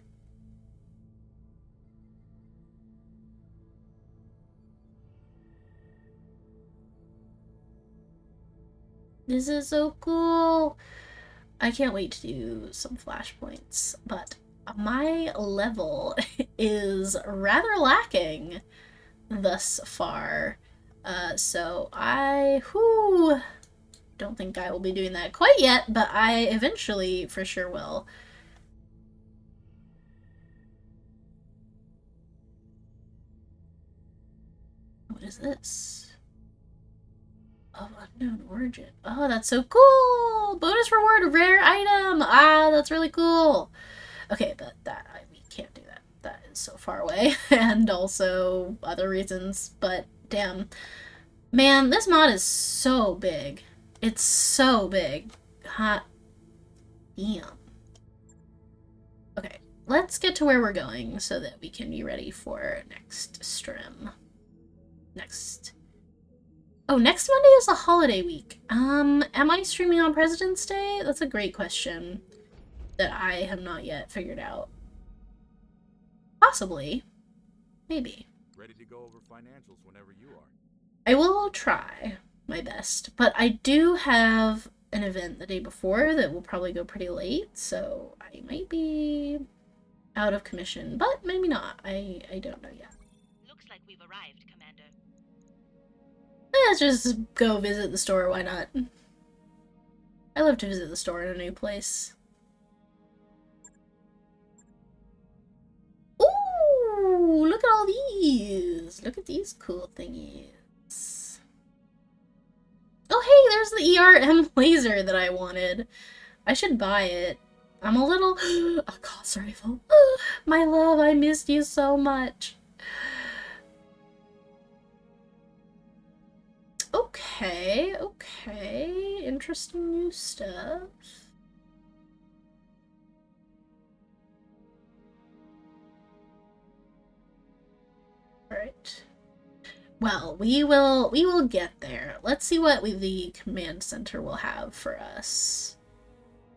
this is so cool. I can't wait to do some flashpoints, but my level is rather lacking thus far. So I don't think I will be doing that quite yet, but I eventually for sure will. What is this? Of unknown origin. Oh, that's so cool! Bonus reward, rare item! Ah, that's really cool! Okay, but we can't do that. That is so far away, and also other reasons, but damn. Man, this mod is so big. It's so big. Hot damn. Okay, let's get to where we're going so that we can be ready for next stream. Oh, next Monday is a holiday week. Am I streaming on President's Day? That's a great question that I have not yet figured out. Possibly. Maybe. Ready to go over financials whenever you are. I will try my best, but I do have an event the day before that will probably go pretty late, so I might be out of commission, but maybe not. I don't know yet. Looks like we've arrived, Commander. Let's just go visit the store, why not? I love to visit the store in a new place. Ooh, look at all these! Look at these cool thingies. Oh hey, there's the ERM laser that I wanted. I should buy it. I'm a little... A cost rifle. My love, I missed you so much. Okay, okay. Interesting new stuff. Alright. Well, we will get there. Let's see what the command center will have for us.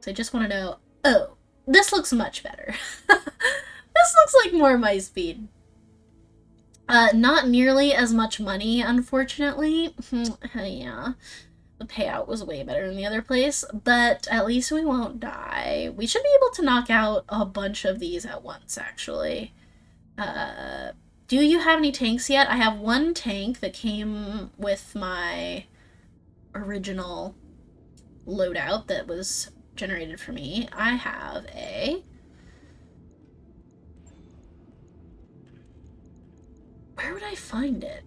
So I just want to know... Oh, this looks much better. This looks like more my speed. Not nearly as much money, unfortunately. Yeah, the payout was way better in the other place, but at least we won't die. We should be able to knock out a bunch of these at once, actually. Do you have any tanks yet? I have one tank that came with my original loadout that was generated for me. I have a... Where would I find it?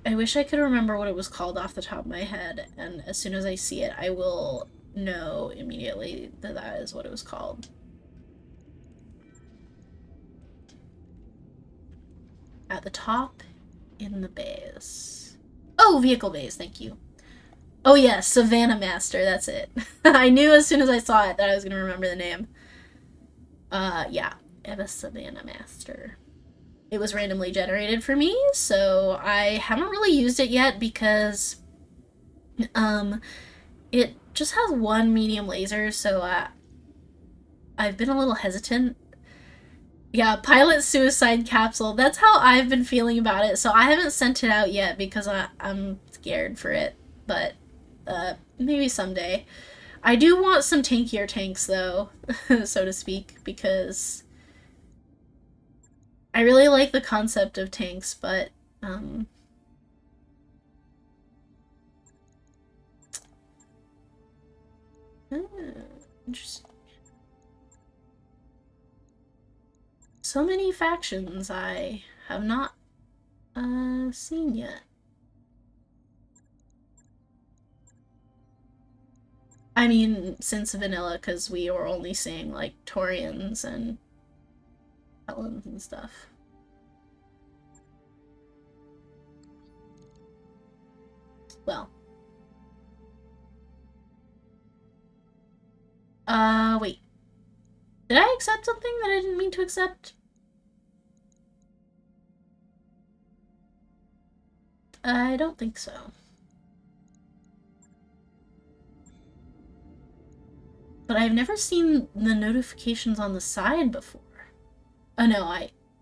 I wish I could remember what it was called off the top of my head, and as soon as I see it, I will know immediately that that is what it was called. At the top, in the bays. Oh, vehicle bays, thank you. Oh yes, Savannah Master, that's it. I knew as soon as I saw it that I was going to remember the name. Yeah, Eva Savannah Master. It was randomly generated for me, so I haven't really used it yet because it just has one medium laser, so I've been a little hesitant. Yeah, pilot suicide capsule. That's how I've been feeling about it, so I haven't sent it out yet because I'm scared for it, but maybe someday. I do want some tankier tanks, though, so to speak, because I really like the concept of tanks, but, interesting. So many factions I have not, seen yet. I mean, since vanilla, because we were only seeing, like, Torians and Helens and stuff. Well. Wait. Did I accept something that I didn't mean to accept? I don't think so. But I've never seen the notifications on the side before. Oh no,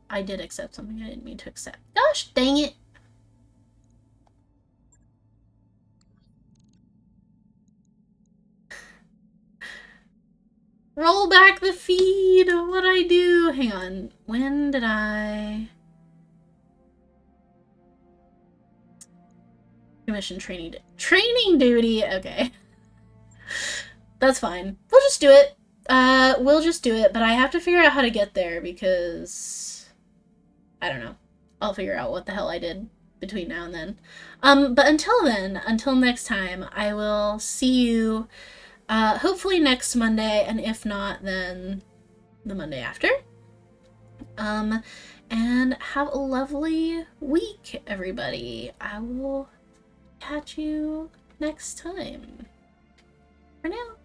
I did accept something I didn't mean to accept. Gosh dang it! Roll back the feed! What'd I do? Hang on. When did I... Commission training... Training duty! Okay. That's fine. We'll just do it. We'll just do it, but I have to figure out how to get there because... I don't know. I'll figure out what the hell I did between now and then. But until then, until next time, I will see you hopefully next Monday, and if not, then the Monday after. And have a lovely week, everybody. I will catch you next time. For now.